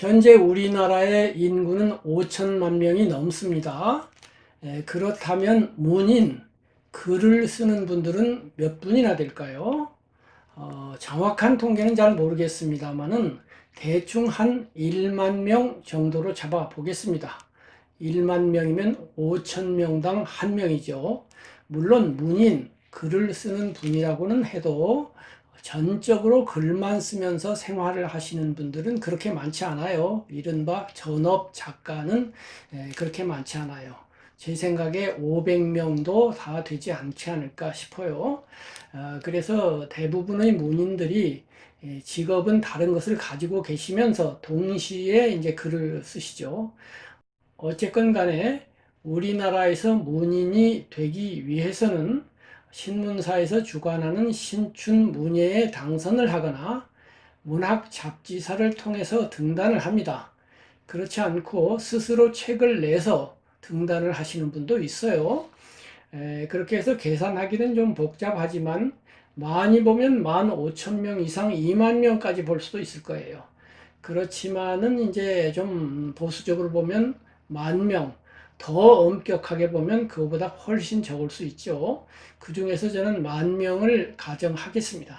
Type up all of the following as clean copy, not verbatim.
현재 우리나라의 인구는 5천만 명이 넘습니다. 그렇다면 문인, 글을 쓰는 분들은 몇 분이나 될까요? 정확한 통계는 잘 모르겠습니다만은 대충 한 1만 명 정도로 잡아 보겠습니다. 1만 명이면 5천 명당 1명이죠. 물론 문인, 글을 쓰는 분이라고는 해도 전적으로 글만 쓰면서 생활을 하시는 분들은 그렇게 많지 않아요. 이른바 전업 작가는 그렇게 많지 않아요. 제 생각에 500명도 다 되지 않지 않을까 싶어요. 그래서 대부분의 문인들이 직업은 다른 것을 가지고 계시면서 동시에 이제 글을 쓰시죠. 어쨌건 간에 우리나라에서 문인이 되기 위해서는 신문사에서 주관하는 신춘문예에 당선을 하거나 문학 잡지사를 통해서 등단을 합니다. 그렇지 않고 스스로 책을 내서 등단을 하시는 분도 있어요. 그렇게 해서 계산하기는 좀 복잡하지만 많이 보면 15,000명 이상 2만 명까지 볼 수도 있을 거예요. 그렇지만은 이제 좀 보수적으로 보면 10,000명, 더 엄격하게 보면 그거보다 훨씬 적을 수 있죠. 그 중에서 저는 10,000명을 가정하겠습니다.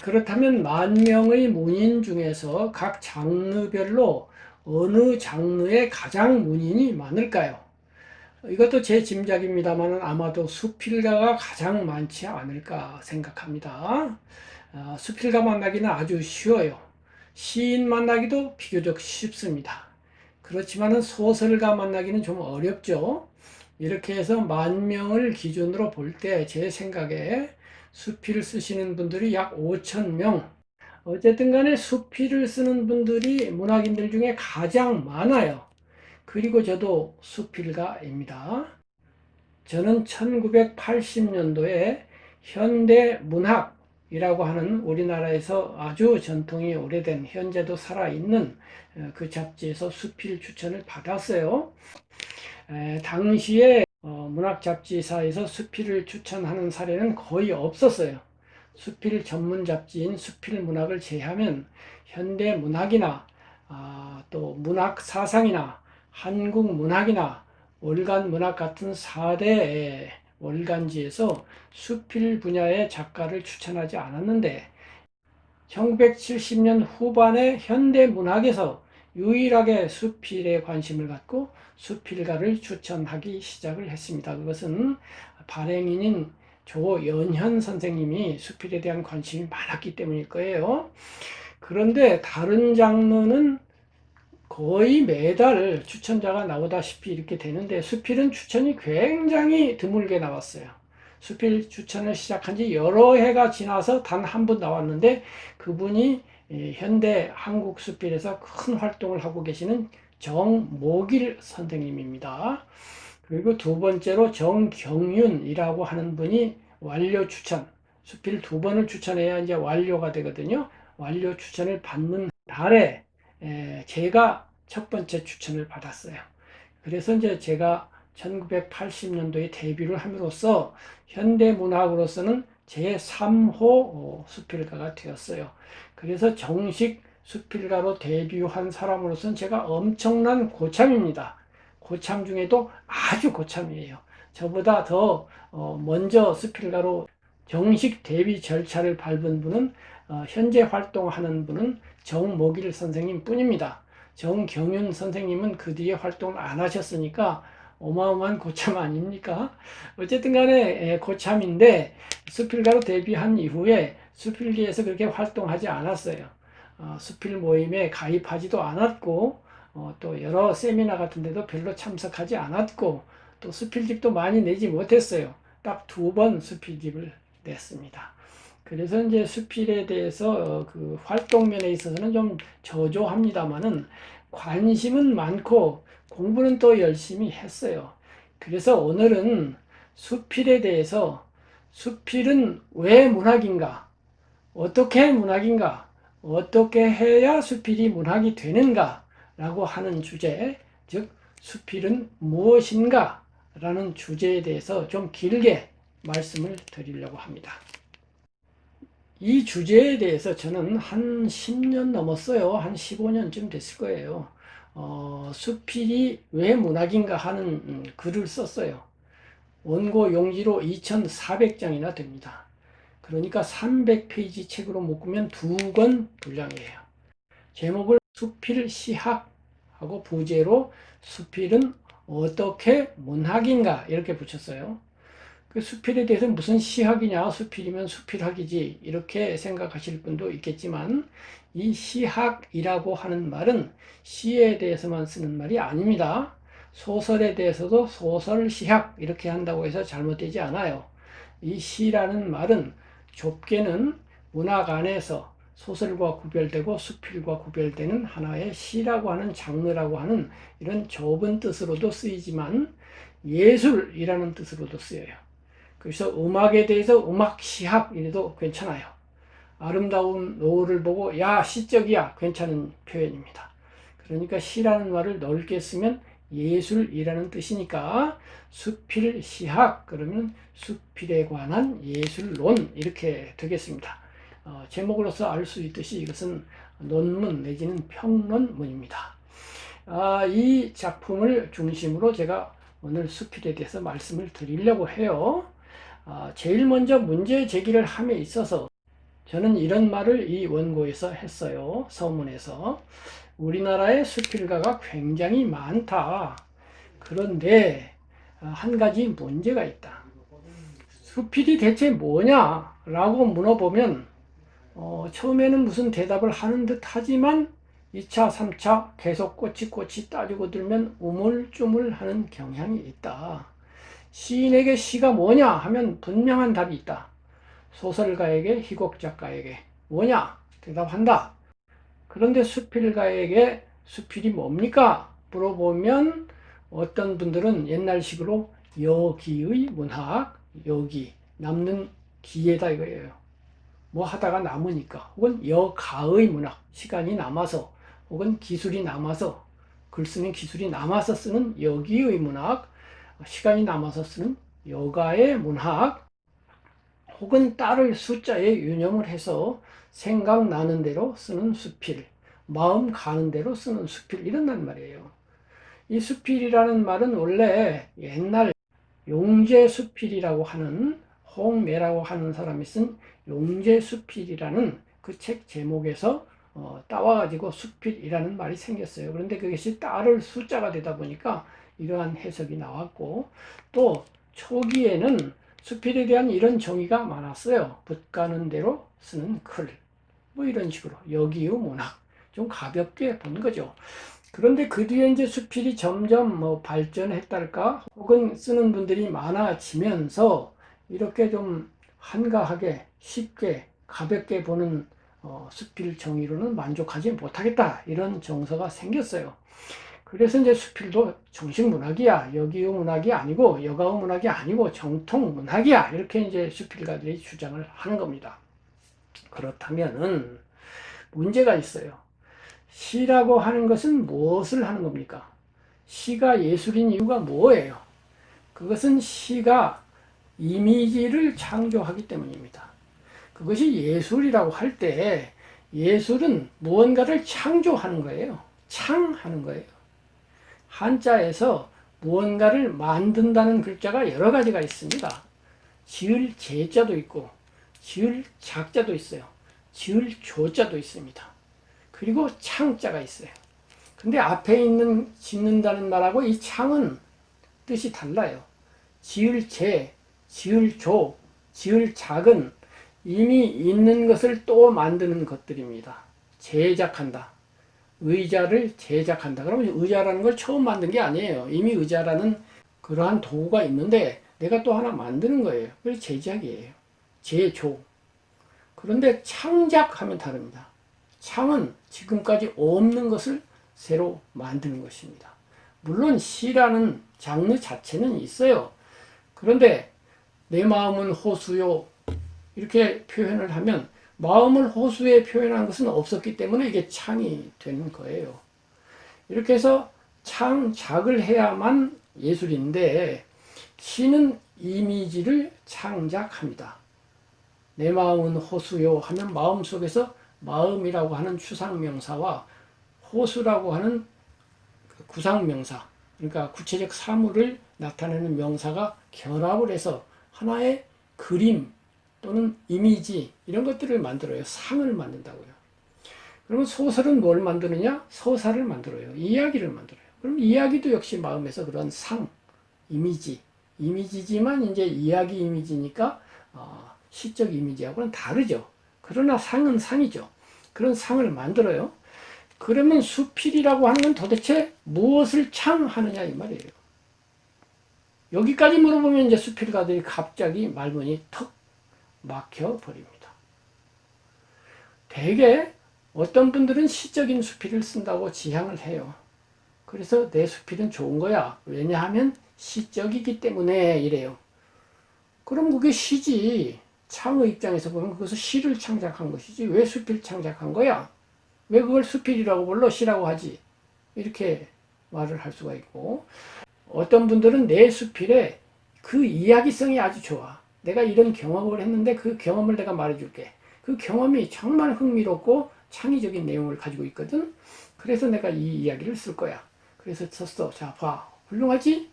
그렇다면 10,000명의 문인 중에서 각 장르별로 어느 장르에 가장 문인이 많을까요? 이것도 제 짐작입니다만 아마도 수필가가 가장 많지 않을까 생각합니다. 수필가 만나기는 아주 쉬워요. 시인 만나기도 비교적 쉽습니다. 그렇지만 소설가 만나기는 좀 어렵죠. 이렇게 해서 10,000명을 기준으로 볼 때 제 생각에 수필을 쓰시는 분들이 약 5,000명. 어쨌든 간에 수필을 쓰는 분들이 문학인들 중에 가장 많아요. 그리고 저도 수필가입니다. 저는 1980년도에 현대문학이라고 하는 우리나라에서 아주 전통이 오래된 현재도 살아있는 그 잡지에서 수필 추천을 받았어요. 당시에 문학 잡지사에서 수필을 추천하는 사례는 거의 없었어요. 수필 전문 잡지인 수필문학을 제하면 현대문학이나 또 문학사상이나 한국문학이나 월간문학 같은 4대 월간지에서 수필 분야의 작가를 추천하지 않았는데 1970년 후반에 현대문학에서 유일하게 수필에 관심을 갖고 수필가를 추천하기 시작을 했습니다. 그것은 발행인인 조연현 선생님이 수필에 대한 관심이 많았기 때문일 거예요. 그런데 다른 장르는 거의 매달 추천자가 나오다시피 이렇게 되는데 수필은 추천이 굉장히 드물게 나왔어요. 수필 추천을 시작한 지 여러 해가 지나서 단 한 분 나왔는데 그분이 현대 한국 수필에서 큰 활동을 하고 계시는 정모길 선생님입니다. 그리고 두 번째로 정경윤이라고 하는 분이 완료 추천, 수필 2번을 추천해야 이제 완료가 되거든요. 완료 추천을 받는 달에 제가 첫 번째 추천을 받았어요. 그래서 이제 제가 1980년도에 데뷔를 함으로써 현대문학으로서는 제3호 수필가가 되었어요. 그래서 정식 수필가로 데뷔한 사람으로서는 제가 엄청난 고참입니다. 고참 중에도 아주 고참이에요. 저보다 더 먼저 수필가로 정식 데뷔 절차를 밟은 분은 현재 활동하는 분은 정모길 선생님 뿐입니다. 정경윤 선생님은 그 뒤에 활동을 안 하셨으니까 어마어마한 고참 아닙니까? 어쨌든 간에 고참인데 수필가로 데뷔한 이후에 수필계에서 그렇게 활동하지 않았어요. 수필 모임에 가입하지도 않았고 또 여러 세미나 같은 데도 별로 참석하지 않았고 또 수필집도 많이 내지 못했어요. 딱 2번 수필집을 냈습니다. 그래서 이제 수필에 대해서 그 활동면에 있어서는 좀 저조합니다만은 관심은 많고 공부는 또 열심히 했어요. 그래서 오늘은 수필에 대해서 수필은 왜 문학인가? 어떻게 문학인가? 어떻게 해야 수필이 문학이 되는가? 라고 하는 주제, 즉 수필은 무엇인가? 라는 주제에 대해서 좀 길게 말씀을 드리려고 합니다. 이 주제에 대해서 저는 한 10년 넘었어요. 한 15년쯤 됐을 거예요. 수필이 왜 문학인가 하는 글을 썼어요. 원고 용지로 2,400장이나 됩니다. 그러니까 300페이지 책으로 묶으면 2권 분량이에요. 제목을 수필 시학하고 부제로 수필은 어떻게 문학인가 이렇게 붙였어요. 그 수필에 대해서 무슨 시학이냐, 수필이면 수필학이지 이렇게 생각하실 분도 있겠지만 이 시학이라고 하는 말은 시에 대해서만 쓰는 말이 아닙니다. 소설에 대해서도 소설 시학 이렇게 한다고 해서 잘못되지 않아요. 이 시라는 말은 좁게는 문학 안에서 소설과 구별되고 수필과 구별되는 하나의 시라고 하는 장르라고 하는 이런 좁은 뜻으로도 쓰이지만 예술이라는 뜻으로도 쓰여요. 그래서 음악에 대해서 음악시학 이래도 괜찮아요. 아름다운 노을을 보고 야 시적이야 괜찮은 표현입니다. 그러니까 시라는 말을 넓게 쓰면 예술이라는 뜻이니까 수필시학 그러면 수필에 관한 예술론 이렇게 되겠습니다. 제목으로서 알 수 있듯이 이것은 논문 내지는 평론문입니다. 이 작품을 중심으로 제가 오늘 수필에 대해서 말씀을 드리려고 해요. 제일 먼저 문제 제기를 함에 있어서 저는 이런 말을 이 원고에서 했어요. 서문에서. 우리나라의 수필가가 굉장히 많다. 그런데 한 가지 문제가 있다. 수필이 대체 뭐냐? 라고 물어보면 처음에는 무슨 대답을 하는 듯 하지만 2차, 3차 계속 꼬치꼬치 따지고 들면 우물쭈물하는 경향이 있다. 시인에게 시가 뭐냐 하면 분명한 답이 있다. 소설가에게, 희곡 작가에게 뭐냐? 대답한다. 그런데 수필가에게 수필이 뭡니까? 물어보면 어떤 분들은 옛날식으로 여기의 문학, 여기, 남는 기회다 이거예요. 뭐 하다가 남으니까. 혹은 여가의 문학, 시간이 남아서, 혹은 기술이 남아서, 글 쓰는 기술이 남아서 쓰는 여기의 문학, 시간이 남아서 쓰는 여가의 문학, 혹은 딸을 숫자에 유념을 해서 생각나는 대로 쓰는 수필, 마음 가는 대로 쓰는 수필, 이런단 말이에요. 이 수필이라는 말은 원래 옛날 용제수필이라고 하는 홍매라고 하는 사람이 쓴 용제수필이라는 그 책 제목에서 따와가지고 수필이라는 말이 생겼어요. 그런데 그것이 따를 숫자가 되다 보니까 이러한 해석이 나왔고, 또 초기에는 수필에 대한 이런 정의가 많았어요. 붓 가는 대로 쓰는 글, 뭐 이런 식으로 여기의 문학, 좀 가볍게 본 거죠. 그런데 그 뒤에 이제 수필이 점점 뭐 발전했달까, 혹은 쓰는 분들이 많아지면서 이렇게 좀 한가하게 쉽게 가볍게 보는 수필 정의로는 만족하지 못하겠다, 이런 정서가 생겼어요. 그래서 이제 수필도 정식 문학이야, 여기의 문학이 아니고 여가의 문학이 아니고 정통 문학이야, 이렇게 이제 수필가들이 주장을 하는 겁니다. 그렇다면은 문제가 있어요. 시라고 하는 것은 무엇을 하는 겁니까? 시가 예술인 이유가 뭐예요? 그것은 시가 이미지를 창조하기 때문입니다. 그것이 예술이라고 할 때 예술은 무언가를 창조하는 거예요. 창하는 거예요. 한자에서 무언가를 만든다는 글자가 여러 가지가 있습니다. 지을 제자도 있고 지을 작자도 있어요. 지을 조자도 있습니다. 그리고 창자가 있어요. 근데 앞에 있는 짓는다는 말하고 이 창은 뜻이 달라요. 지을 제, 지을 조, 지을 작은 이미 있는 것을 또 만드는 것들입니다. 제작한다. 의자를 제작한다. 그러면 의자라는 걸 처음 만든 게 아니에요. 이미 의자라는 그러한 도구가 있는데 내가 또 하나 만드는 거예요. 그래서 제작이에요. 제조. 그런데 창작하면 다릅니다. 창은 지금까지 없는 것을 새로 만드는 것입니다. 물론 시라는 장르 자체는 있어요. 그런데 내 마음은 호수요, 이렇게 표현을 하면 마음을 호수에 표현한 것은 없었기 때문에 이게 창이 되는 거예요. 이렇게 해서 창작을 해야만 예술인데 시는 이미지를 창작합니다. 내 마음은 호수요 하면 마음속에서 마음이라고 하는 추상명사와 호수라고 하는 구상명사, 그러니까 구체적 사물을 나타내는 명사가 결합을 해서 하나의 그림 또는 이미지 이런 것들을 만들어요. 상을 만든다고요. 그러면 소설은 뭘 만드느냐? 서사를 만들어요. 이야기를 만들어요. 그럼 이야기도 역시 마음에서 그런 상, 이미지지만 이제 이야기 이미지니까 시적 이미지하고는 다르죠. 그러나 상은 상이죠. 그런 상을 만들어요. 그러면 수필이라고 하는 건 도대체 무엇을 창하느냐 이 말이에요. 여기까지 물어보면 이제 수필가들이 갑자기 말문이 턱 막혀 버립니다. 대개 어떤 분들은 시적인 수필을 쓴다고 지향을 해요. 그래서 내 수필은 좋은 거야. 왜냐하면 시적이기 때문에 이래요. 그럼 그게 시지. 창의 입장에서 보면 그것은 시를 창작한 것이지 왜 수필 창작한 거야? 왜 그걸 수필이라고 불러 시라고 하지? 이렇게 말을 할 수가 있고, 어떤 분들은 내 수필에 그 이야기성이 아주 좋아. 내가 이런 경험을 했는데 그 경험을 내가 말해줄게. 그 경험이 정말 흥미롭고 창의적인 내용을 가지고 있거든. 그래서 내가 이 이야기를 쓸 거야. 그래서 썼어. 자, 봐. 훌륭하지?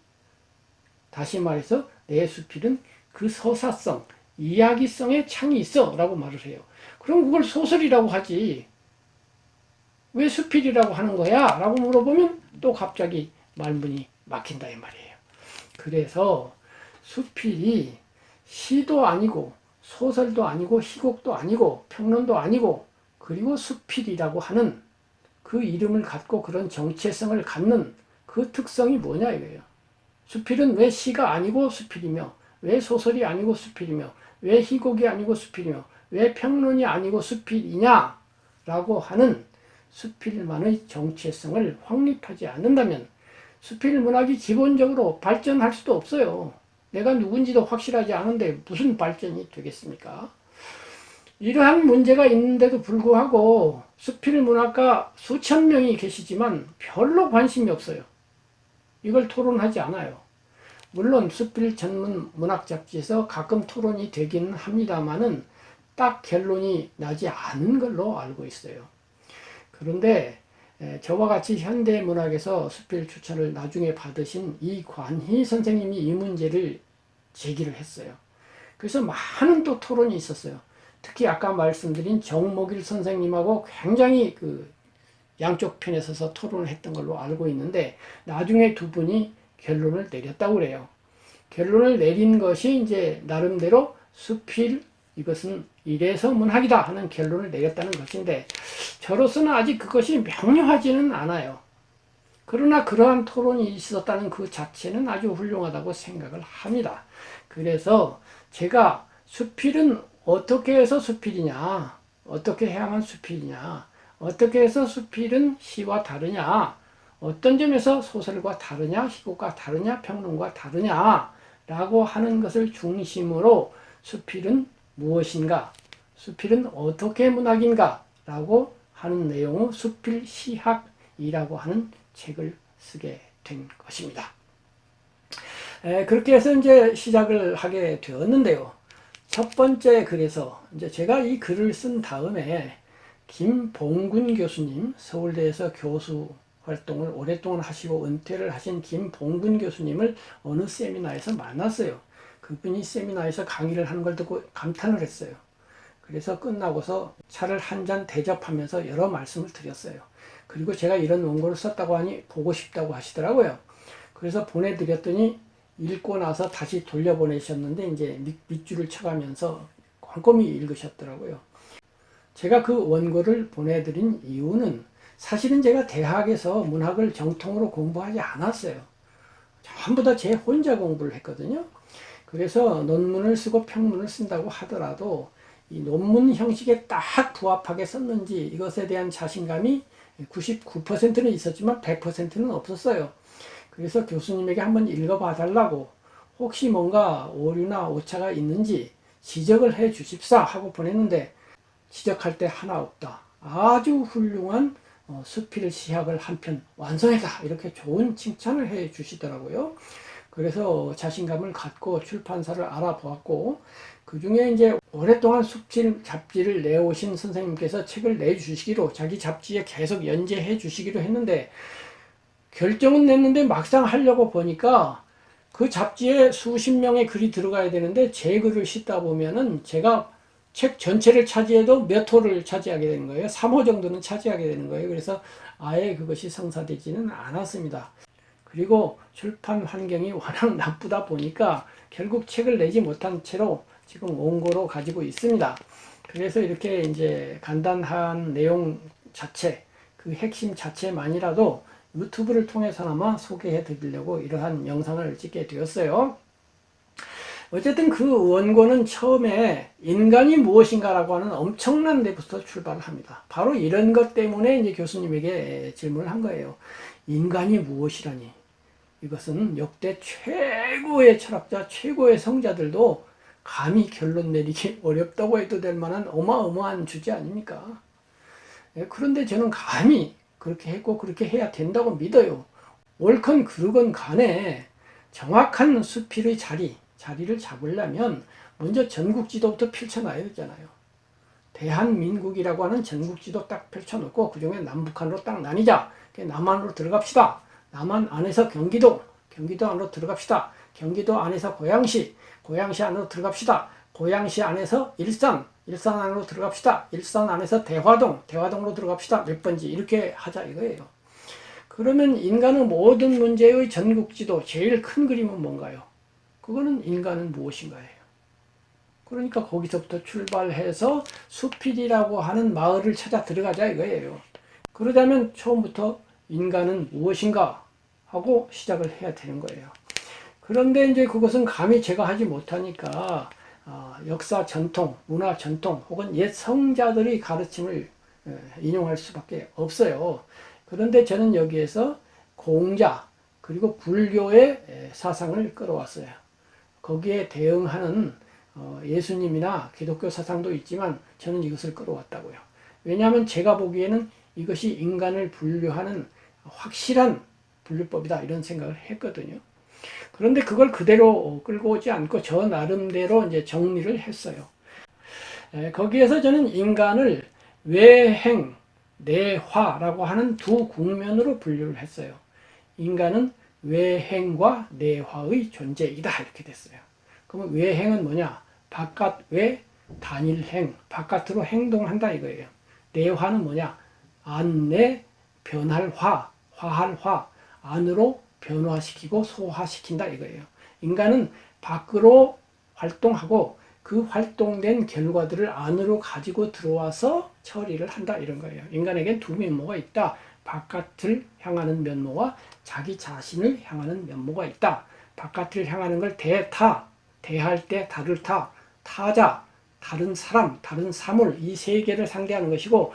다시 말해서 내 수필은 그 서사성, 이야기성에 창이 있어 라고 말을 해요. 그럼 그걸 소설이라고 하지. 왜 수필이라고 하는 거야? 라고 물어보면 또 갑자기 말문이 막힌다 이 말이에요. 그래서 수필이 시도 아니고 소설도 아니고 희곡도 아니고 평론도 아니고 그리고 수필이라고 하는 그 이름을 갖고 그런 정체성을 갖는 그 특성이 뭐냐 이거예요. 수필은 왜 시가 아니고 수필이며 왜 소설이 아니고 수필이며 왜 희곡이 아니고 수필이며 왜 평론이 아니고 수필이냐 라고 하는 수필만의 정체성을 확립하지 않는다면 수필 문학이 기본적으로 발전할 수도 없어요. 내가 누군지도 확실하지 않은데 무슨 발전이 되겠습니까? 이러한 문제가 있는데도 불구하고 수필 문학가 수천 명이 계시지만 별로 관심이 없어요. 이걸 토론하지 않아요. 물론 수필 전문 문학 잡지에서 가끔 토론이 되긴 합니다만은 딱 결론이 나지 않은 걸로 알고 있어요. 그런데 저와 같이 현대문학에서 수필 추천을 나중에 받으신 이관희 선생님이 이 문제를 제기를 했어요. 그래서 많은 또 토론이 있었어요. 특히 아까 말씀드린 정목일 선생님하고 굉장히 그 양쪽 편에 서서 토론을 했던 걸로 알고 있는데 나중에 두 분이 결론을 내렸다고 그래요. 결론을 내린 것이 이제 나름대로 수필 이것은 이래서 문학이다 하는 결론을 내렸다는 것인데 저로서는 아직 그것이 명료하지는 않아요. 그러나 그러한 토론이 있었다는 그 자체는 아주 훌륭하다고 생각을 합니다. 그래서 제가 수필은 어떻게 해서 수필이냐, 어떻게 해야만 수필이냐, 어떻게 해서 수필은 시와 다르냐, 어떤 점에서 소설과 다르냐, 희곡과 다르냐, 평론과 다르냐 라고 하는 것을 중심으로 수필은 무엇인가, 수필은 어떻게 문학인가 라고 하는 내용의 수필시학이라고 하는 책을 쓰게 된 것입니다. 그렇게 해서 이제 시작을 하게 되었는데요. 첫 번째 글에서 이제 제가 이 글을 쓴 다음에 김봉군 교수님, 서울대에서 교수 활동을 오랫동안 하시고 은퇴를 하신 김봉군 교수님을 어느 세미나에서 만났어요. 그분이 세미나에서 강의를 하는 걸 듣고 감탄을 했어요. 그래서 끝나고서 차를 한 잔 대접하면서 여러 말씀을 드렸어요. 그리고 제가 이런 원고를 썼다고 하니 보고 싶다고 하시더라고요. 그래서 보내드렸더니 읽고 나서 다시 돌려보내셨는데 이제 밑줄을 쳐가면서 꼼꼼히 읽으셨더라고요. 제가 그 원고를 보내드린 이유는 사실은 제가 대학에서 문학을 정통으로 공부하지 않았어요. 전부 다 제 혼자 공부를 했거든요. 그래서 논문을 쓰고 평문을 쓴다고 하더라도 이 논문 형식에 딱 부합하게 썼는지 이것에 대한 자신감이 99%는 있었지만 100%는 없었어요. 그래서 교수님에게 한번 읽어봐 달라고 혹시 뭔가 오류나 오차가 있는지 지적을 해 주십사 하고 보냈는데 지적할 때 하나 없다. 아주 훌륭한 수필 시학을 한 편 완성했다. 이렇게 좋은 칭찬을 해 주시더라고요. 그래서 자신감을 갖고 출판사를 알아보았고, 그 중에 이제 오랫동안 숲질 잡지를 내오신 선생님께서 책을 내주시기로, 자기 잡지에 계속 연재해 주시기로 했는데, 결정은 냈는데 막상 하려고 보니까 그 잡지에 수십 명의 글이 들어가야 되는데, 제 글을 싣다 보면은 제가 책 전체를 차지해도 몇 호를 차지하게 되는 거예요. 3호 정도는 차지하게 되는 거예요. 그래서 아예 그것이 성사되지는 않았습니다. 그리고 출판 환경이 워낙 나쁘다 보니까 결국 책을 내지 못한 채로 지금 원고로 가지고 있습니다. 그래서 이렇게 이제 간단한 내용 자체, 그 핵심 자체만이라도 유튜브를 통해서나마 소개해 드리려고 이러한 영상을 찍게 되었어요. 어쨌든 그 원고는 처음에 인간이 무엇인가라고 하는 엄청난 데부터 출발을 합니다. 바로 이런 것 때문에 이제 교수님에게 질문을 한 거예요. 인간이 무엇이라니? 이것은 역대 최고의 철학자, 최고의 성자들도 감히 결론 내리기 어렵다고 해도 될 만한 어마어마한 주제 아닙니까? 그런데 저는 감히 그렇게 했고 그렇게 해야 된다고 믿어요. 옳건 그르건 간에 정확한 수필의 자리를 잡으려면 먼저 전국지도부터 펼쳐놔야 되잖아요. 대한민국이라고 하는 전국지도 딱 펼쳐놓고 그 중에 남북한으로 딱 나뉘자. 남한으로 들어갑시다. 남한 안에서 경기도 안으로 들어갑시다. 경기도 안에서 고양시 안으로 들어갑시다. 고양시 안에서 일산 안으로 들어갑시다. 일산 안에서 대화동으로 들어갑시다. 몇 번지 이렇게 하자 이거예요. 그러면 인간의 모든 문제의 전국지도 제일 큰 그림은 뭔가요? 그거는 인간은 무엇인가예요. 그러니까 거기서부터 출발해서 수필이라고 하는 마을을 찾아 들어가자 이거예요. 그러자면 처음부터 인간은 무엇인가 하고 시작을 해야 되는 거예요. 그런데 이제 그것은 감히 제가 하지 못하니까 역사 전통, 문화 전통 혹은 옛 성자들의 가르침을 인용할 수밖에 없어요. 그런데 저는 여기에서 공자 그리고 불교의 사상을 끌어왔어요. 거기에 대응하는 예수님이나 기독교 사상도 있지만 저는 이것을 끌어왔다고요. 왜냐하면 제가 보기에는 이것이 인간을 분류하는 확실한 분류법이다 이런 생각을 했거든요. 그런데 그걸 그대로 끌고 오지 않고 저 나름대로 이제 정리를 했어요. 거기에서 저는 인간을 외행, 내화라고 하는 두 국면으로 분류를 했어요. 인간은 외행과 내화의 존재이다 이렇게 됐어요. 그러면 외행은 뭐냐? 바깥 외 단일행, 바깥으로 행동한다 이거예요. 내화는 뭐냐? 안내 변할 화할 화, 안으로 변화시키고 소화시킨다 이거예요. 인간은 밖으로 활동하고 그 활동된 결과들을 안으로 가지고 들어와서 처리를 한다 이런 거예요. 인간에겐 두 면모가 있다. 바깥을 향하는 면모와 자기 자신을 향하는 면모가 있다. 바깥을 향하는 걸 대할 때 다를 타자, 다른 사람, 다른 사물 이 세 개를 상대하는 것이고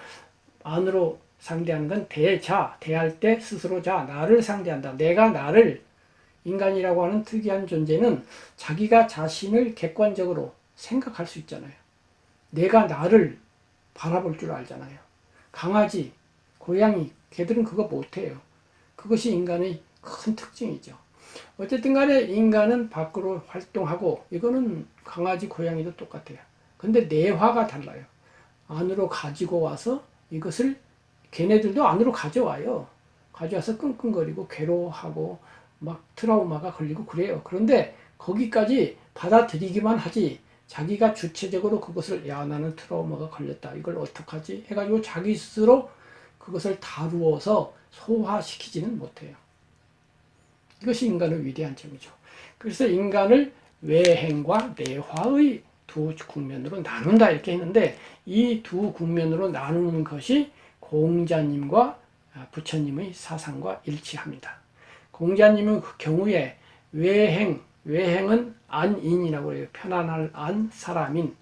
안으로 상대하는 건 대할 때 스스로 나를 상대한다. 내가 나를 인간이라고 하는 특이한 존재는 자기가 자신을 객관적으로 생각할 수 있잖아요. 내가 나를 바라볼 줄 알잖아요. 강아지, 고양이, 개들은 그거 못해요. 그것이 인간의 큰 특징이죠. 어쨌든 간에 인간은 밖으로 활동하고 이거는 강아지, 고양이도 똑같아요. 근데 내화가 달라요. 안으로 가지고 와서 이것을 걔네들도 안으로 가져와요. 가져와서 끙끙거리고 괴로워하고 막 트라우마가 걸리고 그래요. 그런데 거기까지 받아들이기만 하지 자기가 주체적으로 그것을 나는 트라우마가 걸렸다. 이걸 어떡하지? 해가지고 자기 스스로 그것을 다루어서 소화시키지는 못해요. 이것이 인간의 위대한 점이죠. 그래서 인간을 외행과 내화의 두 국면으로 나눈다 이렇게 했는데 이 두 국면으로 나누는 것이 공자님과 부처님의 사상과 일치합니다. 공자님은 그 경우에 외행은 안인이라고 해요. 편안할 안, 사람인.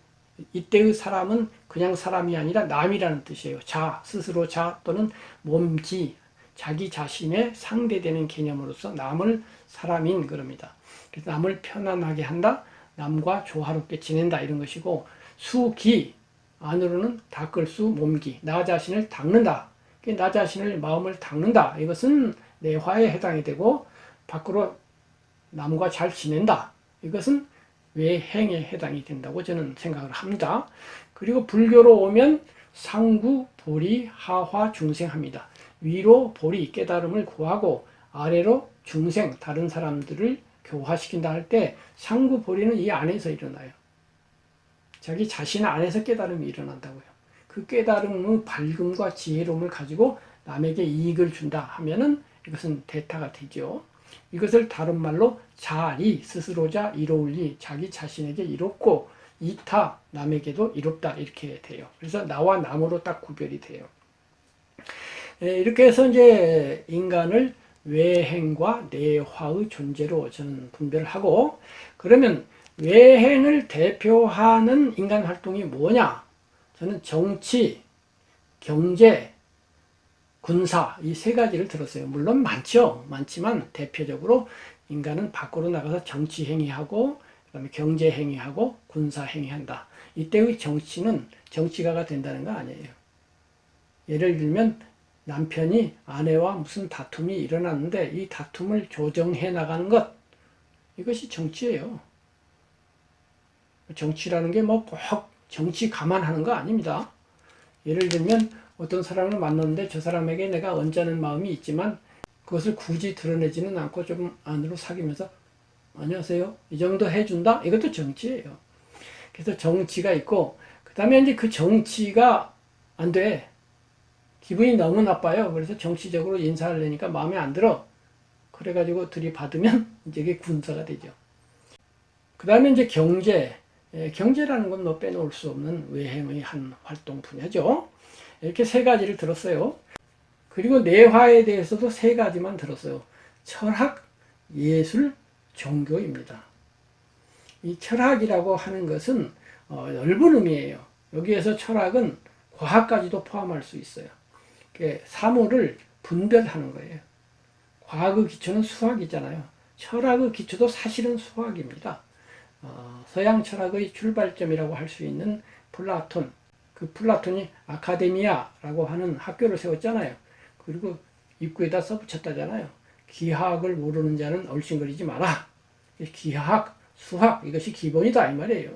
이때의 사람은 그냥 사람이 아니라 남이라는 뜻이에요. 스스로 또는 몸지, 자기 자신의 상대되는 개념으로서 남을 사람인 그럽니다. 그래서 남을 편안하게 한다, 남과 조화롭게 지낸다 이런 것이고 수기, 안으로는 닦을 수 몸기, 나 자신을 닦는다. 나 자신을 마음을 닦는다. 이것은 내화에 해당이 되고 밖으로 남과 잘 지낸다. 이것은 외행에 해당이 된다고 저는 생각을 합니다. 그리고 불교로 오면 상구, 보리, 하화, 중생합니다. 위로 보리, 깨달음을 구하고 아래로 중생, 다른 사람들을 교화시킨다 할 때 상구, 보리는 이 안에서 일어나요. 자기 자신 안에서 깨달음이 일어난다고요. 그 깨달음의 밝음과 지혜로움을 가지고 남에게 이익을 준다 하면은 이것은 대타가 되죠. 이것을 다른 말로 자리, 스스로자 이로울리, 자기 자신에게 이롭고 이타, 남에게도 이롭다 이렇게 돼요. 그래서 나와 남으로 딱 구별이 돼요. 이렇게 해서 이제 인간을 외행과 내화의 존재로 저는 분별을 하고, 그러면 외행을 대표하는 인간 활동이 뭐냐? 저는 정치, 경제, 군사 이 세 가지를 들었어요. 물론 많죠. 많지만 대표적으로 인간은 밖으로 나가서 정치 행위하고 그다음에 경제 행위하고 군사 행위한다. 이때의 정치는 정치가가 된다는 거 아니에요. 예를 들면 남편이 아내와 무슨 다툼이 일어났는데 이 다툼을 조정해 나가는 것, 이것이 정치예요. 정치라는 게 뭐 꼭 정치 감안하는 거 아닙니다. 예를 들면 어떤 사람을 만났는데 저 사람에게 내가 언짢은 마음이 있지만 그것을 굳이 드러내지는 않고 좀 안으로 사귀면서 안녕하세요 이 정도 해준다? 이것도 정치예요. 그래서 정치가 있고, 그 다음에 이제 그 정치가 안 돼. 기분이 너무 나빠요. 그래서 정치적으로 인사를 내니까 마음에 안 들어. 그래가지고 들이받으면 이제 이게 군사가 되죠. 그 다음에 이제 경제. 경제라는 건 뭐 빼놓을 수 없는 외행의 한 활동 분야죠. 이렇게 세 가지를 들었어요. 그리고 내화에 대해서도 세 가지만 들었어요. 철학, 예술, 종교입니다. 이 철학이라고 하는 것은 넓은 의미예요. 여기에서 철학은 과학까지도 포함할 수 있어요. 사물을 분별하는 거예요. 과학의 기초는 수학이잖아요. 철학의 기초도 사실은 수학입니다. 서양 철학의 출발점이라고 할 수 있는 플라톤, 그 플라톤이 아카데미아라고 하는 학교를 세웠잖아요. 그리고 입구에다 써붙였다잖아요. 기하학을 모르는 자는 얼씬거리지 마라. 기하학, 수학 이것이 기본이다 이 말이에요.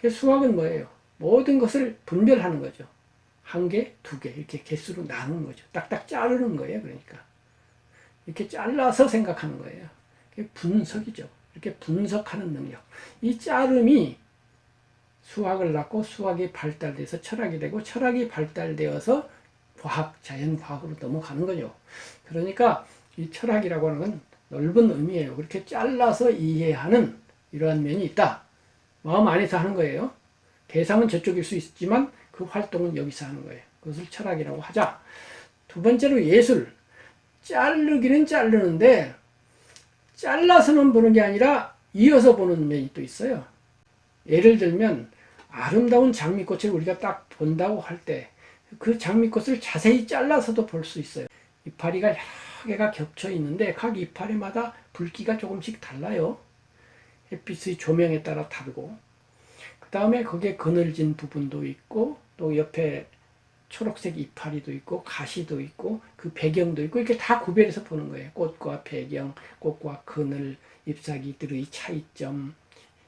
수학은 뭐예요? 모든 것을 분별하는 거죠. 한 개, 두 개 이렇게 개수로 나누는 거죠. 딱딱 자르는 거예요. 그러니까 이렇게 잘라서 생각하는 거예요. 분석이죠. 이렇게 분석하는 능력. 이 자름이 수학을 낳고 수학이 발달돼서 철학이 되고 철학이 발달되어서 과학, 자연과학으로 넘어가는 거죠. 그러니까 이 철학이라고 하는 건 넓은 의미예요. 그렇게 잘라서 이해하는 이러한 면이 있다. 마음 안에서 하는 거예요. 대상은 저쪽일 수 있지만 그 활동은 여기서 하는 거예요. 그것을 철학이라고 하자. 두 번째로 예술. 자르기는 자르는데 잘라서만 보는 게 아니라 이어서 보는 면이 또 있어요. 예를 들면 아름다운 장미꽃을 우리가 딱 본다고 할 때 그 장미꽃을 자세히 잘라서도 볼 수 있어요. 이파리가 여러 개가 겹쳐 있는데 각 이파리마다 붉기가 조금씩 달라요. 햇빛의 조명에 따라 다르고, 그 다음에 거기에 그늘진 부분도 있고 또 옆에 초록색 이파리도 있고 가시도 있고 그 배경도 있고 이렇게 다 구별해서 보는 거예요. 꽃과 배경, 꽃과 그늘, 잎사귀들의 차이점,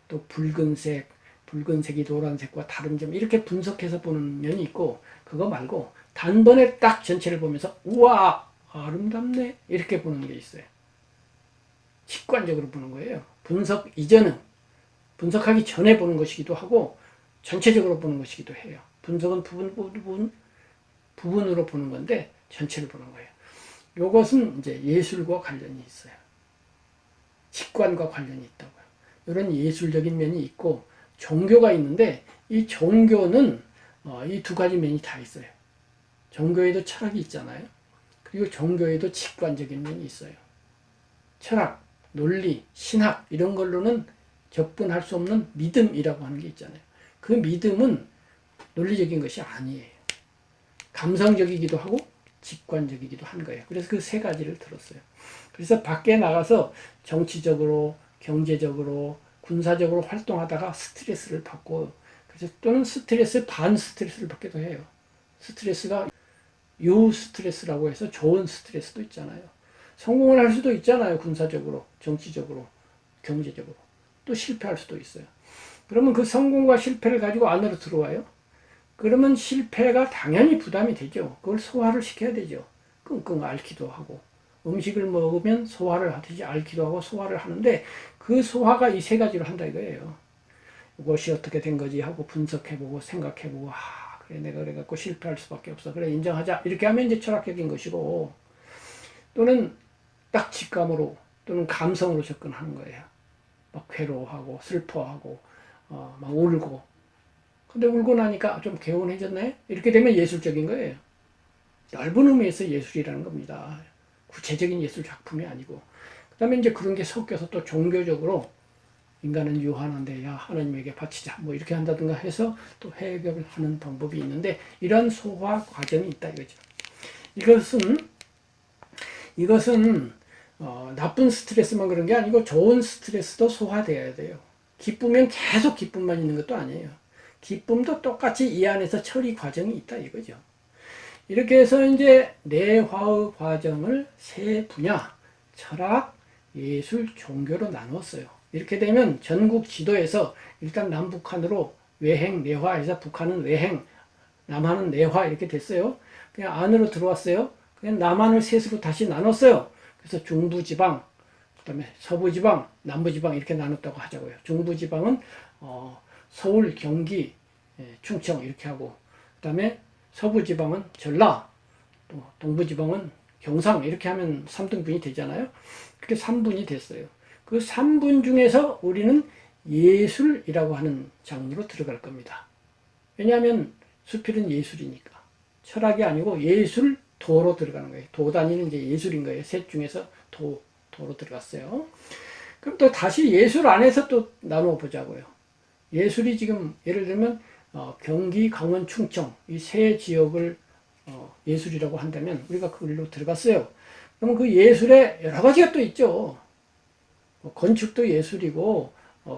또 붉은색이 노란색과 다른 점 이렇게 분석해서 보는 면이 있고, 그거 말고 단번에 딱 전체를 보면서 우와 아름답네 이렇게 보는 게 있어요. 직관적으로 보는 거예요. 분석 이전은 분석하기 전에 보는 것이기도 하고 전체적으로 보는 것이기도 해요. 분석은 부분으로 보는 건데 전체를 보는 거예요. 이것은 이제 예술과 관련이 있어요. 직관과 관련이 있다고요. 이런 예술적인 면이 있고 종교가 있는데 이 종교는 이 두 가지 면이 다 있어요. 종교에도 철학이 있잖아요. 그리고 종교에도 직관적인 면이 있어요. 철학, 논리, 신학 이런 걸로는 접근할 수 없는 믿음이라고 하는 게 있잖아요. 그 믿음은 논리적인 것이 아니에요. 감성적이기도 하고 직관적이기도 한 거예요. 그래서 그 세 가지를 들었어요. 그래서 밖에 나가서 정치적으로, 경제적으로, 군사적으로 활동하다가 스트레스를 받고, 그래서 또는 반 스트레스를 받기도 해요. 스트레스가 유스트레스라고 해서 좋은 스트레스도 있잖아요. 성공을 할 수도 있잖아요. 군사적으로, 정치적으로. 경제적으로. 또 실패할 수도 있어요. 그러면 그 성공과 실패를 가지고 안으로 들어와요. 그러면 실패가 당연히 부담이 되죠. 그걸 소화를 시켜야 되죠. 끙끙 앓기도 하고. 음식을 먹으면 소화를 하듯이 앓기도 하고 소화를 하는데 그 소화가 이 세 가지로 한다 이거예요. 이것이 어떻게 된 거지 하고 분석해보고 생각해보고 그래 내가 그래갖고 실패할 수밖에 없어. 그래 인정하자. 이렇게 하면 이제 철학적인 것이고 또는 딱 직감으로 또는 감성으로 접근하는 거예요. 막 괴로워하고 슬퍼하고 막 울고 근데 울고 나니까 좀 개운해졌네? 이렇게 되면 예술적인 거예요. 넓은 의미에서 예술이라는 겁니다. 구체적인 예술 작품이 아니고. 그 다음에 이제 그런 게 섞여서 또 종교적으로 인간은 유한한데 야 하나님에게 바치자 뭐 이렇게 한다든가 해서 또 해결을 하는 방법이 있는데 이런 소화 과정이 있다 이거죠. 이것은 나쁜 스트레스만 그런 게 아니고 좋은 스트레스도 소화돼야 돼요. 기쁘면 계속 기쁨만 있는 것도 아니에요. 기쁨도 똑같이 이 안에서 처리 과정이 있다 이거죠. 이렇게 해서 이제 내화의 과정을 세 분야, 철학, 예술, 종교로 나누었어요. 이렇게 되면 전국 지도에서 일단 남북한으로 외행, 내화해서 북한은 외행, 남한은 내화 이렇게 됐어요. 그냥 안으로 들어왔어요. 그냥 남한을 셋으로 다시 나눴어요. 그래서 중부지방, 그 다음에 서부지방, 남부지방 이렇게 나눴다고 하자고요. 중부지방은 서울, 경기, 충청 이렇게 하고 그 다음에 서부지방은 전라, 또 동부지방은 경상 이렇게 하면 3등분이 되잖아요. 그렇게 3분이 됐어요. 그 3분 중에서 우리는 예술이라고 하는 장르로 들어갈 겁니다. 왜냐하면 수필은 예술이니까. 철학이 아니고 예술, 도로 들어가는 거예요. 도단위는 이제 예술인 거예요. 셋 중에서 도로 들어갔어요. 그럼 또 다시 예술 안에서 또 나눠 보자고요. 예술이 지금 예를 들면 경기, 강원, 충청 이 세 지역을 예술이라고 한다면 우리가 그걸로 들어갔어요. 그러면 그 예술에 여러 가지가 또 있죠. 건축도 예술이고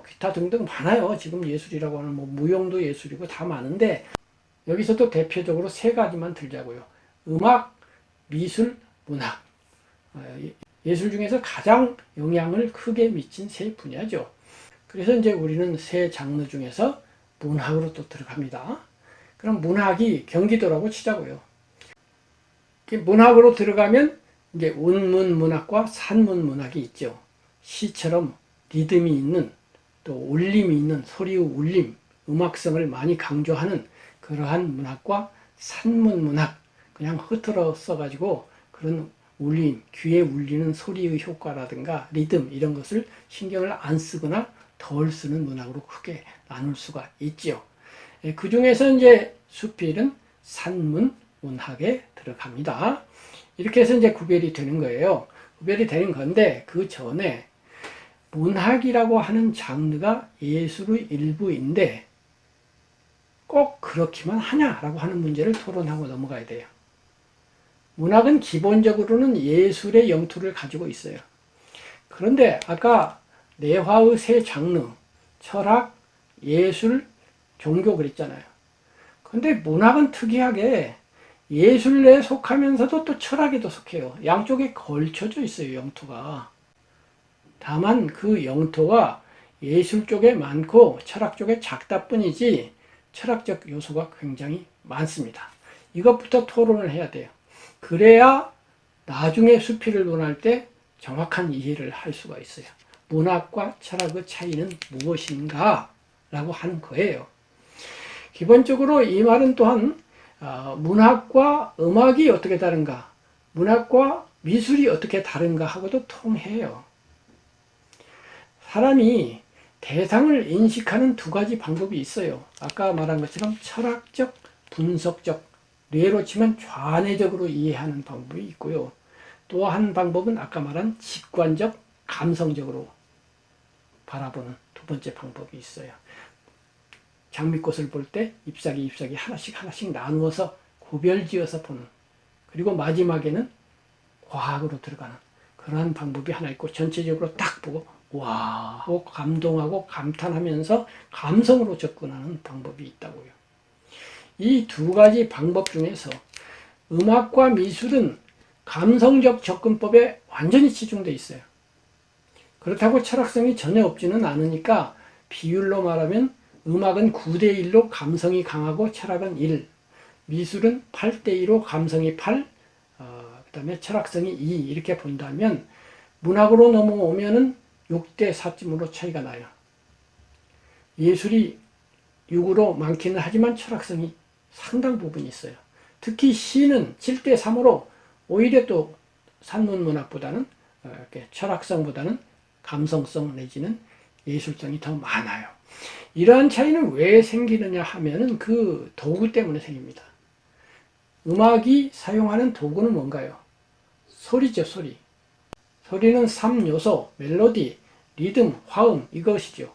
기타 등등 많아요. 지금 예술이라고 하는 뭐 무용도 예술이고 다 많은데 여기서도 대표적으로 세 가지만 들자고요. 음악, 미술, 문학. 예술 중에서 가장 영향을 크게 미친 세 분야죠. 그래서 이제 우리는 세 장르 중에서 문학으로 또 들어갑니다. 그럼 문학이 경기도라고 치자고요. 문학으로 들어가면 이제 운문 문학과 산문 문학이 있죠. 시처럼 리듬이 있는 또 울림이 있는 소리의 울림, 음악성을 많이 강조하는 그러한 문학과 산문 문학, 그냥 흐트러 써가지고 그런 울림, 귀에 울리는 소리의 효과라든가 리듬 이런 것을 신경을 안 쓰거나 덜 쓰는 문학으로 크게 나눌 수가 있지요. 그 중에서 이제 수필은 산문 문학에 들어갑니다. 이렇게 해서 이제 구별이 되는 거예요. 구별이 되는 건데 그 전에 문학이라고 하는 장르가 예술의 일부인데 꼭 그렇기만 하냐라고 하는 문제를 토론하고 넘어가야 돼요. 문학은 기본적으로는 예술의 영토를 가지고 있어요. 그런데 아까 내화의 세 장르, 철학, 예술, 종교 그랬잖아요. 근데 문학은 특이하게 예술에 속하면서도 또 철학에도 속해요. 양쪽에 걸쳐져 있어요, 영토가. 다만 그 영토가 예술 쪽에 많고 철학 쪽에 작다 뿐이지 철학적 요소가 굉장히 많습니다. 이것부터 토론을 해야 돼요. 그래야 나중에 수필을 논할 때 정확한 이해를 할 수가 있어요. 문학과 철학의 차이는 무엇인가? 라고 하는 거예요. 기본적으로 이 말은 또한 문학과 음악이 어떻게 다른가, 문학과 미술이 어떻게 다른가 하고도 통해요. 사람이 대상을 인식하는 두 가지 방법이 있어요. 아까 말한 것처럼 철학적, 분석적, 뇌로 치면 좌뇌적으로 이해하는 방법이 있고요. 또 한 방법은 아까 말한 직관적, 감성적으로 바라보는 두 번째 방법이 있어요. 장미꽃을 볼 때 잎사귀 하나씩 나누어서 구별지어서 보는, 그리고 마지막에는 과학으로 들어가는 그러한 방법이 하나 있고, 전체적으로 딱 보고 와 하고 감동하고 감탄하면서 감성으로 접근하는 방법이 있다고요. 이 두 가지 방법 중에서 음악과 미술은 감성적 접근법에 완전히 치중되어 있어요. 그렇다고 철학성이 전혀 없지는 않으니까 비율로 말하면 음악은 9대1로 감성이 강하고 철학은 1, 미술은 8대2로 감성이 8, 그 다음에 철학성이 2 이렇게 본다면 문학으로 넘어오면은 6대4쯤으로 차이가 나요. 예술이 6으로 많기는 하지만 철학성이 상당 부분 있어요. 특히 시는 7대3으로 오히려 또 산문문학보다는 이렇게 철학성보다는 감성성 내지는 예술성이 더 많아요. 이러한 차이는 왜 생기느냐 하면은 그 도구 때문에 생깁니다. 음악이 사용하는 도구는 뭔가요? 소리죠, 소리. 소리는 3요소, 멜로디, 리듬, 화음 이것이죠.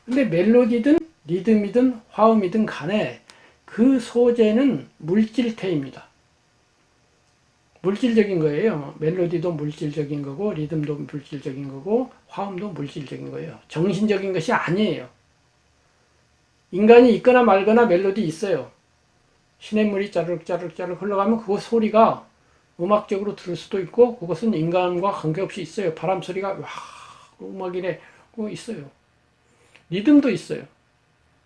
근데 멜로디든 리듬이든 화음이든 간에 그 소재는 물질태입니다. 물질적인 거예요. 멜로디도 물질적인 거고 리듬도 물질적인 거고 화음도 물질적인 거예요. 정신적인 것이 아니에요. 인간이 있거나 말거나 멜로디 있어요. 시냇물이 짜르륵 흘러가면 그 소리가 음악적으로 들을 수도 있고 그것은 인간과 관계없이 있어요. 바람 소리가 와 음악이래 있어요. 리듬도 있어요.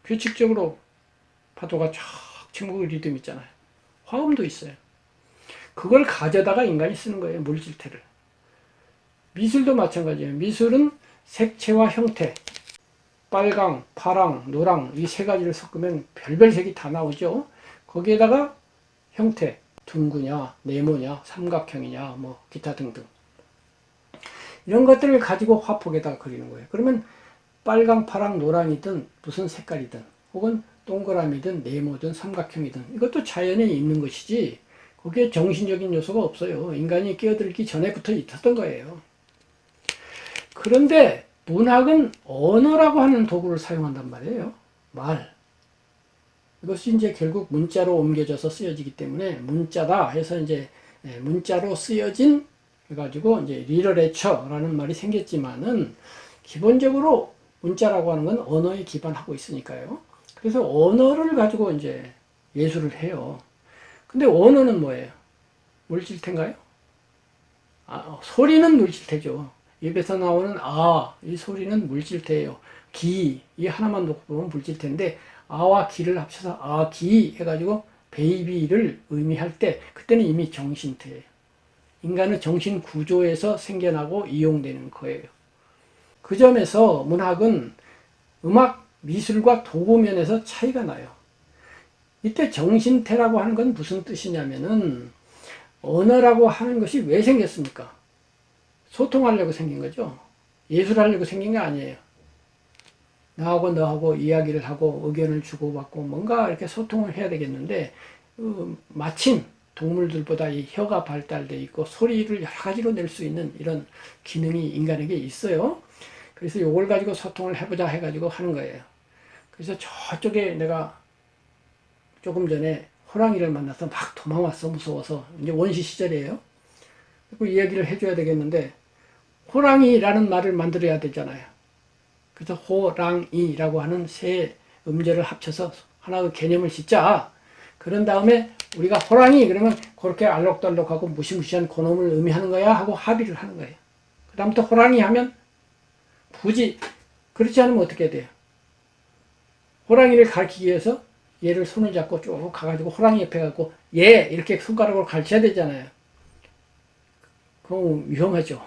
규칙적으로 파도가 쫙 치고 리듬 있잖아요. 화음도 있어요. 그걸 가져다가 인간이 쓰는 거예요. 물질태를. 미술도 마찬가지예요. 미술은 색채와 형태, 빨강, 파랑, 노랑 이 세 가지를 섞으면 별별 색이 다 나오죠. 거기에다가 형태, 둥그냐, 네모냐, 삼각형이냐, 뭐 기타 등등 이런 것들을 가지고 화폭에다가 그리는 거예요. 그러면 빨강, 파랑, 노랑이든 무슨 색깔이든 혹은 동그라미든 네모든 삼각형이든 이것도 자연에 있는 것이지 거기에 정신적인 요소가 없어요. 인간이 끼어들기 전에부터 있었던 거예요. 그런데 문학은 언어라고 하는 도구를 사용한단 말이에요. 말. 이것이 이제 결국 문자로 옮겨져서 쓰여지기 때문에 문자다 해서 이제 문자로 쓰여진 해가지고 이제 리터레처라는 말이 생겼지만은 기본적으로 문자라고 하는 건 언어에 기반하고 있으니까요. 그래서 언어를 가지고 이제 예술을 해요. 근데 언어는 뭐예요? 물질태인가요? 소리는 물질태죠. 입에서 나오는 이 소리는 물질태예요. 기, 이 하나만 놓고 보면 물질태인데 아와 기를 합쳐서 기 해가지고 베이비를 의미할 때 그때는 이미 정신태예요. 인간의 정신 구조에서 생겨나고 이용되는 거예요. 그 점에서 문학은 음악, 미술과 도구 면에서 차이가 나요. 이때 정신태라고 하는 건 무슨 뜻이냐면은 언어라고 하는 것이 왜 생겼습니까? 소통하려고 생긴 거죠. 예술하려고 생긴 게 아니에요. 나하고 너하고 이야기를 하고 의견을 주고받고 뭔가 이렇게 소통을 해야 되겠는데 마침 동물들보다 이 혀가 발달돼 있고 소리를 여러 가지로 낼 수 있는 이런 기능이 인간에게 있어요. 그래서 이걸 가지고 소통을 해보자 해가지고 하는 거예요. 그래서 저쪽에 내가 조금 전에 호랑이를 만나서 막 도망왔어. 무서워서. 이제 원시 시절이에요. 그 이야기를 해줘야 되겠는데 호랑이라는 말을 만들어야 되잖아요. 그래서 호랑이라고 하는 세 음절을 합쳐서 하나의 개념을 짓자. 그런 다음에 우리가 호랑이 그러면 그렇게 알록달록하고 무시무시한 그놈을 의미하는 거야 하고 합의를 하는 거예요. 그 다음부터 호랑이 하면 굳이 그렇지 않으면 어떻게 돼요? 호랑이를 가르치기 위해서 얘를 손을 잡고 쭉 가가지고 호랑이 옆에 가고 얘 이렇게 손가락으로 가르쳐야 되잖아요. 그럼 위험하죠.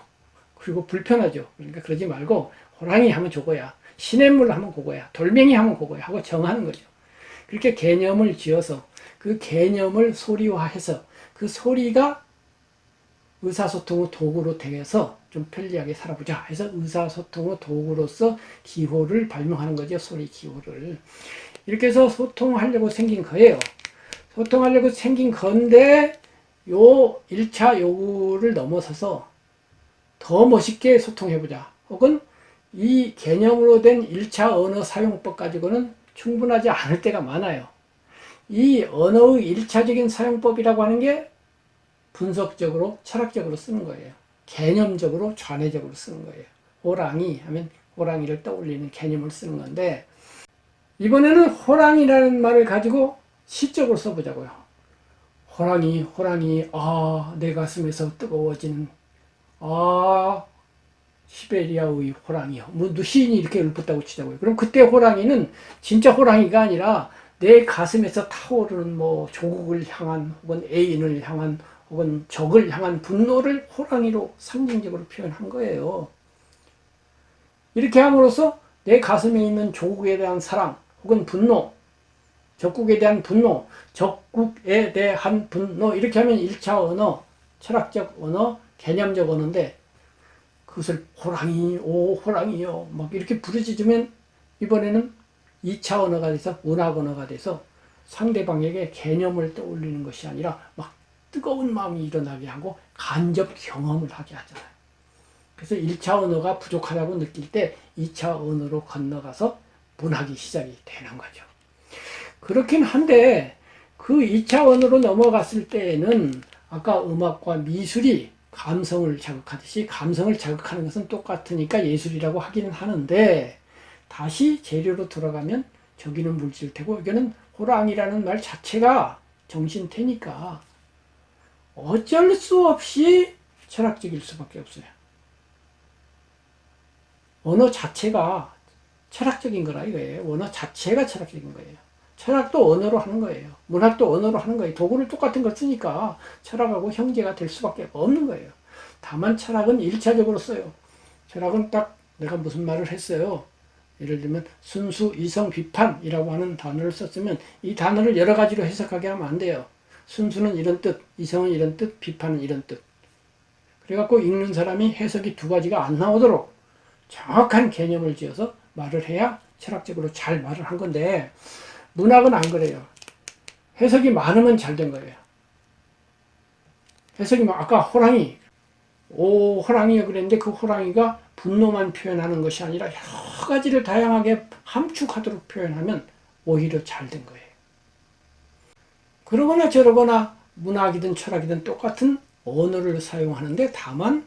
그리고 불편하죠. 그러니까 그러지 말고 호랑이 하면 저거야. 시냇물 하면 그거야. 돌멩이 하면 그거야. 하고 정하는 거죠. 그렇게 개념을 지어서 그 개념을 소리화해서 그 소리가 의사소통의 도구로 되어서 좀 편리하게 살아보자 해서 의사소통의 도구로서 기호를 발명하는 거죠. 소리 기호를. 이렇게 해서 소통하려고 생긴 거예요. 소통하려고 생긴 건데 요 1차 요구를 넘어서서 더 멋있게 소통해보자. 혹은 이 개념으로 된 1차 언어 사용법 가지고는 충분하지 않을 때가 많아요. 이 언어의 1차적인 사용법이라고 하는 게 분석적으로, 철학적으로 쓰는 거예요. 개념적으로, 좌뇌적으로 쓰는 거예요. 호랑이 하면 호랑이를 떠올리는 개념을 쓰는 건데 이번에는 호랑이라는 말을 가지고 시적으로 써보자고요. 호랑이, 내 가슴에서 뜨거워지는, 시베리아의 호랑이요. 뭐 시인이 이렇게 읊었다고 치자고요. 그럼 그때 호랑이는 진짜 호랑이가 아니라 내 가슴에서 타오르는 뭐 조국을 향한 혹은 애인을 향한 혹은 적을 향한 분노를 호랑이로 상징적으로 표현한 거예요. 이렇게 함으로써 내 가슴에 있는 조국에 대한 사랑 혹은 분노, 적국에 대한 분노, 적국에 대한 분노 이렇게 하면 1차 언어, 철학적 언어, 개념적 언어인데 그것을 호랑이, 오 호랑이요 막 이렇게 부르짖으면 이번에는 2차 언어가 돼서 문학 언어가 돼서 상대방에게 개념을 떠올리는 것이 아니라 막 뜨거운 마음이 일어나게 하고 간접 경험을 하게 하잖아요. 그래서 1차 언어가 부족하다고 느낄 때 2차 언어로 건너가서 문학이 시작이 되는 거죠. 그렇긴 한데 그 2차 언어로 넘어갔을 때에는 아까 음악과 미술이 감성을 자극하듯이 감성을 자극하는 것은 똑같으니까 예술이라고 하기는 하는데 다시 재료로 돌아가면 저기는 물질태고 여기는 호랑이라는 말 자체가 정신태니까 어쩔 수 없이 철학적일 수밖에 없어요. 언어 자체가 철학적인 거라 이거예요. 언어 자체가 철학적인 거예요. 철학도 언어로 하는 거예요. 문학도 언어로 하는 거예요. 도구를 똑같은 걸 쓰니까 철학하고 형제가 될 수밖에 없는 거예요. 다만 철학은 1차적으로 써요. 철학은 딱 내가 무슨 말을 했어요. 예를 들면 순수, 이성, 비판이라고 하는 단어를 썼으면 이 단어를 여러 가지로 해석하게 하면 안 돼요. 순수는 이런 뜻, 이성은 이런 뜻, 비판은 이런 뜻. 그래갖고 읽는 사람이 해석이 두 가지가 안 나오도록 정확한 개념을 지어서 말을 해야 철학적으로 잘 말을 한 건데 문학은 안 그래요. 해석이 많으면 잘 된 거예요. 해석이 아까 호랑이, 오 호랑이요 그랬는데 그 호랑이가 분노만 표현하는 것이 아니라 여러 가지를 다양하게 함축하도록 표현하면 오히려 잘 된 거예요. 그러거나 저러거나 문학이든 철학이든 똑같은 언어를 사용하는데 다만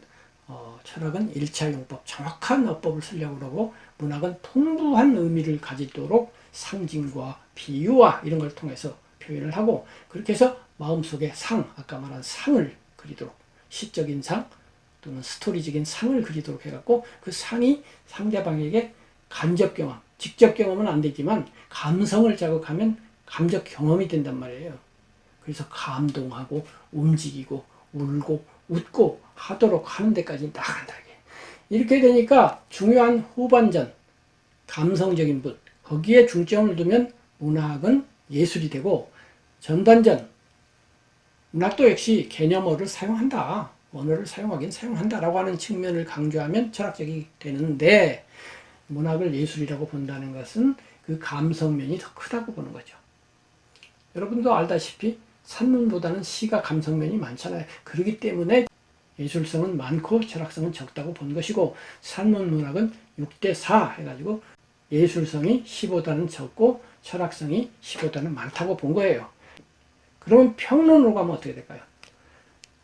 철학은 1차 용법, 정확한 어법을 쓰려고 그러고 문학은 풍부한 의미를 가지도록 상징과 비유와 이런 걸 통해서 표현을 하고 그렇게 해서 마음속에 상, 아까 말한 상을 그리도록 시적인 상 또는 스토리적인 상을 그리도록 해갖고 그 상이 상대방에게 간접 경험, 직접 경험은 안 되지만 감성을 자극하면 감적 경험이 된단 말이에요. 그래서 감동하고 움직이고 울고 웃고 하도록 하는 데까지 나간다. 이렇게 되니까 중요한 후반전, 감성적인 분, 거기에 중점을 두면 문학은 예술이 되고 전반전, 문학도 역시 개념어를 사용한다. 언어를 사용하긴 사용한다라고 하는 측면을 강조하면 철학적이 되는데 문학을 예술이라고 본다는 것은 그 감성면이 더 크다고 보는 거죠. 여러분도 알다시피 산문보다는 시가 감성면이 많잖아요. 그렇기 때문에 예술성은 많고 철학성은 적다고 본 것이고 산문 문학은 6대4 해가지고 예술성이 시보다는 적고 철학성이 시보다는 많다고 본 거예요. 그러면 평론으로 가면 어떻게 될까요?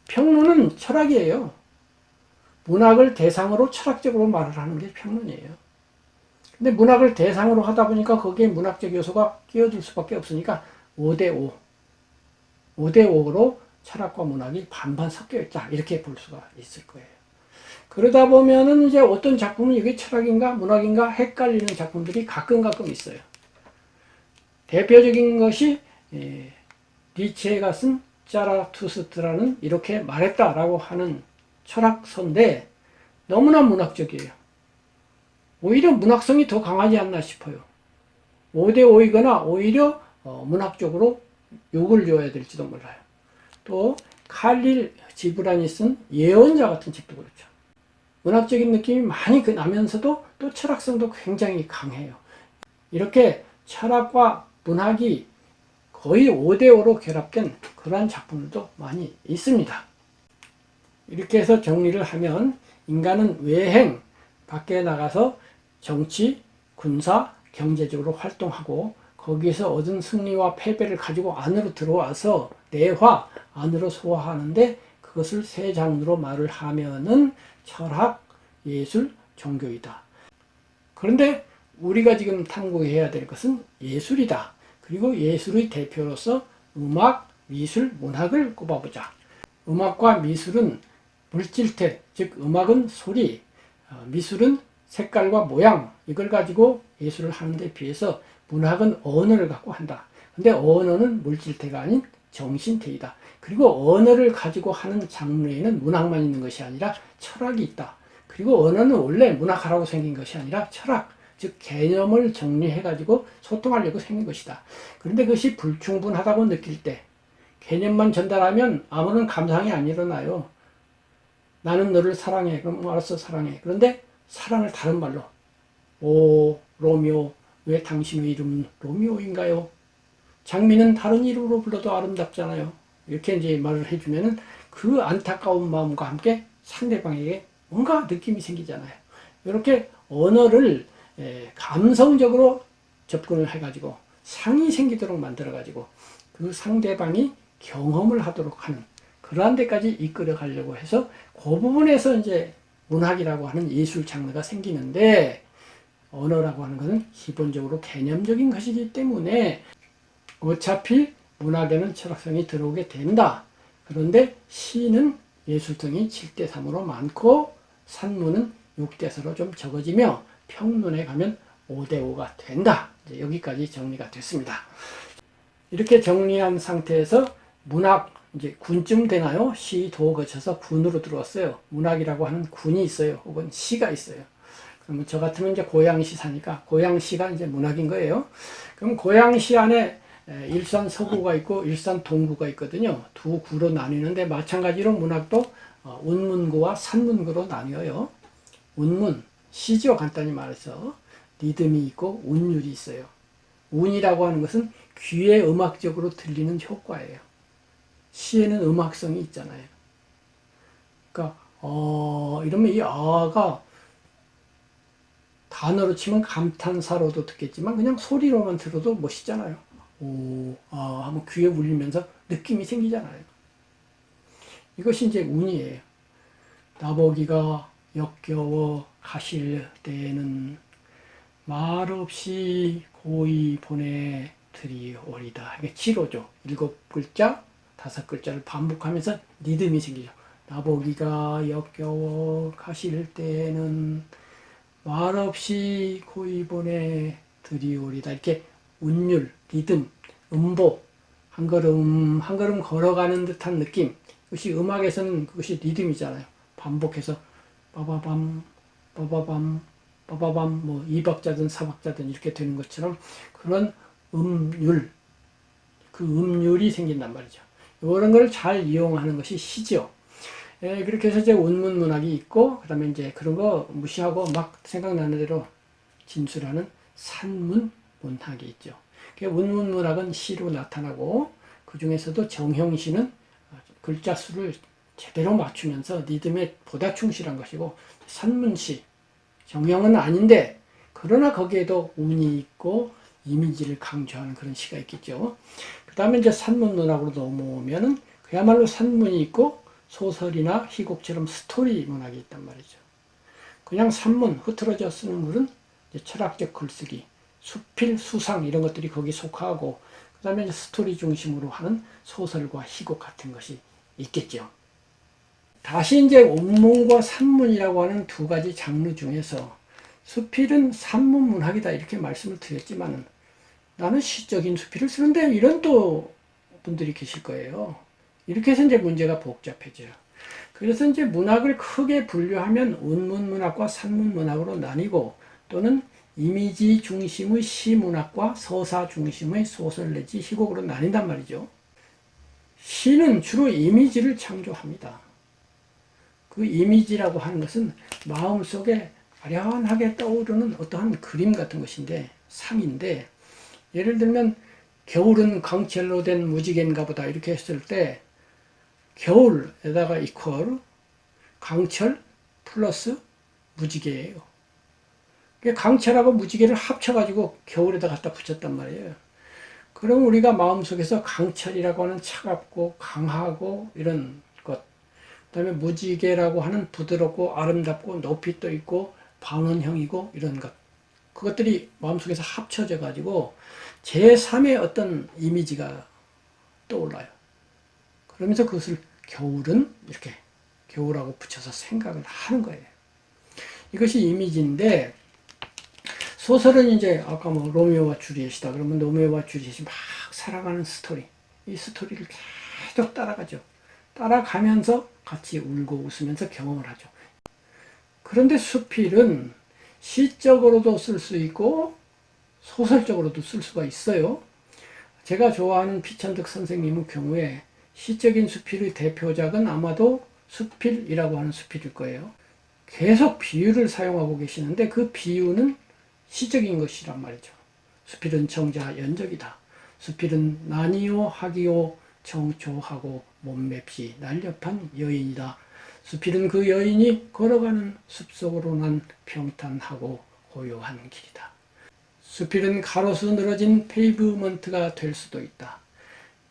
평론은 철학이에요. 문학을 대상으로 철학적으로 말을 하는 게 평론이에요. 근데 문학을 대상으로 하다 보니까 거기에 문학적 요소가 끼어들 수밖에 없으니까 5대5. 5대5로 철학과 문학이 반반 섞여 있다. 이렇게 볼 수가 있을 거예요. 그러다 보면은 이제 어떤 작품은 이게 철학인가 문학인가 헷갈리는 작품들이 가끔 있어요. 대표적인 것이 니체가 쓴 자라투스트라는 이렇게 말했다라고 하는 철학서인데 너무나 문학적이에요. 오히려 문학성이 더 강하지 않나 싶어요. 5대5이거나 오히려 문학적으로 욕을 줘야 될지도 몰라요. 또 칼릴 지브란이 쓴 예언자 같은 책도 그렇죠. 문학적인 느낌이 많이 나면서도 또 철학성도 굉장히 강해요. 이렇게 철학과 문학이 거의 5대5로 결합된 그러한 작품들도 많이 있습니다. 이렇게 해서 정리를 하면 인간은 외행, 밖에 나가서 정치, 군사, 경제적으로 활동하고 거기에서 얻은 승리와 패배를 가지고 안으로 들어와서 내화, 안으로 소화하는데 그것을 세 장르로 말을 하면은 철학, 예술, 종교이다. 그런데 우리가 지금 탐구해야 될 것은 예술이다. 그리고 예술의 대표로서 음악, 미술, 문학을 꼽아보자. 음악과 미술은 물질태, 즉 음악은 소리, 미술은 색깔과 모양 이걸 가지고 예술을 하는 데 비해서 문학은 언어를 갖고 한다. 근데 언어는 물질태가 아닌 정신태이다. 그리고 언어를 가지고 하는 장르에는 문학만 있는 것이 아니라 철학이 있다. 그리고 언어는 원래 문학하라고 생긴 것이 아니라 철학, 즉 개념을 정리해가지고 소통하려고 생긴 것이다. 그런데 그것이 불충분하다고 느낄 때 개념만 전달하면 아무런 감상이 안 일어나요. 나는 너를 사랑해. 그럼 알았어, 사랑해. 그런데 사랑을 다른 말로 오, 로미오, 왜 당신의 이름은 로미오인가요? 장미는 다른 이름으로 불러도 아름답잖아요. 이렇게 이제 말을 해주면은 그 안타까운 마음과 함께 상대방에게 뭔가 느낌이 생기잖아요. 이렇게 언어를 감성적으로 접근을 해가지고 상이 생기도록 만들어가지고 그 상대방이 경험을 하도록 하는 그러한 데까지 이끌어 가려고 해서 그 부분에서 이제 문학이라고 하는 예술 장르가 생기는데 언어라고 하는 것은 기본적으로 개념적인 것이기 때문에 어차피 문학에는 철학성이 들어오게 된다. 그런데 시는 예술성이 7대3으로 많고 산문은 6대4로 좀 적어지며 평론에 가면 5대5가 된다. 이제 여기까지 정리가 됐습니다. 이렇게 정리한 상태에서 문학 이제 군쯤 되나요? 시, 도 거쳐서 군으로 들어왔어요. 문학이라고 하는 군이 있어요. 혹은 시가 있어요. 그러면 저 같으면 이제 고양시 사니까 고양시가 이제 문학인 거예요. 그럼 고양시 안에 일산 서구가 있고 일산 동구가 있거든요. 두 구로 나뉘는데 마찬가지로 문학도 운문구와 산문구로 나뉘어요. 운문, 시죠. 간단히 말해서 리듬이 있고 운율이 있어요. 운이라고 하는 것은 귀에 음악적으로 들리는 효과예요. 시에는 음악성이 있잖아요. 그러니까 이러면 이 아가 단어로 치면 감탄사로도 듣겠지만 그냥 소리로만 들어도 멋있잖아요. 오, 아 하면 귀에 울리면서 느낌이 생기잖아요. 이것이 이제 운이에요. 나보기가 역겨워 가실 때에는 말없이 고이 보내드리오리다. 이게 7호죠. 7글자, 5글자를 반복하면서 리듬이 생기죠. 나보기가 역겨워 가실 때는 말없이 고이 보내드리오리다. 이렇게 운율, 리듬, 음보, 한 걸음 한 걸음 걸어가는 듯한 느낌. 그것이 음악에서는 그것이 리듬이잖아요. 반복해서 빠바밤, 빠바밤, 빠바밤, 뭐 2박자든 4박자든 이렇게 되는 것처럼 그런 음율, 그 음율이 생긴단 말이죠. 이런 걸 잘 이용하는 것이 시죠. 그렇게 해서 이제 원문문학이 있고, 그 다음에 이제 그런 거 무시하고 막 생각나는 대로 진술하는 산문문학이 있죠. 원문문학은 시로 나타나고, 그 중에서도 정형시는 글자 수를 제대로 맞추면서 리듬에 보다 충실한 것이고, 산문시, 정형은 아닌데, 그러나 거기에도 운이 있고, 이미지를 강조하는 그런 시가 있겠죠. 그 다음에 이제 산문문학으로 넘어오면은 그야말로 산문이 있고, 소설이나 희곡처럼 스토리 문학이 있단 말이죠. 그냥 산문, 흐트러져 쓰는 글은 철학적 글쓰기, 수필, 수상 이런 것들이 거기 속하고 그 다음에 스토리 중심으로 하는 소설과 희곡 같은 것이 있겠죠. 다시 이제 원문과 산문이라고 하는 두 가지 장르 중에서 수필은 산문 문학이다 이렇게 말씀을 드렸지만 나는 시적인 수필을 쓰는데 이런 또 분들이 계실 거예요. 이렇게 해서 이제 문제가 복잡해져요. 그래서 이제 문학을 크게 분류하면 원문문학과 산문문학으로 나뉘고 또는 이미지 중심의 시문학과 서사 중심의 소설 내지 희곡으로 나뉜단 말이죠. 시는 주로 이미지를 창조합니다. 그 이미지라고 하는 것은 마음속에 아련하게 떠오르는 어떠한 그림 같은 것인데 상인데 예를 들면 겨울은 강철로 된 무지개인가 보다 이렇게 했을 때 겨울에다가 이퀄 강철 플러스 무지개예요. 강철하고 무지개를 합쳐가지고 겨울에다 갖다 붙였단 말이에요. 그럼 우리가 마음속에서 강철이라고 하는 차갑고 강하고 이런 것, 그 다음에 무지개라고 하는 부드럽고 아름답고 높이 떠 있고 방언형이고 이런 것, 그것들이 마음속에서 합쳐져 가지고 제3의 어떤 이미지가 떠올라요. 그러면서 그것을 겨울은 이렇게 겨울하고 붙여서 생각을 하는 거예요. 이것이 이미지인데, 소설은 이제 아까 뭐 로미오와 줄리엣이다 그러면 로미오와 줄리엣이 막 살아가는 스토리, 이 스토리를 계속 따라가죠. 따라가면서 같이 울고 웃으면서 경험을 하죠. 그런데 수필은 시적으로도 쓸 수 있고 소설적으로도 쓸 수가 있어요. 제가 좋아하는 피천득 선생님의 경우에 시적인 수필의 대표작은 아마도 수필이라고 하는 수필일 거예요. 계속 비유를 사용하고 계시는데 그 비유는 시적인 것이란 말이죠. 수필은 정자 연적이다. 수필은 난이요 하기요 정초하고 몸맵시 날렵한 여인이다. 수필은 그 여인이 걸어가는 숲속으로 난 평탄하고 고요한 길이다. 수필은 가로수 늘어진 페이브먼트가 될 수도 있다.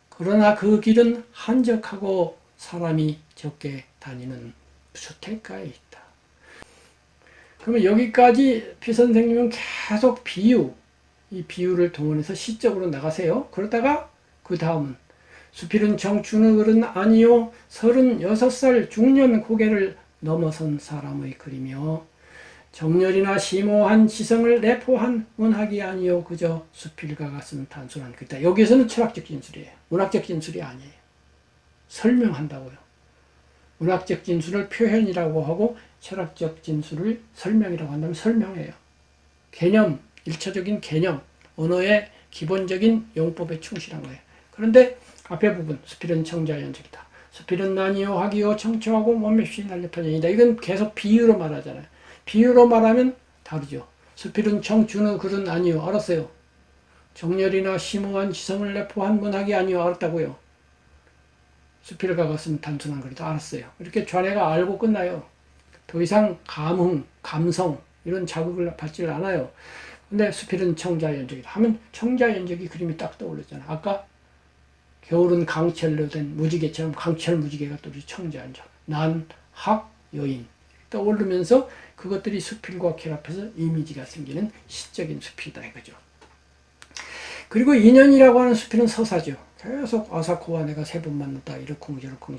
그러나 그 길은 한적하고 사람이 적게 다니는 주택가에 있다. 그러면 여기까지 피 선생님은 계속 이 비유를 동원해서 시적으로 나가세요. 그러다가 그 다음은 수필은 정춘의 아니요 36살 중년 고개를 넘어선 사람의 글이며 정렬이나 심오한 지성을 내포한 문학이 아니요 그저 수필가가 쓴 단순한 글이다. 여기에서는 철학적 진술이에요. 문학적 진술이 아니에요. 설명한다고요. 문학적 진술을 표현이라고 하고 철학적 진술을 설명이라고 한다면 설명해요. 개념, 일차적인 개념, 언어의 기본적인 용법에 충실한 거예요. 그런데 앞에 부분 수필은 청자연적이다. 수필은 난이요 하기요 청초하고 몸맵시 날렵한 연이다. 이건 계속 비유로 말하잖아요. 비유로 말하면 다르죠. 수필은 청춘의 글은 아니요. 알았어요. 정렬이나 심오한 지성을 내포한 문학이 아니요. 알았다고요. 수필가가 쓴 단순한 글이다. 알았어요. 이렇게 좌뇌가 알고 끝나요. 더 이상 감흥, 감성 이런 자극을 받질 않아요. 근데 수필은 청자연적이다 하면 청자연적이 그림이 딱 떠올렸잖아. 아까 겨울은 강철로 된 무지개처럼 강철 무지개가 또 청자연적. 난, 학, 여인 떠오르면서 그것들이 수필과 결합해서 이미지가 생기는 시적인 수필이다 이거죠. 그리고 인연이라고 하는 수필은 서사죠. 계속 아사코와 내가 3번 만났다. 이러쿵저러쿵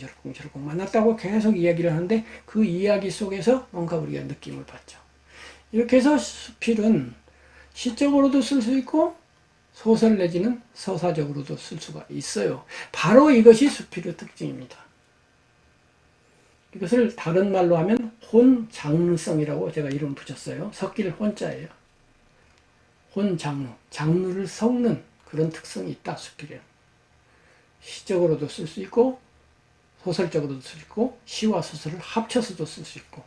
만났다고 계속 이야기를 하는데 그 이야기 속에서 뭔가 우리가 느낌을 받죠. 이렇게 해서 수필은 시적으로도 쓸 수 있고 소설 내지는 서사적으로도 쓸 수가 있어요. 바로 이것이 수필의 특징입니다. 이것을 다른 말로 하면 혼장르성이라고 제가 이름 붙였어요. 섞일 혼자예요. 혼장르, 장르를 섞는 그런 특성이 있다, 수필에는. 시적으로도 쓸 수 있고 소설적으로도 쓸 수 있고 시와 소설을 합쳐서도 쓸 수 있고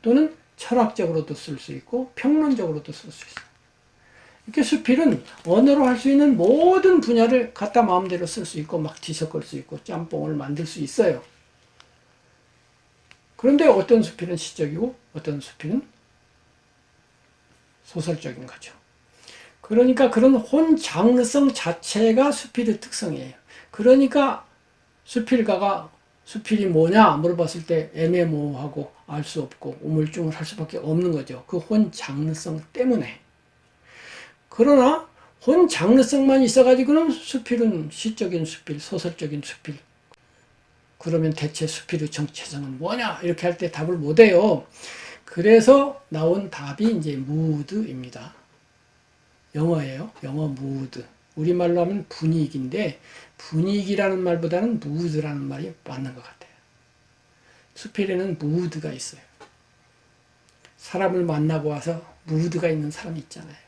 또는 철학적으로도 쓸 수 있고 평론적으로도 쓸 수 있어요. 이렇게 수필은 언어로 할 수 있는 모든 분야를 갖다 마음대로 쓸 수 있고 막 뒤섞을 수 있고 짬뽕을 만들 수 있어요. 그런데 어떤 수필은 시적이고 어떤 수필은 소설적인 거죠. 그러니까 그런 혼장르성 자체가 수필의 특성이에요. 그러니까 수필가가 수필이 뭐냐 물어봤을 때 애매모호하고 알 수 없고 우물쭈물 할 수밖에 없는 거죠. 그 혼장르성 때문에. 그러나 혼장르성만 있어가지고는 수필은 시적인 수필, 소설적인 수필. 그러면 대체 수필의 정체성은 뭐냐? 이렇게 할 때 답을 못해요. 그래서 나온 답이 이제 무드입니다. 영어예요. 영어 무드. 우리말로 하면 분위기인데 분위기라는 말보다는 무드라는 말이 맞는 것 같아요. 수필에는 무드가 있어요. 사람을 만나고 와서 무드가 있는 사람이 있잖아요.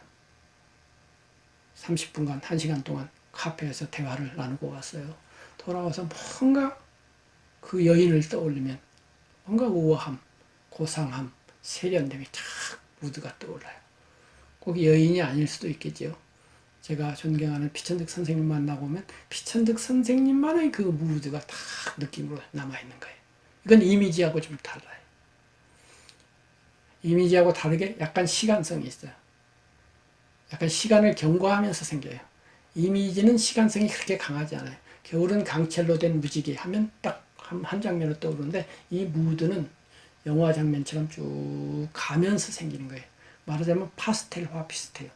30분간, 1시간 동안 카페에서 대화를 나누고 왔어요. 돌아와서 뭔가 그 여인을 떠올리면 뭔가 우아함, 고상함, 세련됨이 탁 무드가 떠올라요. 꼭 여인이 아닐 수도 있겠죠. 제가 존경하는 피천득 선생님 만나고 오면 피천득 선생님만의 그 무드가 딱 느낌으로 남아있는 거예요. 이건 이미지하고 좀 달라요. 이미지하고 다르게 약간 시간성이 있어요. 약간 시간을 경과하면서 생겨요. 이미지는 시간성이 그렇게 강하지 않아요. 겨울은 강철로 된 무지개 하면 딱 한 장면으로 떠오르는데 이 무드는 영화 장면처럼 쭉 가면서 생기는 거예요. 말하자면 파스텔화 비슷해요.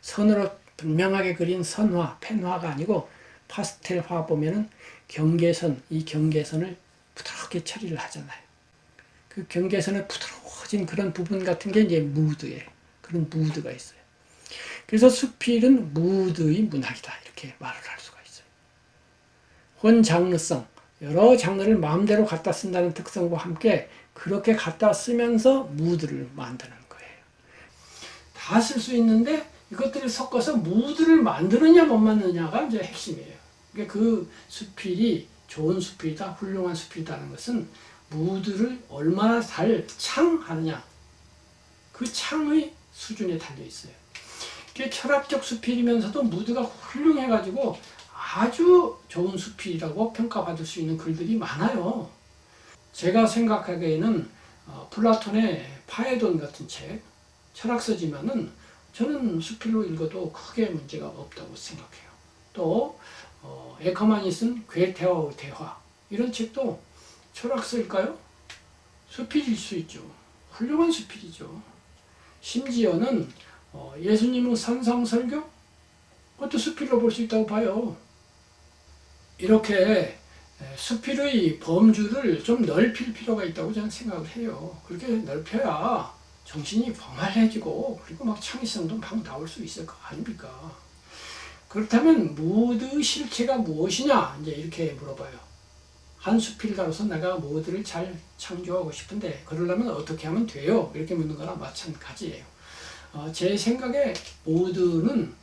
선으로 분명하게 그린 선화, 펜화가 아니고 파스텔화 보면은 경계선, 이 경계선을 부드럽게 처리를 하잖아요. 그 경계선을 부드러워지게 퍼진 그런 부분 같은 게 이제 무드예요. 그런 무드가 있어요. 그래서 수필은 무드의 문학이다 이렇게 말을 할 수가 있어요. 혼장르성, 여러 장르를 마음대로 갖다 쓴다는 특성과 함께 그렇게 갖다 쓰면서 무드를 만드는 거예요. 다 쓸 수 있는데 이것들을 섞어서 무드를 만드느냐 못 만드느냐가 이제 핵심이에요. 그러니까 그 수필이 좋은 수필이다, 훌륭한 수필이다는 것은 무드를 얼마나 잘 창하느냐, 그 창의 수준에 달려 있어요. 철학적 수필이면서도 무드가 훌륭해가지고 아주 좋은 수필이라고 평가받을 수 있는 글들이 많아요. 제가 생각하기에는 플라톤의 파에돈 같은 책, 철학서지만은 저는 수필로 읽어도 크게 문제가 없다고 생각해요. 또 에커만이 쓴 괴테와의 대화, 이런 책도 철학서일까요? 수필일 수 있죠. 훌륭한 수필이죠. 심지어는 예수님의 산상설교? 그것도 수필로 볼 수 있다고 봐요. 이렇게 수필의 범주를 좀 넓힐 필요가 있다고 저는 생각을 해요. 그렇게 넓혀야 정신이丰활해지고 그리고 막 창의성도 막 나올 수 있을 거 아닙니까? 그렇다면 무드 실체가 무엇이냐? 이제 이렇게 물어봐요. 한 수필가로서 내가 무드를 잘 창조하고 싶은데 그러려면 어떻게 하면 돼요? 이렇게 묻는 거랑 마찬가지예요. 제 생각에 무드는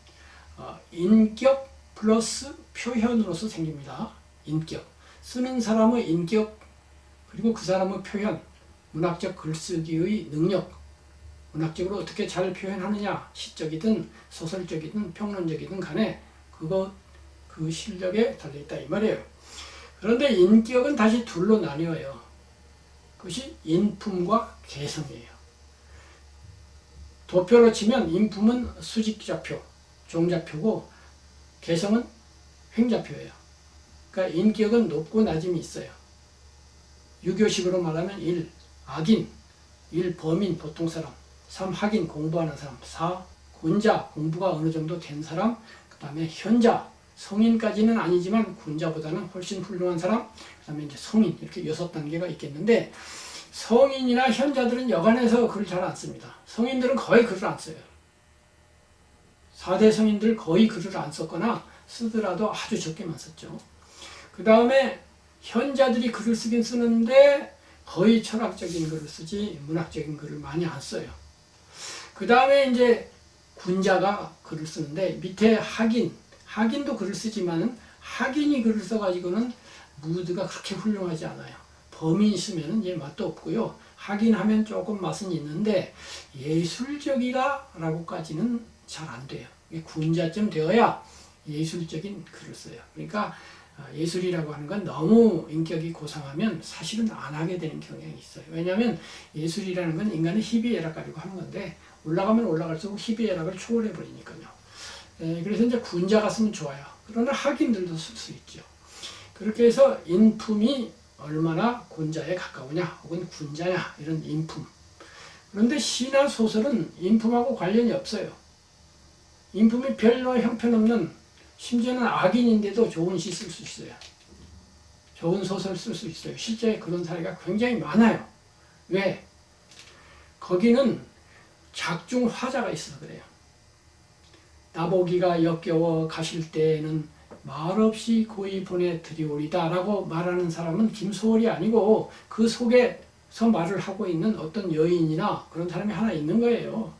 인격 플러스 표현으로서 생깁니다. 인격. 쓰는 사람의 인격, 그리고 그 사람의 표현, 문학적 글쓰기의 능력, 문학적으로 어떻게 잘 표현하느냐, 시적이든 소설적이든 평론적이든 간에 그 실력에 달려있다 이 말이에요. 그런데 인격은 다시 둘로 나뉘어요. 그것이 인품과 개성이에요. 도표로 치면 인품은 수직좌표, 종좌표고 개성은 횡좌표예요. 그러니까 인격은 높고 낮음이 있어요. 유교식으로 말하면 1. 악인, 1. 범인, 보통 사람, 3. 학인, 공부하는 사람, 4. 군자, 공부가 어느 정도 된 사람, 그 다음에 현자, 성인까지는 아니지만 군자보다는 훨씬 훌륭한 사람, 그 다음에 이제 성인, 이렇게 6단계가 있겠는데 성인이나 현자들은 여간해서 글을 잘 안 씁니다. 성인들은 거의 글을 안 써요. 4대 성인들 거의 글을 안 썼거나 쓰더라도 아주 적게만 썼죠. 그 다음에 현자들이 글을 쓰긴 쓰는데 거의 철학적인 글을 쓰지 문학적인 글을 많이 안 써요. 그 다음에 이제 군자가 글을 쓰는데 밑에 학인도 글을 쓰지만은 학인이 글을 써가지고는 무드가 그렇게 훌륭하지 않아요. 범인이 쓰면은 이제 맛도 없고요. 학인하면 조금 맛은 있는데 예술적이다라고까지는 잘 안 돼요. 군자쯤 되어야 예술적인 글을 써요. 그러니까 예술이라고 하는 건 너무 인격이 고상하면 사실은 안 하게 되는 경향이 있어요. 왜냐하면 예술이라는 건 인간의 희비애락 가지고 하는 건데 올라가면 올라갈수록 희비애락을 초월해 버리니까요. 그래서 이제 군자가 쓰면 좋아요. 그러나 학인들도 쓸 수 있죠. 그렇게 해서 인품이 얼마나 군자에 가까우냐 혹은 군자냐 이런 인품. 그런데 시나 소설은 인품하고 관련이 없어요. 인품이 별로 형편없는, 심지어는 악인인데도 좋은 시 쓸 수 있어요. 좋은 소설 쓸 수 있어요. 실제 그런 사례가 굉장히 많아요. 왜? 거기는 작중 화자가 있어서 그래요. 나보기가 역겨워 가실 때에는 말없이 고이 보내드리오리다 라고 말하는 사람은 김소월이 아니고 그 속에서 말을 하고 있는 어떤 여인이나 그런 사람이 하나 있는 거예요.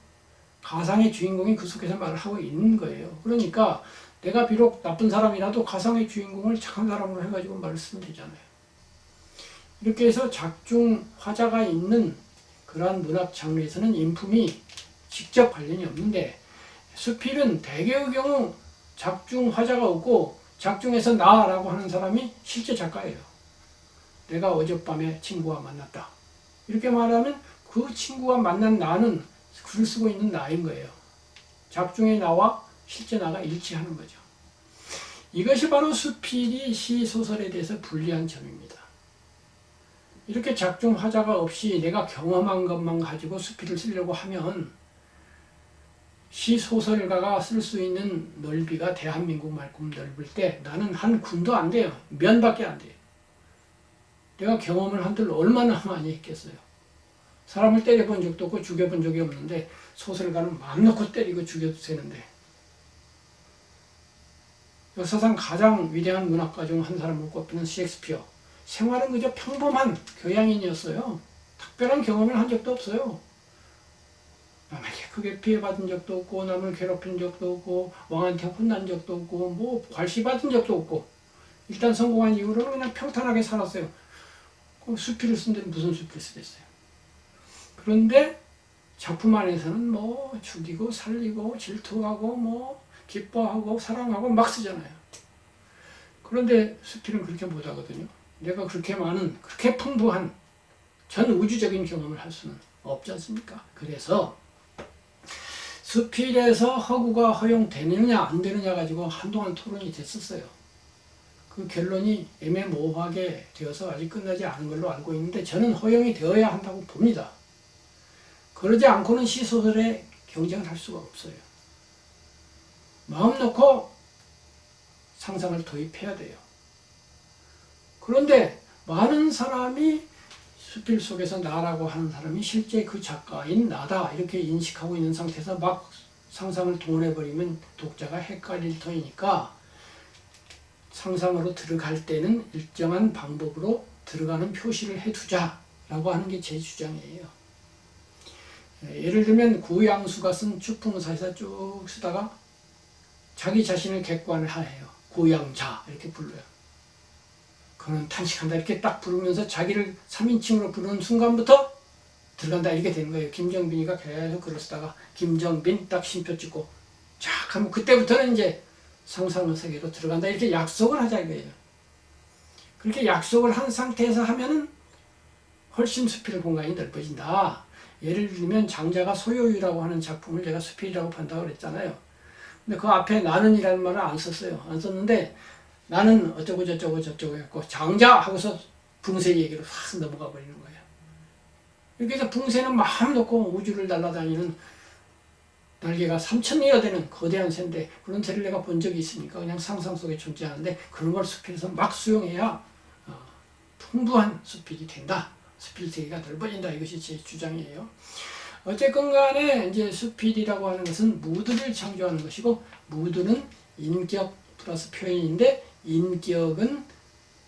가상의 주인공이 그 속에서 말을 하고 있는 거예요. 그러니까 내가 비록 나쁜 사람이라도 가상의 주인공을 착한 사람으로 해가지고 말을 쓰면 되잖아요. 이렇게 해서 작중 화자가 있는 그러한 문학 장르에서는 인품이 직접 관련이 없는데 수필은 대개의 경우 작중 화자가 없고 작중에서 나라고 하는 사람이 실제 작가예요. 내가 어젯밤에 친구와 만났다. 이렇게 말하면 그 친구와 만난 나는 글을 쓰고 있는 나인 거예요. 작중의 나와 실제 나가 일치하는 거죠. 이것이 바로 수필이 시, 소설에 대해서 불리한 점입니다. 이렇게 작중 화자가 없이 내가 경험한 것만 가지고 수필을 쓰려고 하면 시, 소설가가 쓸 수 있는 넓이가 대한민국만큼 넓을 때 나는 한 군도 안 돼요. 면밖에 안 돼요. 내가 경험을 한들 얼마나 많이 했겠어요. 사람을 때려본 적도 없고 죽여본 적이 없는데 소설가는 마음 놓고 때리고 죽여도 되는데, 역사상 가장 위대한 문학가 중 한 사람으로 꼽히는 셰익스피어, 생활은 그저 평범한 교양인이었어요. 특별한 경험을 한 적도 없어요. 남에게 크게 피해받은 적도 없고, 남을 괴롭힌 적도 없고, 왕한테 혼난 적도 없고, 뭐 괄시받은 적도 없고, 일단 성공한 이후로는 그냥 평탄하게 살았어요. 수필을 쓴 데는 무슨 수필을 쓰겠어요. 그런데 작품 안에서는 뭐 죽이고 살리고 질투하고 뭐 기뻐하고 사랑하고 막 쓰잖아요. 그런데 수필은 그렇게 못하거든요. 내가 그렇게 많은, 그렇게 풍부한 전 우주적인 경험을 할 수는 없지 않습니까? 그래서 수필에서 허구가 허용되느냐 안 되느냐 가지고 한동안 토론이 됐었어요. 그 결론이 애매모호하게 되어서 아직 끝나지 않은 걸로 알고 있는데, 저는 허용이 되어야 한다고 봅니다. 그러지 않고는 시소설에 경쟁을 할 수가 없어요. 마음 놓고 상상을 도입해야 돼요. 그런데 많은 사람이 수필 속에서 나라고 하는 사람이 실제 그 작가인 나다 이렇게 인식하고 있는 상태에서 막 상상을 동원해버리면 독자가 헷갈릴 터이니까, 상상으로 들어갈 때는 일정한 방법으로 들어가는 표시를 해두자라고 하는 게 제 주장이에요. 예를 들면 구양수가 쓴 추풍사에서 쭉 쓰다가 자기 자신을 객관을 해요. 구양자 이렇게 불러요. 그는 탄식한다 이렇게 딱 부르면서 자기를 3인칭으로 부르는 순간부터 들어간다 이렇게 되는 거예요. 김정빈이가 계속 글을 쓰다가 김정빈 딱 쉼표 찍고 쫙 하면 그때부터는 이제 상상의 세계로 들어간다 이렇게 약속을 하자 이거예요. 그렇게 약속을 한 상태에서 하면은 훨씬 수필 공간이 넓어진다. 예를 들면 장자가 소요유라고 하는 작품을 제가 수필이라고 판다고 그랬잖아요. 근데 그 앞에 나는이라는 말을 안 썼어요. 안 썼는데 나는 어쩌고 저쩌고 저쩌고 했고 장자 하고서 붕세 얘기로 확 넘어가 버리는 거예요. 이렇게 해서 붕세는 마음 놓고 우주를 날아다니는 날개가 3,000리가 되는 거대한 새인데, 그런 새를 내가 본 적이 있으니까 그냥 상상 속에 존재하는데, 그런 걸 수필에서 막 수용해야 풍부한 수필이 된다. 수필 세계가 넓어진다. 이것이 제 주장이에요. 어쨌건 간에 이제 수필이라고 하는 것은 무드를 창조하는 것이고, 무드는 인격 플러스 표현인데, 인격은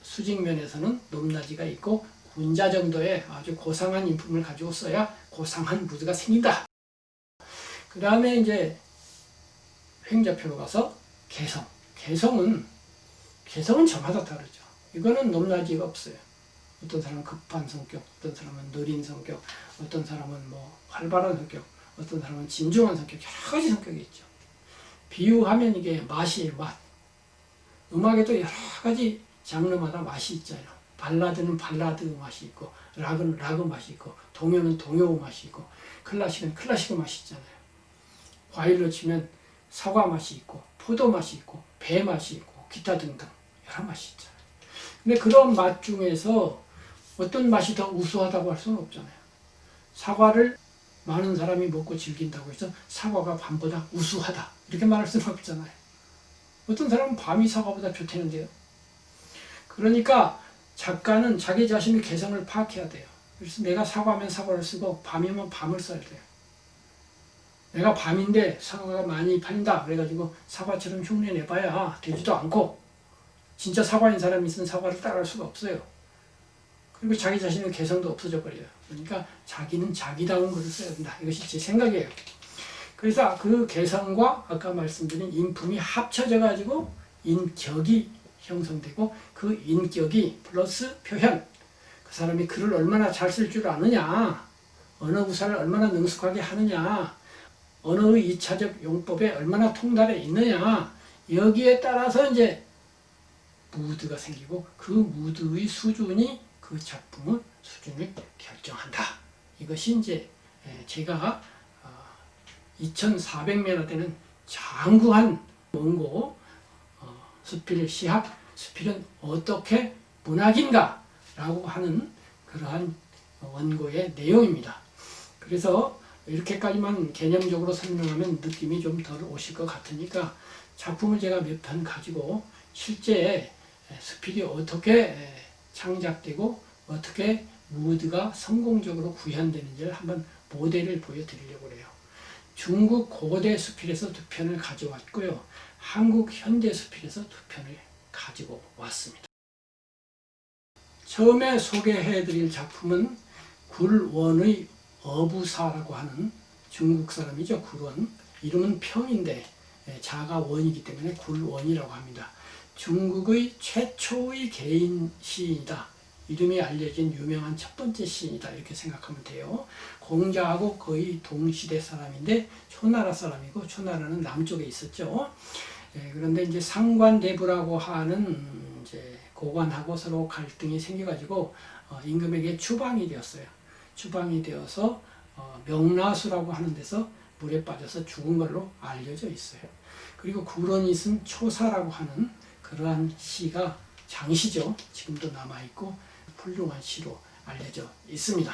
수직면에서는 높낮이가 있고 군자 정도의 아주 고상한 인품을 가지고 써야 고상한 무드가 생긴다. 그 다음에 이제 횡자표로 가서 개성. 개성은 저마다 다르죠. 이거는 높낮이가 없어요. 어떤 사람은 급한 성격, 어떤 사람은 느린 성격, 어떤 사람은 뭐 활발한 성격, 어떤 사람은 진중한 성격, 여러 가지 성격이 있죠. 비유하면 이게 맛이에요, 맛. 음악에도 여러 가지 장르마다 맛이 있잖아요. 발라드는 발라드 맛이 있고, 락은 락 맛이 있고, 동요는 동요 맛이 있고, 클래식은 클래식 맛이 있잖아요. 과일로 치면 사과 맛이 있고, 포도 맛이 있고, 배 맛이 있고, 기타 등등 여러 맛이 있잖아요. 근데 그런 맛 중에서 어떤 맛이 더 우수하다고 할 수는 없잖아요. 사과를 많은 사람이 먹고 즐긴다고 해서 사과가 밤보다 우수하다 이렇게 말할 수는 없잖아요. 어떤 사람은 밤이 사과보다 좋다는데요. 그러니까 작가는 자기 자신의 개성을 파악해야 돼요. 그래서 내가 사과면 사과를 쓰고 밤이면 밤을 써야 돼요. 내가 밤인데 사과가 많이 팔린다 그래가지고 사과처럼 흉내 내봐야 되지도 않고, 진짜 사과인 사람이 쓴 사과를 따라할 수가 없어요. 그리고 자기 자신의 개성도 없어져 버려요. 그러니까 자기는 자기다운 글을 써야 된다. 이것이 제 생각이에요. 그래서 그 개성과 아까 말씀드린 인품이 합쳐져 가지고 인격이 형성되고, 그 인격이 플러스 표현, 그 사람이 글을 얼마나 잘 쓸 줄 아느냐, 언어 구사를 얼마나 능숙하게 하느냐, 언어의 2차적 용법에 얼마나 통달해 있느냐, 여기에 따라서 이제 무드가 생기고, 그 무드의 수준이 그 작품의 수준을 결정한다. 이것이 이제 제가 2,400매나 되는 장구한 원고 수필 시학, 수필은 어떻게 문학인가 라고 하는 그러한 원고의 내용입니다. 그래서 이렇게까지만 개념적으로 설명하면 느낌이 좀 덜 오실 것 같으니까 작품을 제가 몇 편 가지고 실제 수필이 어떻게 창작되고 어떻게 무드가 성공적으로 구현되는지를 한번 모델을 보여드리려고 해요. 중국 고대 수필에서 두 편을 가져왔고요. 한국 현대 수필에서 두 편을 가지고 왔습니다. 처음에 소개해드릴 작품은 굴원의 어부사라고 하는 중국 사람이죠. 굴원. 이름은 평인데 자가 원이기 때문에 굴원이라고 합니다. 중국의 최초의 개인 시인이다. 이름이 알려진 유명한 첫 번째 시인이다. 이렇게 생각하면 돼요. 공자하고 거의 동시대 사람인데 초나라 사람이고, 초나라는 남쪽에 있었죠. 그런데 이제 상관대부라고 하는 이제 고관하고 서로 갈등이 생겨가지고 임금에게 추방이 되었어요. 추방이 되어서 명나수라고 하는 데서 물에 빠져서 죽은 걸로 알려져 있어요. 그리고 굴원이 쓴 초사라고 하는 그러한 시가 장시죠. 지금도 남아있고 훌륭한 시로 알려져 있습니다.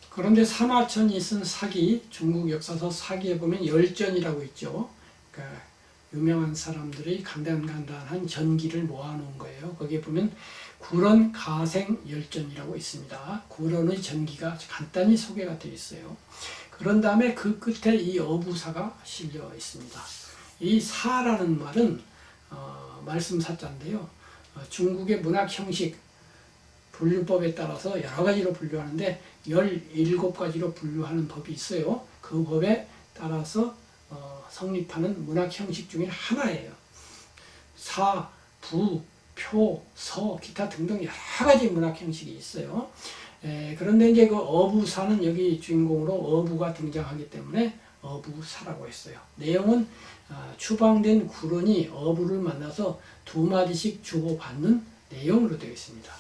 그런데 사마천이 쓴 사기, 중국 역사서 사기에 보면 열전이라고 있죠. 그러니까 유명한 사람들의 간단한 전기를 모아놓은 거예요. 거기에 보면 굴원 가생 열전이라고 있습니다. 굴원의 전기가 간단히 소개가 되어 있어요. 그런 다음에 그 끝에 이 어부사가 실려 있습니다. 이 사라는 말은 말씀 사자인데요. 중국의 문학 형식 분류법에 따라서 여러 가지로 분류하는데 17가지로 분류하는 법이 있어요. 그 법에 따라서 성립하는 문학 형식 중에 하나예요. 사, 부, 표, 서, 기타 등등 여러 가지 문학 형식이 있어요. 그런데 이제 그 어부사는 여기 주인공으로 어부가 등장하기 때문에 어부사라고 했어요. 내용은 추방된 굴원이 어부를 만나서 두 마디씩 주고받는 내용으로 되어 있습니다.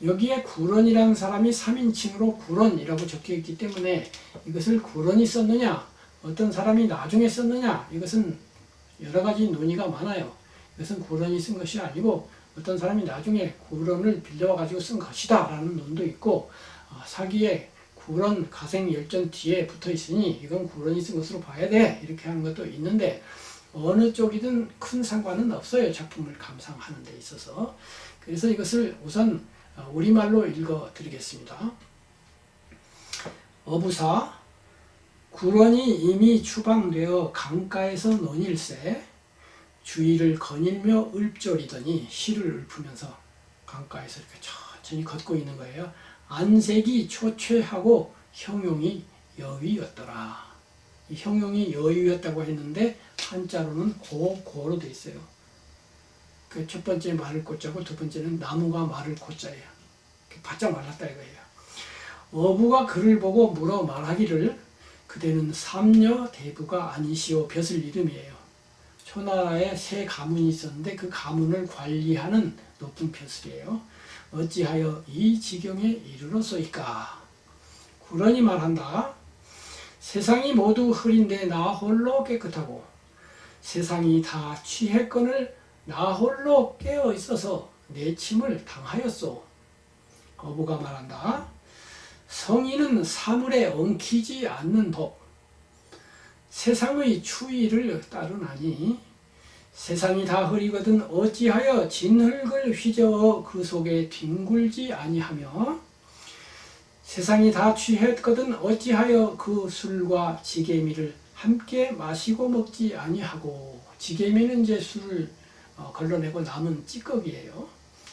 여기에 굴원이라는 사람이 3인칭으로 굴원이라고 적혀 있기 때문에 이것을 굴원이 썼느냐, 어떤 사람이 나중에 썼느냐, 이것은 여러 가지 논의가 많아요. 이것은 굴원이 쓴 것이 아니고 어떤 사람이 나중에 굴원을 빌려와가지고 쓴 것이다 라는 논도 있고, 사기에 굴원 가생 열전 뒤에 붙어 있으니 이건 굴원이 쓴 것으로 봐야 돼, 이렇게 하는 것도 있는데 어느 쪽이든 큰 상관은 없어요. 작품을 감상하는 데 있어서. 그래서 이것을 우선 우리말로 읽어 드리겠습니다. 어부사, 굴원이 이미 추방되어 강가에서 논일세 주위를 거닐며 읊조리더니 시를 읊으면서 강가에서 이렇게 천천히 걷고 있는 거예요. 안색이 초췌하고 형용이 여위였더라. 이 형용이 여위였다고 했는데 한자로는 고로 돼 있어요. 그 첫 번째 말을 고자고 두 번째는 나무가 말을 고자예요. 바짝 말랐다 이거예요. 어부가 그를 보고 물어 말하기를 그대는 삼녀 대부가 아니시오. 벼슬 이름이에요. 초나라에 세 가문이 있었는데 그 가문을 관리하는 높은 벼슬이에요. 어찌하여 이 지경에 이르렀소이까. 굴원이 말한다. 세상이 모두 흐린데 나 홀로 깨끗하고 세상이 다 취했건을 나 홀로 깨어 있어서 내 침을 당하였소. 어부가 말한다. 성인은 사물에 엉키지 않는 법. 세상의 추위를 따르나니 세상이 다 흐리거든 어찌하여 진흙을 휘저어 그 속에 뒹굴지 아니하며 세상이 다 취했거든 어찌하여 그 술과 지게미를 함께 마시고 먹지 아니하고. 지게미는 이제 술을 걸러내고 남은 찌꺼기예요.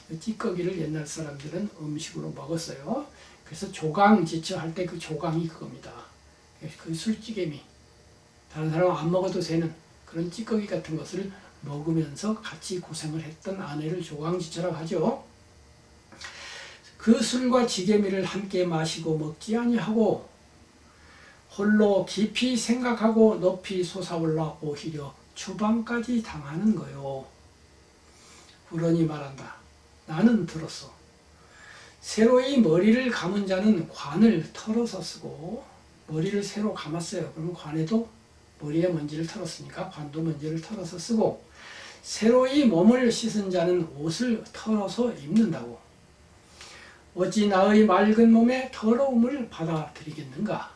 그 찌꺼기를 옛날 사람들은 음식으로 먹었어요. 그래서 조강지처 할 때 그 조강이 그겁니다. 그 술찌개미. 다른 사람은 안 먹어도 되는 그런 찌꺼기 같은 것을 먹으면서 같이 고생을 했던 아내를 조강지처라고 하죠. 그 술과 지게미를 함께 마시고 먹지 아니하고 홀로 깊이 생각하고 높이 솟아올라 오히려 추방까지 당하는 거요. 굴원이 말한다. 나는 들었어. 새로이 머리를 감은 자는 관을 털어서 쓰고, 머리를 새로 감았어요. 그러면 관에도 머리에 먼지를 털었으니까 관도 먼지를 털어서 쓰고, 새로이 몸을 씻은 자는 옷을 털어서 입는다고. 어찌 나의 맑은 몸에 더러움을 받아들이겠는가?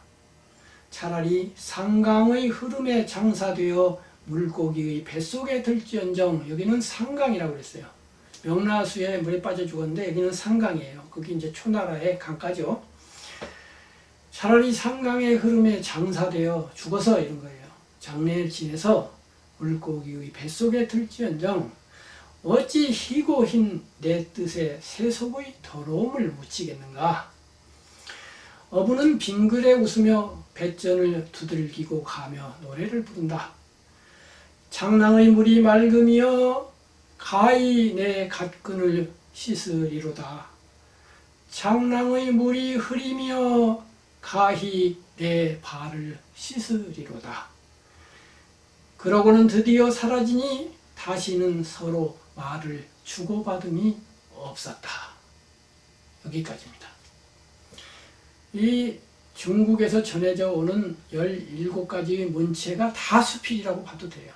차라리 상강의 흐름에 장사되어 물고기의 뱃속에 들지언정. 여기는 상강이라고 그랬어요. 명나수에 물에 빠져 죽었는데 여기는 상강이에요. 거기 이제 초나라의 강가죠. 차라리 상강의 흐름에 장사되어 죽어서 이런 거예요. 장래를 지내서 물고기의 뱃속에 들지언정 어찌 희고 흰 내 뜻에 세속의 더러움을 묻히겠는가. 어부는 빙글에 웃으며 뱃전을 두들기고 가며 노래를 부른다. 장랑의 물이 맑으며 가히 내 갓근을 씻으리로다. 장랑의 물이 흐리며 가히 내 발을 씻으리로다. 그러고는 드디어 사라지니 다시는 서로 말을 주고받음이 없었다. 여기까지입니다. 이 중국에서 전해져 오는 17가지의 문체가 다 수필이라고 봐도 돼요.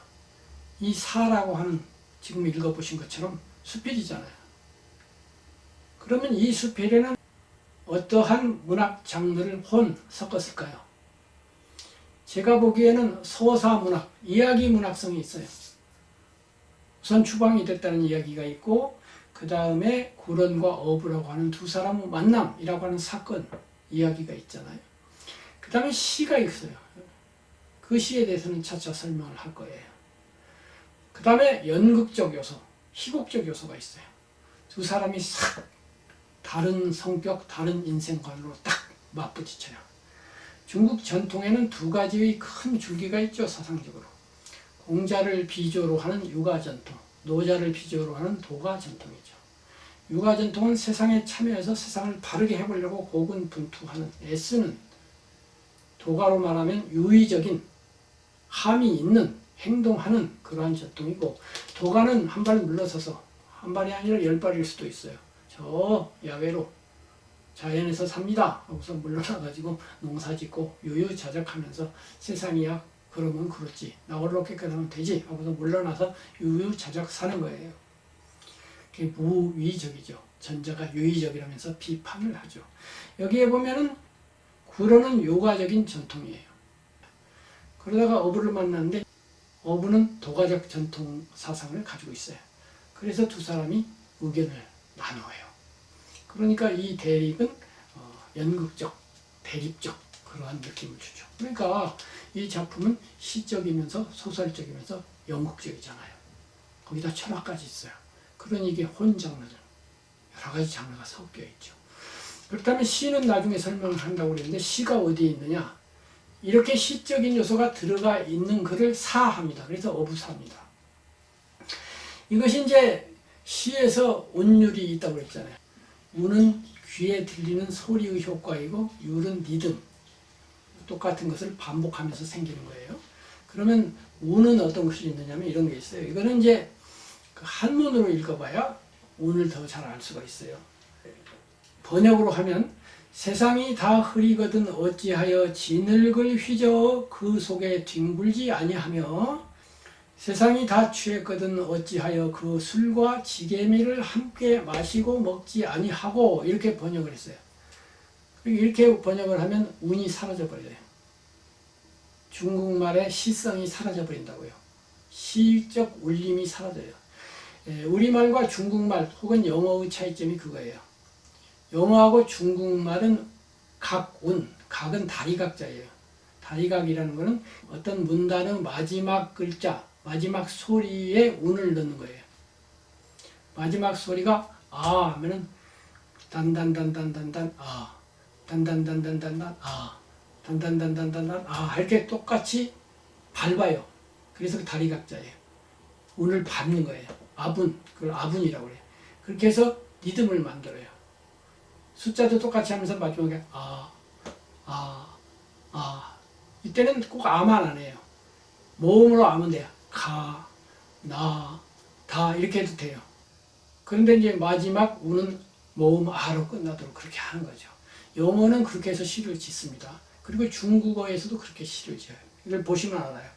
이 사라고 하는 지금 읽어보신 것처럼 수필이잖아요. 그러면 이 수필에는 어떠한 문학 장르를 섞었을까요? 제가 보기에는 서사문학, 이야기 문학성이 있어요. 우선 추방이 됐다는 이야기가 있고 그 다음에 구런과 어부라고 하는 두 사람의 만남이라고 하는 사건 이야기가 있잖아요. 그 다음에 시가 있어요. 그 시에 대해서는 차차 설명을 할 거예요. 그 다음에 연극적 요소, 희곡적 요소가 있어요. 두 사람이 싹 다른 성격, 다른 인생관으로 딱 맞부딪혀요. 중국 전통에는 두 가지의 큰 줄기가 있죠, 사상적으로. 공자를 비조로 하는 육아전통, 노자를 비조로 하는 도가전통이죠. 육아전통은 세상에 참여해서 세상을 바르게 해보려고 고군분투하는, 애쓰는, 도가로 말하면 유의적인, 함이 있는, 행동하는 그러한 전통이고, 도가는 한 발 물러서서, 한 발이 아니라 10발일 수도 있어요. 저 야외로 자연에서 삽니다 하고서 물러나가지고 농사짓고 유유자적하면서 세상이야 그러면 그렇지 나 올롭게까지 하면 되지 하고서 물러나서 유유자적 사는 거예요. 그게 무위적이죠. 전자가 유의적이라면서 비판을 하죠. 여기에 보면은 구로는 요가적인 전통이에요. 그러다가 어부를 만났는데 어부는 도가적 전통 사상을 가지고 있어요. 그래서 두 사람이 의견을 나누어요. 그러니까 이 대립은 연극적, 대립적 그러한 느낌을 주죠. 그러니까 이 작품은 시적이면서 소설적이면서 연극적이잖아요. 거기다 철학까지 있어요. 그러니 이게 혼장르들, 여러 가지 장르가 섞여 있죠. 그렇다면 시는 나중에 설명을 한다고 그랬는데 시가 어디에 있느냐? 이렇게 시적인 요소가 들어가 있는 글을 사합니다. 그래서 어부사입니다. 이것이 이제 시에서 운율이 있다고 그랬잖아요. 운은 귀에 들리는 소리의 효과이고 율은 리듬, 똑같은 것을 반복하면서 생기는 거예요. 그러면 운은 어떤 것이 있느냐면 이런 게 있어요. 이거는 이제 한문으로 읽어봐야 운을 더 잘 알 수가 있어요. 번역으로 하면 세상이 다 흐리거든 어찌하여 진흙을 휘저 그 속에 뒹굴지 아니하며 세상이 다 취했거든 어찌하여 그 술과 지게미를 함께 마시고 먹지 아니하고 이렇게 번역을 했어요. 이렇게 번역을 하면 운이 사라져 버려요. 중국말의 시성이 사라져 버린다고요. 시적 울림이 사라져요. 우리말과 중국말 혹은 영어의 차이점이 그거예요. 영어하고 중국말은 각운, 각은 다리각자예요. 다리각이라는 것은 어떤 문단의 마지막 글자, 마지막 소리에 운을 넣는 거예요. 마지막 소리가 아 하면은 단단단단단단 아, 단단단단단단 아, 단단단단단단 아 이렇게 똑같이 밟아요. 그래서 다리각자예요. 운을 밟는 거예요. 아분, 그걸 아분이라고 그래요. 그렇게 해서 리듬을 만들어요. 숫자도 똑같이 하면서 마지막에 이때는 꼭 아만 안 해요. 모음으로 아면 돼요. 가, 나, 다 이렇게 해도 돼요. 그런데 이제 마지막 우는 모음 아로 끝나도록 그렇게 하는 거죠. 영어는 그렇게 해서 시를 짓습니다. 그리고 중국어에서도 그렇게 시를 지어요. 이걸 보시면 알아요.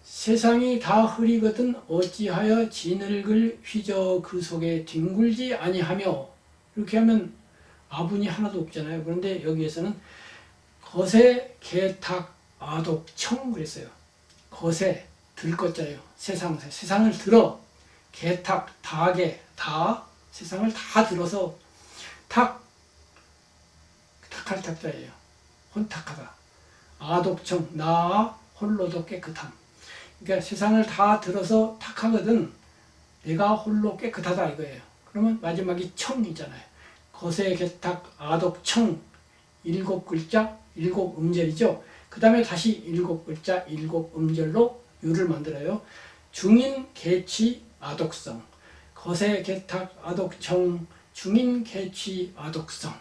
세상이 다 흐리거든 어찌하여 진흙을 휘저 그 속에 뒹굴지 아니하며 이렇게 하면 아분이 하나도 없잖아요. 그런데 여기에서는 거세, 개탁, 아독, 청 그랬어요. 거세, 들것자예요. 세상을 들어. 개탁, 닭에, 다 세상을 다 들어서 탁할 탁자예요. 혼탁하다. 아독청 나 홀로도 깨끗함. 그러니까 세상을 다 들어서 탁하거든 내가 홀로 깨끗하다 이거예요. 그러면 마지막이 청이잖아요. 거세 개탁 아독청 7글자 7음절이죠. 그 다음에 다시 7글자 7음절로 유를 만들어요. 중인 개취 아독성 거세 개탁 아독청 중인 개취 아독성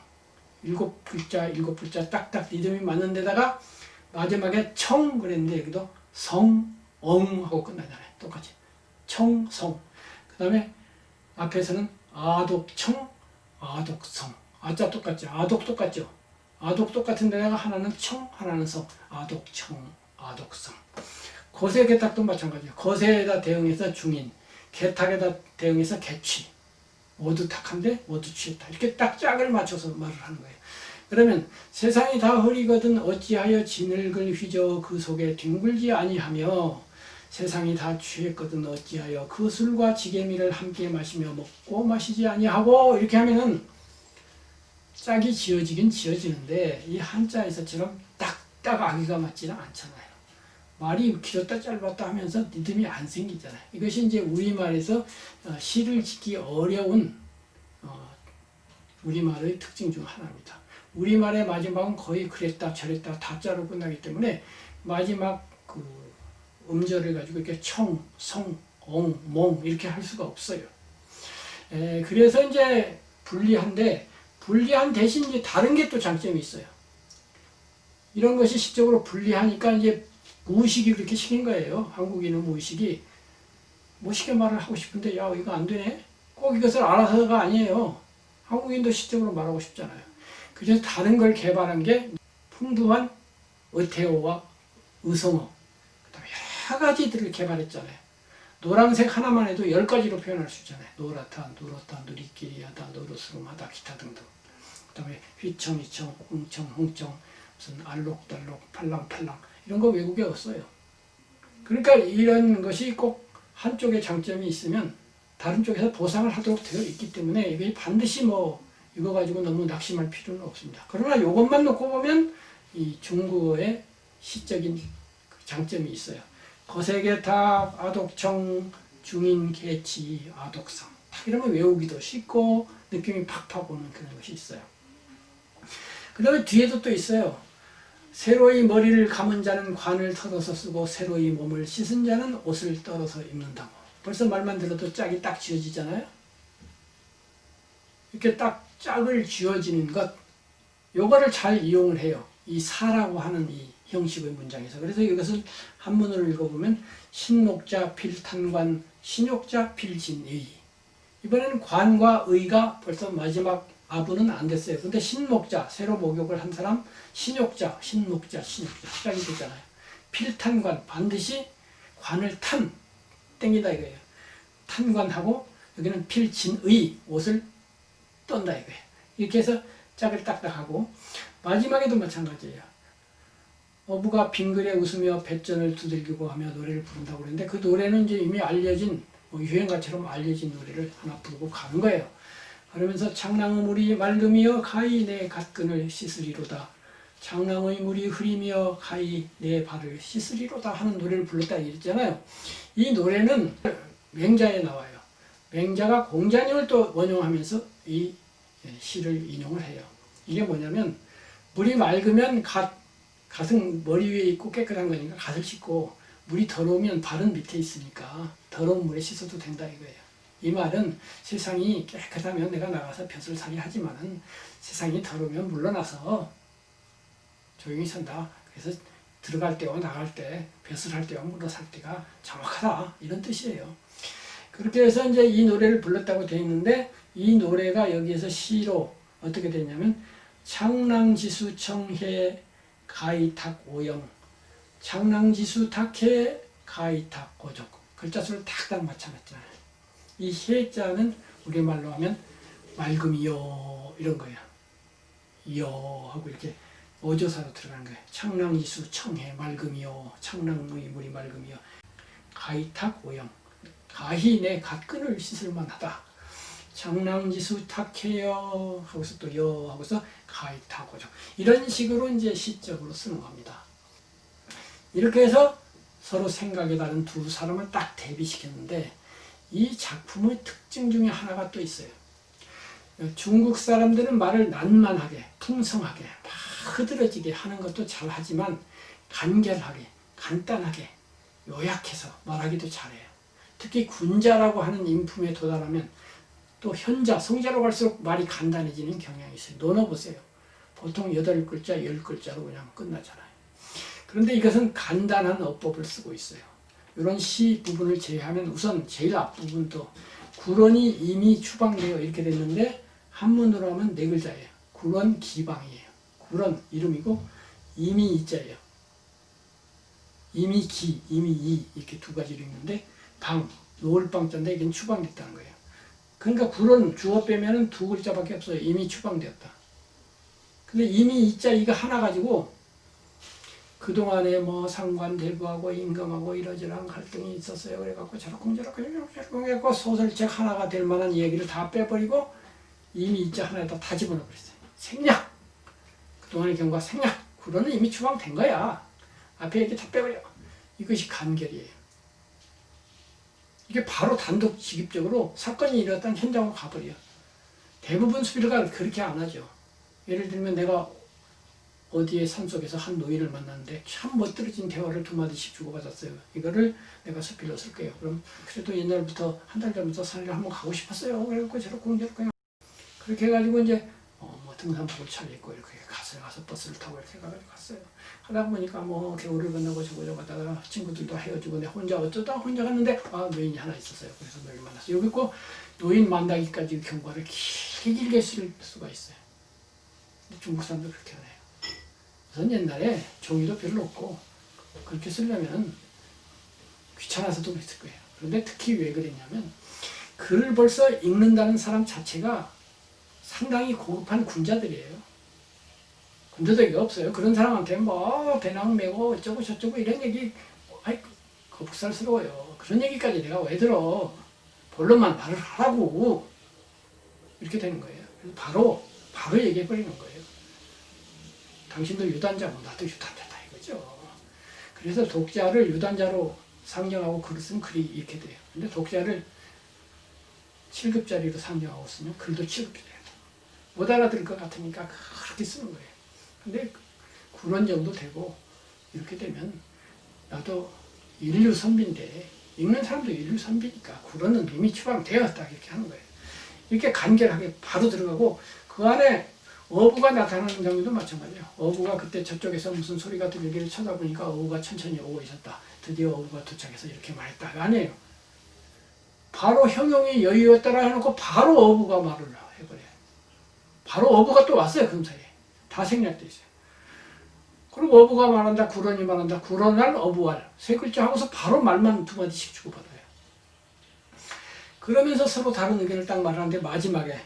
7글자 딱딱 리듬이 맞는 데다가 마지막에 청 그랬는데 여기도 성, 엉 하고 끝나잖아요. 똑같이 청, 성. 그 다음에 앞에서는 아독청, 아독성. 아자 똑같죠. 아독 똑같죠. 아독 똑같은 데다가 하나는 청, 하나는 성. 아독청, 아독성. 거세 개탁도 마찬가지예요. 거세에다 대응해서 중인, 개탁에다 대응해서 개취. 모두 탁한데 모두 취했다. 이렇게 딱 짝을 맞춰서 말을 하는 거예요. 그러면 세상이 다 흐리거든 어찌하여 진흙을 휘저 그 속에 뒹굴지 아니하며 세상이 다 취했거든 어찌하여 그 술과 지게미를 함께 마시며 먹고 마시지 아니하고 이렇게 하면은 짝이 지어지긴 지어지는데 이 한자에서처럼 딱딱 아기가 맞지는 않잖아요. 말이 길었다 짧았다 하면서 리듬이 안 생기잖아요. 이것이 이제 우리말에서 시를 짓기 어려운 우리말의 특징 중 하나입니다. 우리말의 마지막은 거의 그랬다 저랬다 다자로 끝나기 때문에 마지막 그 음절을 가지고 이렇게 청, 성, 엉, 몽 이렇게 할 수가 없어요. 그래서 이제 불리한데 불리한 대신 이제 다른 게 또 장점이 있어요. 이런 것이 시적으로 불리하니까 이제 무의식이 그렇게 시킨 거예요. 한국인은 무의식이 뭐 쉽게 말을 하고 싶은데 야 이거 안 되네. 꼭 이것을 알아서가 아니에요. 한국인도 시적으로 말하고 싶잖아요. 그래서 다른 걸 개발한 게 풍부한 어태어와 의성어 그다음에 여러 가지들을 개발했잖아요. 노란색 하나만 해도 10가지로 표현할 수 있잖아요. 노랗다, 누렇다, 누리끼리하다, 노르스름하다, 기타 등등. 그 다음에 휘청, 이청, 흥청, 흥청, 무슨 알록달록, 팔랑팔랑 이런 거 외국에 없어요. 그러니까 이런 것이 꼭 한쪽에 장점이 있으면 다른 쪽에서 보상을 하도록 되어 있기 때문에 이게 반드시 뭐 이거 가지고 너무 낙심할 필요는 없습니다. 그러나 이것만 놓고 보면 이 중국어의 시적인 장점이 있어요. 거세개탁, 아독청, 중인개취, 아독성 이러면 외우기도 쉽고 느낌이 팍팍 오는 그런 것이 있어요. 그 다음에 뒤에도 또 있어요. 새로이 머리를 감은 자는 관을 털어서 쓰고 새로이 몸을 씻은 자는 옷을 떨어서 입는다고. 벌써 말만 들어도 짝이 딱 지어지잖아요. 이렇게 딱 짝을 지어지는 것 요거를 잘 이용을 해요. 이 사라고 하는 이 형식의 문장에서. 그래서 이것을 한문으로 읽어보면 신목자 필탄관 신욕자 필진의. 이번에는 관과 의가 벌써 마지막 아부는 안 됐어요. 근데 신목자, 새로 목욕을 한 사람, 신욕자, 신목자, 신욕자 시작이 되잖아요. 필탄관, 반드시 관을 땡기다 이거예요. 탄관하고 여기는 필진의, 옷을 떤다 이거예요. 이렇게 해서 짝을 딱딱하고 마지막에도 마찬가지예요. 어부가 빙글에 웃으며 뱃전을 두들기고 하며 노래를 부른다고 그랬는데 그 노래는 이제 이미 알려진 유행가처럼 알려진 노래를 하나 부르고 가는 거예요. 그러면서 창랑의 물이 맑으며 가히 내 갓근을 씻으리로다. 창랑의 물이 흐리며 가히 내 발을 씻으리로다 하는 노래를 불렀다 이랬잖아요. 이 노래는 맹자에 나와요. 맹자가 공자님을 또 원용하면서 이 시를 인용을 해요. 이게 뭐냐면 물이 맑으면 갓은 머리 위에 있고 깨끗한 거니까 갓을 씻고 물이 더러우면 발은 밑에 있으니까 더러운 물에 씻어도 된다 이거예요. 이 말은 세상이 깨끗하면 내가 나가서 벼슬살이 하지만은 세상이 더러우면 물러나서 조용히 산다. 그래서 들어갈 때와 나갈 때, 벼슬할 때와 물러설 때가 정확하다. 이런 뜻이에요. 그렇게 해서 이제 이 노래를 불렀다고 되어 있는데 이 노래가 여기에서 시로 어떻게 되냐면 창랑지수 청해 가이탁 오영 창랑지수 탁해 가이탁 고족 글자 수를 탁탁 맞춰놨잖아요. 이 해자는 우리말로 하면 맑음이요 이런 거예요. 이요 하고 이렇게 어조사로 들어가는 거예요. 창랑지수 청해 맑음이요 창랑의 물이 맑음이요 가이탁 오영 가히 내 갓근을 씻을 만하다. 장랑지수 탁해요 하고서 또 여 하고서 가이타고죠. 이런 식으로 이제 시적으로 쓰는 겁니다. 이렇게 해서 서로 생각이 다른 두 사람을 딱 대비시켰는데 이 작품의 특징 중에 하나가 또 있어요. 중국 사람들은 말을 난만하게, 풍성하게, 막 흐드러지게 하는 것도 잘하지만 간결하게, 간단하게, 요약해서 말하기도 잘해요. 특히 군자라고 하는 인품에 도달하면 또 현자, 성자로 갈수록 말이 간단해지는 경향이 있어요. 논어보세요. 보통 8글자, 10글자로 그냥 끝나잖아요. 그런데 이것은 간단한 어법을 쓰고 있어요. 이런 시 부분을 제외하면 우선 제일 앞부분도 구론이 이미 추방되어 이렇게 됐는데 한문으로 하면 4글자예요. 구론 기방이에요. 구론 이름이고 이미 이자예요. 이미 기, 이미 이 이렇게 두 가지로 읽는데 방, 놓을 방자인데 이건 추방됐다는 거예요. 그러니까 구론 주어 빼면은 2글자밖에 없어요. 이미 추방되었다. 근데 이미 이자 이거 하나 가지고 그동안에 뭐 상관대부하고 임금하고 이러저러한 갈등이 있었어요. 그래갖고 저렇쿵저렇쿵 해갖고 소설책 하나가 될 만한 얘기를 다 빼버리고 이미 이자 하나에다 다 집어넣어버렸어요. 생략! 그동안의 경과 생략! 구론은 이미 추방된 거야. 앞에 얘기 다 빼버려. 이것이 간결이에요. 이게 바로 단독 직입적으로 사건이 일어났던 현장으로 가버려. 대부분 수필가가 그렇게 안 하죠. 예를 들면 내가 어디에 산속에서 한 노인을 만났는데 참 멋들어진 대화를 2마디씩 주고받았어요. 이거를 내가 수필로 쓸게요. 그럼 그래도 옛날부터 한 달 전부터 산에 한번 가고 싶었어요. 그래갖고 저렇게 그렇게 해가지고 이제 뭐 등산복을 차려입고 이렇게 가서 버스를 타고 이렇게 해가지고 갔어요. 하다 보니까 뭐 겨울을 건너고 저거 가다가 친구들도 헤어지고 내가 혼자 갔는데 노인이 하나 있었어요. 그래서 노인 만났어요. 여기 있고 노인 만나기까지 경과를 길게 쓸 수가 있어요. 근데 중국 사람도 그렇게 하네요. 우선 옛날에 종이도 별로 없고 그렇게 쓰려면 귀찮아서도 그랬을 거예요. 그런데 특히 왜 그랬냐면 글을 벌써 읽는다는 사람 자체가 상당히 고급한 군자들이에요. 군더더기가 없어요. 그런 사람한테 뭐 배낭 메고 어쩌고 저쩌고 이런 얘기 겁살스러워요. 그런 얘기까지 내가 왜 들어. 본론만 말을 하라고. 이렇게 되는 거예요. 바로 얘기해버리는 거예요. 당신도 유단자고 나도 유단자다 이거죠. 그래서 독자를 유단자로 상정하고 글을 쓰면 글이 이렇게 돼요. 근데 독자를 7급짜리로 상정하고 쓰면 글도 7급이 돼요. 못 알아들을 것 같으니까 그렇게 쓰는 거예요. 근데 그런 정도 되고 이렇게 되면 나도 인류 선비인데 읽는 사람도 인류 선비니까 구론은 이미 추방되었다 이렇게 하는 거예요. 이렇게 간결하게 바로 들어가고 그 안에 어부가 나타나는 장면도 마찬가지예요. 어부가 그때 저쪽에서 무슨 소리가 들리기를 쳐다보니까 어부가 천천히 오고 있었다. 드디어 어부가 도착해서 이렇게 말했다. 아니에요. 바로 형용이 여유였다라 해놓고 바로 어부가 말을 해버려요. 바로 어부가 또 왔어요. 금사에. 다 생략돼 있어요. 그리고 어부가 말한다. 구론이 말한다. 구론할 어부할. 3글자 하고서 바로 말만 2마디씩 주고받아요. 그러면서 서로 다른 의견을 딱 말하는데 마지막에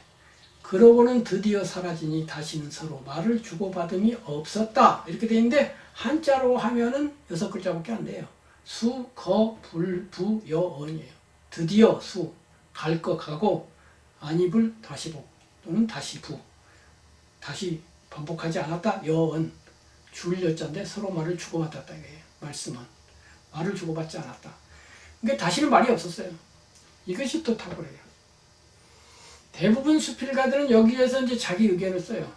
그러고는 드디어 사라지니 다시는 서로 말을 주고받음이 없었다. 이렇게 돼 있는데 한자로 하면은 6글자밖에 안 돼요. 수, 거, 불, 부, 여, 언이에요. 드디어 수, 갈 거 가고 안입을 다시 복 또는 다시 부. 다시 반복하지 않았다. 여언. 줄 여자인데 서로 말을 주고받았다. 이거예요. 말씀은. 말을 주고받지 않았다. 그러니까 다시는 말이 없었어요. 이것이 또 탁월해요. 대부분 수필가들은 여기에서 이제 자기 의견을 써요.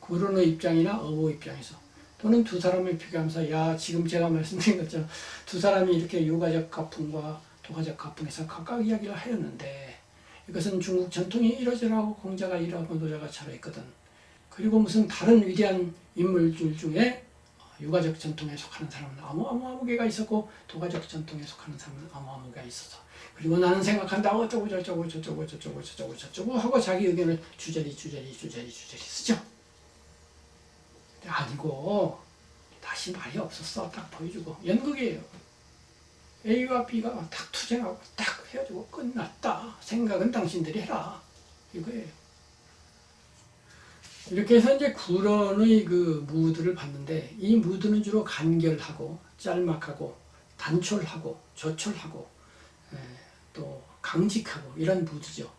구론의 입장이나 어부 입장에서. 또는 두 사람을 비교하면서 지금 제가 말씀드린 것처럼 두 사람이 이렇게 유가적 가풍과 도가적 가풍에서 각각 이야기를 하였는데 이것은 중국 전통이 이러저러하고 공자가 이러고 노자가 저러 있거든. 그리고 무슨 다른 위대한 인물들 중에 유가적 전통에 속하는 사람은 아무 개가 있었고 도가적 전통에 속하는 사람은 아무 개가 있어서 그리고 나는 생각한다 어쩌고 저쩌고 하고 자기 의견을 주저리 쓰죠. 아니고 다시 말이 없었어. 딱 보여주고 연극이에요. A와 B가 딱 투쟁하고 딱 헤어지고 끝났다. 생각은 당신들이 해라. 이거예요. 이렇게 해서 이제 구론의 그 무드를 봤는데 이 무드는 주로 간결하고 짤막하고 단촐하고 조촐하고 또 강직하고 이런 무드죠.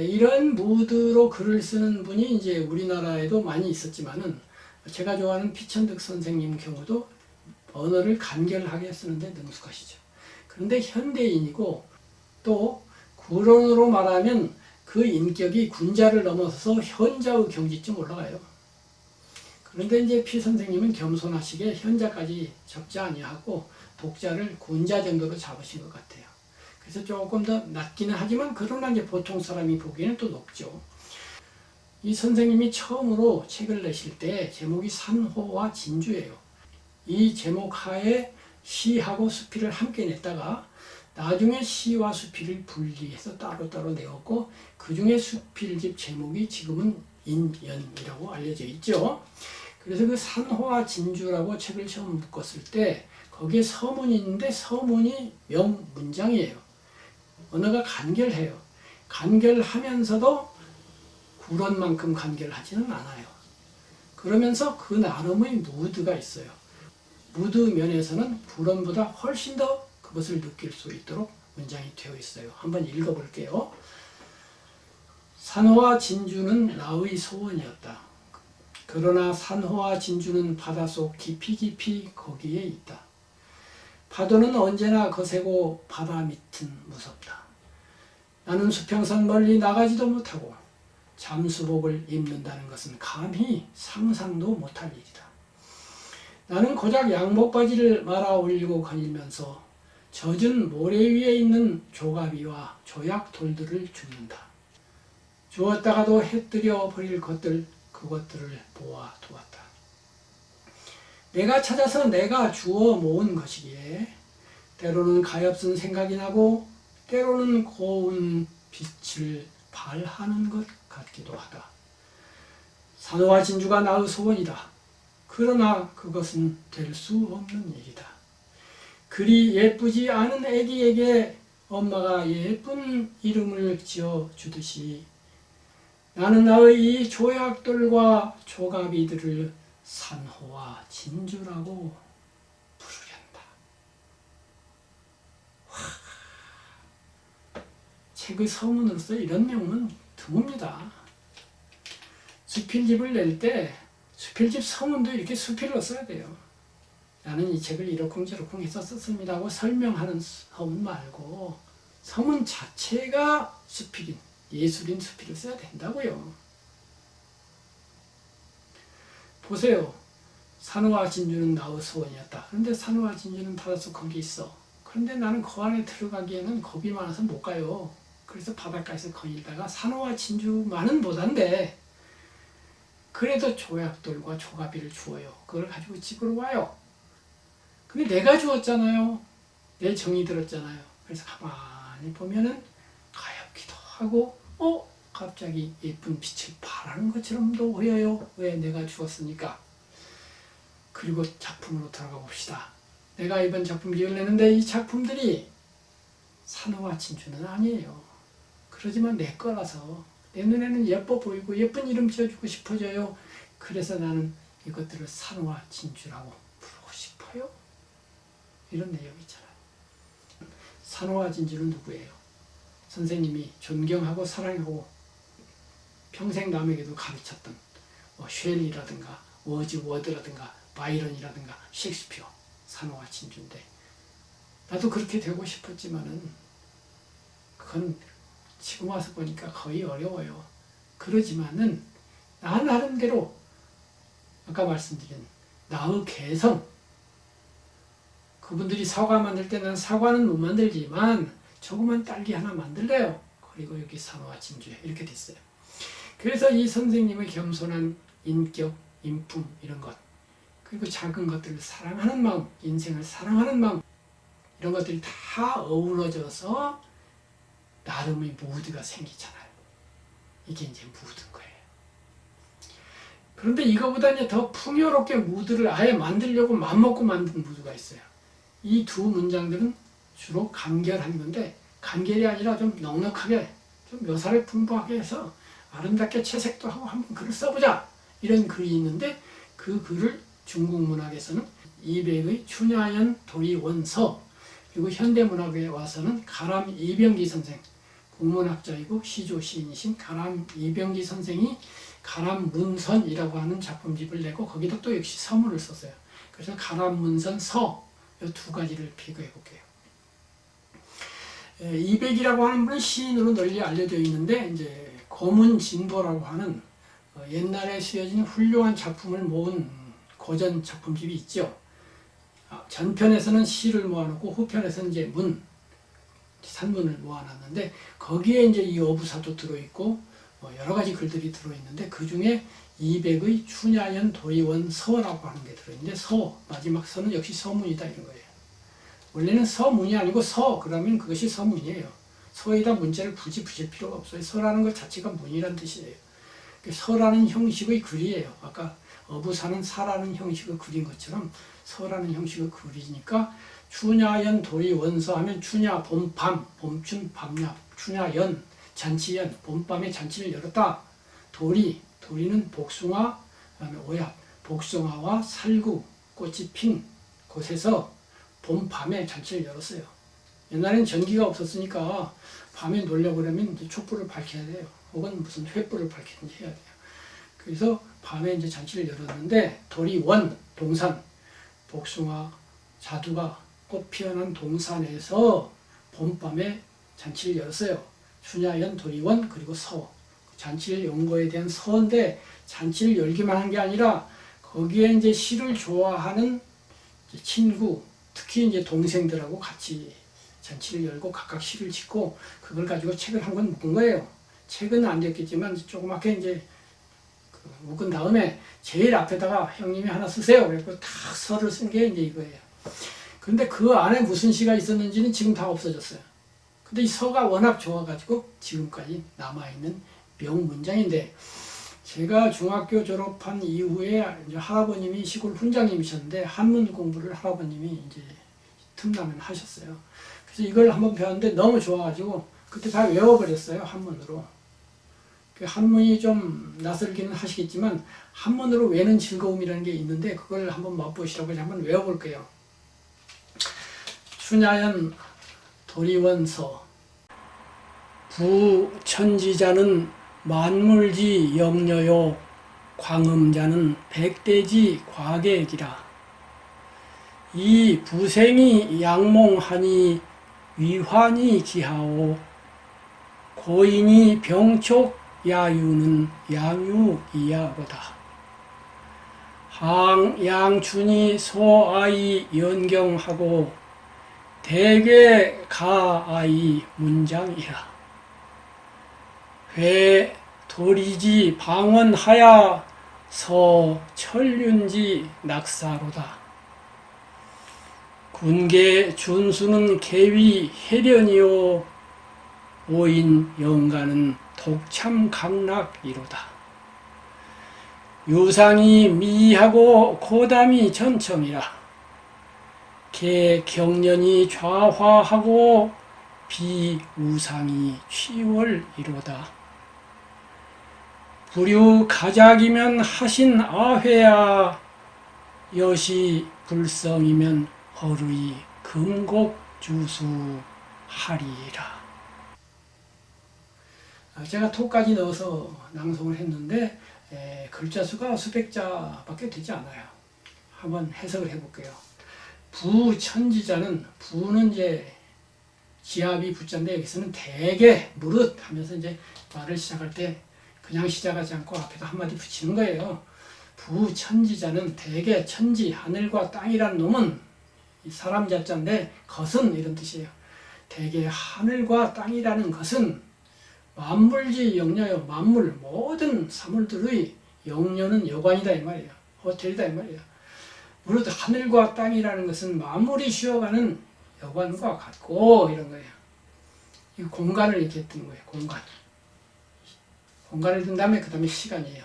이런 무드로 글을 쓰는 분이 이제 우리나라에도 많이 있었지만은 제가 좋아하는 피천득 선생님 경우도 언어를 간결하게 쓰는데 능숙하시죠. 그런데 현대인이고 또 구론으로 말하면 그 인격이 군자를 넘어서서 현자의 경지쯤 올라가요. 그런데 이제 피 선생님은 겸손하시게 현자까지 적지 아니하고 독자를 군자 정도로 잡으신 것 같아요. 그래서 조금 더 낮기는 하지만 그러나 이제 보통 사람이 보기에는 또 높죠. 이 선생님이 처음으로 책을 내실 때 제목이 산호와 진주예요. 이 제목 하에 시하고 수필을 함께 냈다가 나중에 시와 수필을 분리해서 따로따로 내었고 그 중에 수필집 제목이 지금은 인연이라고 알려져 있죠. 그래서 그 산호와 진주라고 책을 처음 묶었을 때 거기에 서문이 있는데 서문이 명문장이에요. 언어가 간결해요. 간결하면서도 구론만큼 간결하지는 않아요. 그러면서 그 나름의 무드가 있어요. 무드 면에서는 구론보다 훨씬 더 그것을 느낄 수 있도록 문장이 되어 있어요. 한번 읽어볼게요. 산호와 진주는 나의 소원이었다. 그러나 산호와 진주는 바닷속 깊이 거기에 있다. 파도는 언제나 거세고 바다 밑은 무섭다. 나는 수평선 멀리 나가지도 못하고 잠수복을 입는다는 것은 감히 상상도 못할 일이다. 나는 고작 양복바지를 말아 올리고 거닐면서 젖은 모래 위에 있는 조가비와 조약돌들을 줍는다. 주었다가도 해뜨려 버릴 것들, 그것들을 보아 두었다. 내가 찾아서 내가 주워 모은 것이기에 때로는 가엾은 생각이 나고 때로는 고운 빛을 발하는 것 같기도 하다. 산호와 진주가 나의 소원이다. 그러나 그것은 될 수 없는 일이다. 그리 예쁘지 않은 아기에게 엄마가 예쁜 이름을 지어주듯이 나는 나의 이 조약돌과 조가비들을 산호와 진주라고 부르련다. 책의 서문으로서 이런 명은 드뭅니다. 수필집을 낼 때 수필집 서문도 이렇게 수필로 써야 돼요. 나는 이 책을 이러쿵저러쿵 해서 썼습니다 하고 설명하는 서문 말고 서문 자체가 수필인, 예술인 수필을 써야 된다고요. 보세요. 산호와 진주는 나의 소원이었다. 그런데 산호와 진주는 바닷속 거기 있어. 그런데 나는 그 안에 들어가기에는 겁이 많아서 못 가요. 그래서 바닷가에서 거닐다가 산호와 진주만은 못한데 그래도 조약돌과 조가비를 주어요. 그걸 가지고 집으로 와요. 근데 내가 주었잖아요. 내 정이 들었잖아요. 그래서 가만히 보면은 가엾기도 하고 갑자기 예쁜 빛을 발하는 것처럼도 보여요. 왜? 내가 주었으니까. 그리고 작품으로 돌아가 봅시다. 내가 이번 작품 기억내는데 이 작품들이 산호와 진주는 아니에요. 그러지만 내 거라서 내 눈에는 예뻐 보이고 예쁜 이름 지어주고 싶어져요. 그래서 나는 이것들을 산호와 진주라고 부르고 싶어요. 이런 내용이 있잖아요. 산호와 진주는 누구예요? 선생님이 존경하고 사랑하고 평생 남에게도 가르쳤던 쉘리라든가 워즈워드라든가 바이런이라든가 셰익스피어, 산호와 진주인데 나도 그렇게 되고 싶었지만은 그건 지금 와서 보니까 거의 어려워요. 그러지만은 나 나름대로 아까 말씀드린 나의 개성, 그분들이 사과 만들 때 난 사과는 못 만들지만 조그만 딸기 하나 만들래요. 그리고 여기 산호와 진주에 이렇게 됐어요. 그래서 이 선생님의 겸손한 인격, 인품 이런 것, 그리고 작은 것들을 사랑하는 마음, 인생을 사랑하는 마음, 이런 것들이 다 어우러져서 나름의 무드가 생기잖아요. 이게 이제 무드인 거예요. 그런데 이거보다 이제 더 풍요롭게 무드를 아예 만들려고 맘먹고 만든 무드가 있어요. 이 두 문장들은 주로 간결한 건데 간결이 아니라 좀 넉넉하게 좀 묘사를 풍부하게 해서 아름답게 채색도 하고 한번 글을 써보자 이런 글이 있는데 그 글을 중국 문학에서는 이백의 춘야연 도리원서, 그리고 현대문학에 와서는 가람 이병기 선생, 국문학자이고 시조 시인이신 가람 이병기 선생이 가람문선이라고 하는 작품집을 내고 거기다 또 역시 서문을 썼어요. 그래서 가람문선 서 이 두 가지를 비교해 볼게요. 이백이라고 하는 분은 시인으로 널리 알려져 있는데 이제 고문진보라고 하는 옛날에 쓰여진 훌륭한 작품을 모은 고전 작품집이 있죠. 전편에서는 시를 모아놓고 후편에서는 이제 산문을 모아놨는데 거기에 이제 이 어부사도 들어있고 여러 가지 글들이 들어있는데 그 중에 이백의 춘야연 도의원 서라고 하는 게 들어있는데 서 마지막 서는 역시 서문이다 이런 거예요. 원래는 서문이 아니고 서 그러면 그것이 서문이에요. 서에다 문자를 굳이 붙일 필요가 없어요. 서라는 것 자체가 문이란 뜻이에요. 서라는 형식의 글이에요. 아까 어부사는 사라는 형식의 글인 것처럼 서라는 형식의 글이니까 춘야연 도의원서 하면 춘야 봄밤 봄춘 밤야 춘야연 잔치연 봄밤에 잔치를 열었다. 도리는 복숭아 그다음에 오얏 복숭아와 살구 꽃이 핀 곳에서 봄밤에 잔치를 열었어요. 옛날엔 전기가 없었으니까 밤에 놀려고 그러면 이제 촛불을 밝혀야 돼요. 혹은 무슨 횃불을 밝히든지 해야 돼요. 그래서 밤에 이제 잔치를 열었는데 도리원 동산 복숭아 자두가 꽃 피어난 동산에서 봄밤에 잔치를 열었어요. 춘야연 도리원 그리고 서 잔치를 연 거에 대한 서인데 잔치를 열기만 한 게 아니라 거기에 이제 시를 좋아하는 이제 친구 특히 이제 동생들하고 같이 잔치를 열고 각각 시를 짓고 그걸 가지고 책을 한 권 묶은 거예요. 책은 안 됐겠지만 조그맣게 이제 묶은 다음에 제일 앞에다가 형님이 하나 쓰세요. 그래서 딱 서를 쓴 게 이제 이거예요. 근데 그 안에 무슨 시가 있었는지는 지금 다 없어졌어요. 근데 이 서가 워낙 좋아가지고 지금까지 남아있는 명문장인데 제가 중학교 졸업한 이후에 이제 할아버님이 시골 훈장님이셨는데 한문 공부를 할아버님이 이제 틈나면 하셨어요. 그래서 이걸 한번 배웠는데 너무 좋아가지고 그때 다 외워버렸어요. 한문으로. 한문이 좀 낯설기는 하시겠지만 한문으로 외는 즐거움이라는 게 있는데 그걸 한번 맛보시라고 한번 외워볼게요. 춘야연 도리원서 부천지자는 만물지 영녀요 광음자는 백대지 과객이라. 이 부생이 양몽하니 위환이 기하오 고인이 병촉 야유는 양유이야로다. 양춘이 소아이 연경하고 대개 가아이 문장이라. 회 도리지 방언하야 서 천륜지 낙사로다. 군계 준수는 계위 해련이요 오인 영가는 독참 강락이로다. 유상이 미하고 고담이 전청이라. 개 경련이 좌화하고 비우상이 취월이로다. 불유 가작이면 하신 아회야 여시 불성이면 허루이 금곡주수하리라. 제가 토까지 넣어서 낭송을 했는데 글자 수가 수백 자밖에 되지 않아요. 한번 해석을 해볼게요. 부천지자는 부는 이제 지압이 부자인데 여기서는 대개 무릇 하면서 이제 말을 시작할 때 그냥 시작하지 않고 앞에다 한마디 붙이는 거예요. 부천지자는 대개 천지 하늘과 땅이란 놈은 사람 자자인데 것은 이런 뜻이에요. 대개 하늘과 땅이라는 것은 만물지 영녀요. 만물 모든 사물들의 영녀는 여관이다 이 말이에요. 호텔이다 이 말이에요. 무릇 하늘과 땅이라는 것은 만물이 쉬어가는 여관과 같고 이런 거예요. 이 공간을 이렇게 뜬 거예요. 공간을 든 다음에 그 다음에 시간이에요.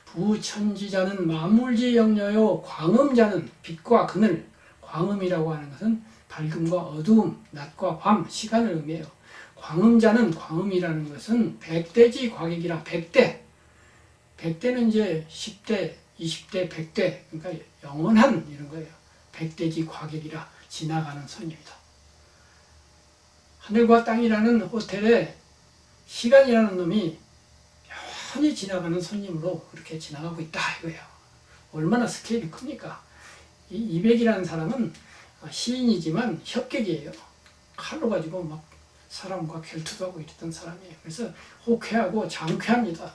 부천지자는 만물지 영녀요. 광음자는 빛과 그늘. 광음이라고 하는 것은 밝음과 어두움, 낮과 밤, 시간을 의미해요. 광음자는 광음이라는 것은 백대지 과객이라. 백대는 이제 10대, 20대, 100대 그러니까 영원한 이런 거예요. 백대지 과객이라 지나가는 선입니다. 하늘과 땅이라는 호텔에 시간이라는 놈이 편히 지나가는 손님으로 그렇게 지나가고 있다 이거예요. 얼마나 스케일이 큽니까? 이 200이라는 사람은 시인이지만 협객이에요. 칼로 가지고 막 사람과 결투도 하고 이랬던 사람이에요. 그래서 호쾌하고 장쾌합니다.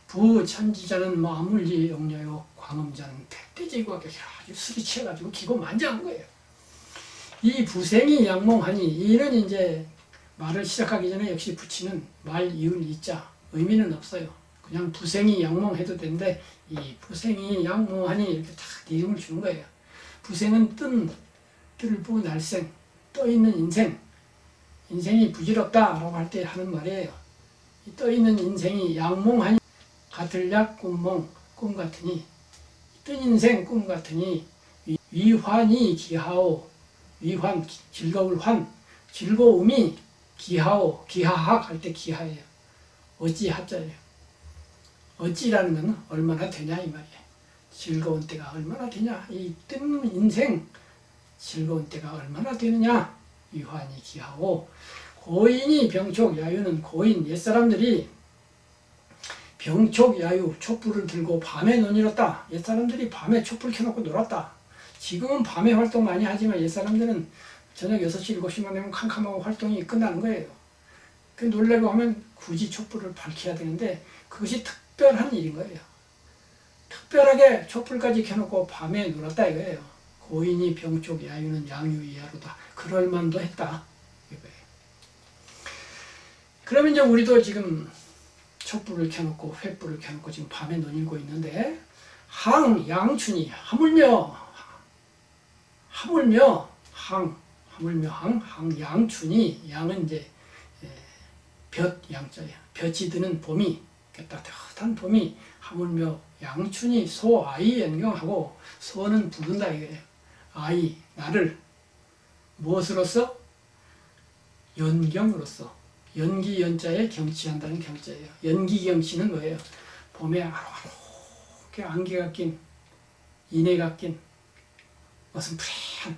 부천지자는 마물리 영녀요, 광음자는 백대제국하게 아주 술이 취해가지고 기고만장한 거예요. 이 부생이 양몽하니, 이는 이제 말을 시작하기 전에 역시 붙이는 말 이을 이자 의미는 없어요. 그냥 부생이 양몽해도 되는데 이 부생이 양몽하니 이렇게 딱 이름을 주는 거예요. 부생은 뜰을 보고 날생, 떠있는 인생, 인생이 부질없다라고 할 때 하는 말이에요. 이 떠있는 인생이 양몽하니 같을약 꿈몽, 꿈 같으니, 뜬 인생 꿈 같으니 위환이 기하오, 위환 즐거울 환, 즐거움이 기하오, 기하학 할 때 기하예요. 어찌 하자예요. 어찌라는 건 얼마나 되냐 이 말이에요. 즐거운 때가 얼마나 되냐, 이 뜬 인생 즐거운 때가 얼마나 되느냐. 위환이 기하오. 고인이 병촉 야유는, 고인 옛사람들이 병촉 야유 촛불을 들고 밤에 논이었다. 옛사람들이 밤에 촛불 켜놓고 놀았다. 지금은 밤에 활동 많이 하지만 옛사람들은 저녁 6시 7시만 되면 캄캄하고 활동이 끝나는 거예요. 그 놀래고 하면 굳이 촛불을 밝혀야 되는데 그것이 특별한 일인 거예요. 특별하게 촛불까지 켜놓고 밤에 놀았다 이거예요. 고인이 병촉 야유는 양유이하로다. 그럴 만도 했다 이거예요. 그러면 이제 우리도 지금 촛불을 켜놓고 횃불을 켜놓고 지금 밤에 논일고 있는데, 항양춘이 하물며 항양춘이, 양은 이제 볕 양자예요. 볕이 드는 봄이, 따뜻한 봄이 하물며 양춘이 소 아이 연경하고, 소는 부른다 이거예요. 아이 나를 무엇으로써? 연경으로써. 연기 연자에 경치한다는 경자예요. 연기 경치는 뭐예요? 봄에 아로아로게 안개가 낀, 인해가 낀 무슨 푸른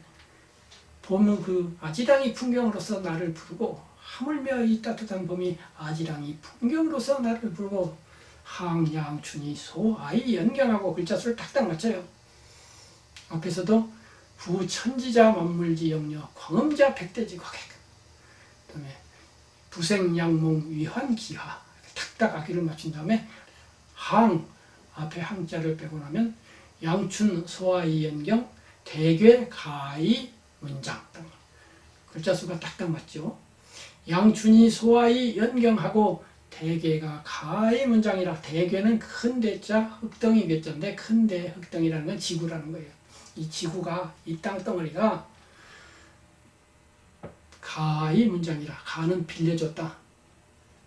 봄은 그 아지랑이 풍경으로서 나를 부르고, 하물며 이 따뜻한 봄이 아지랑이 풍경으로서 나를 부르고, 항양춘이 소 아이 연경하고 글자 수를 딱딱 맞춰요. 앞에서도 부천지자 만물지 영녀 광음자 백대지 과객, 그 다음에 부생양몽 위환기하 딱딱 아기를 맞춘 다음에 항 앞에 항자를 빼고 나면 양춘 소아이 연경 대괴 가이 문장, 글자 수가 딱딱 맞죠. 양춘이 소아이 연경하고 대괴가 가이 문장이라, 대괴는 큰 대자 흑덩이 괴자인데 큰 대 흑덩이라는 건 지구라는 거예요. 이 지구가, 이 땅덩어리가 가이 문장이라, 가는 빌려줬다.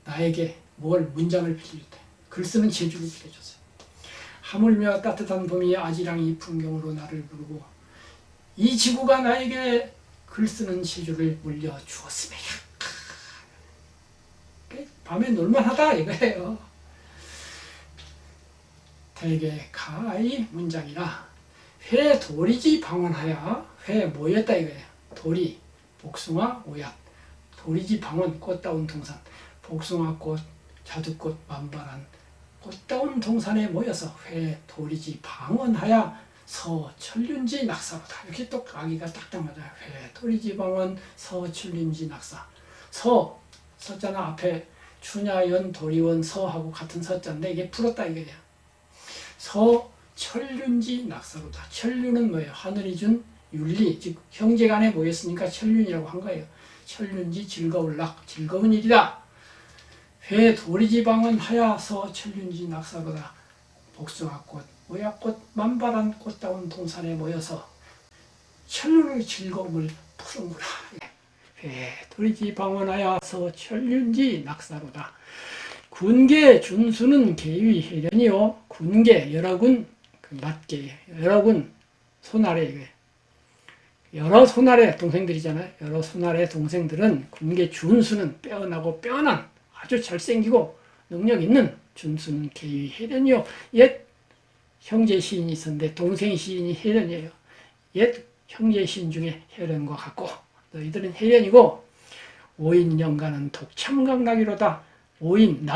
나에게 뭘 문장을 빌려줬다. 글 쓰는 재주를 빌려줬어요. 하물며 따뜻한 봄이 아지랑이 풍경으로 나를 부르고, 이 지구가 나에게 글 쓰는 재주를 물려주었으며 밤에 놀만하다 이거예요. 대개 가이 문장이라 회 도리지 방언하여, 회 모였다 이거예요. 도리 복숭아 오얏, 도리지 방언 꽃다운 동산, 복숭아꽃 자두꽃 만발한 꽃다운 동산에 모여서 회 도리지 방언하여 서천륜지 낙사로다. 이렇게 또 아기가 딱딱 맞아요. 회 도리지 방언 서천륜지 낙사. 서자나 앞에 추냐연 도리원 서하고 같은 서자인데 이게 풀었다 이거예요. 서천륜지 낙사로다. 천륜은 뭐예요? 하늘이 준 윤리, 즉 형제간에 모였으니까 천륜이라고 한 거예요. 천륜지 즐거울락, 즐거운 일이다. 회 도리지방은 하야서 천륜지 낙사로다. 복숭아꽃, 오약꽃, 만발한 꽃다운 동산에 모여서 천륜의 즐거움을 푸는구나. 회 도리지방은 하야서 천륜지 낙사로다. 군계 준수는 계위 해련이요. 군계 여러 군, 맞계 여러 군 손아래, 여러 손아래 동생들이잖아요. 여러 손아래 동생들은 군계 준수는 빼어나고 빼어난 아주 잘생기고 능력 있는, 준수는 계위 해련이요. 옛 형제 시인이 있었는데 동생 시인이 해련이에요. 옛 형제 시인 중에 해련과 같고 너희들은 해련이고, 오인영가는 독참강락이로다. 오인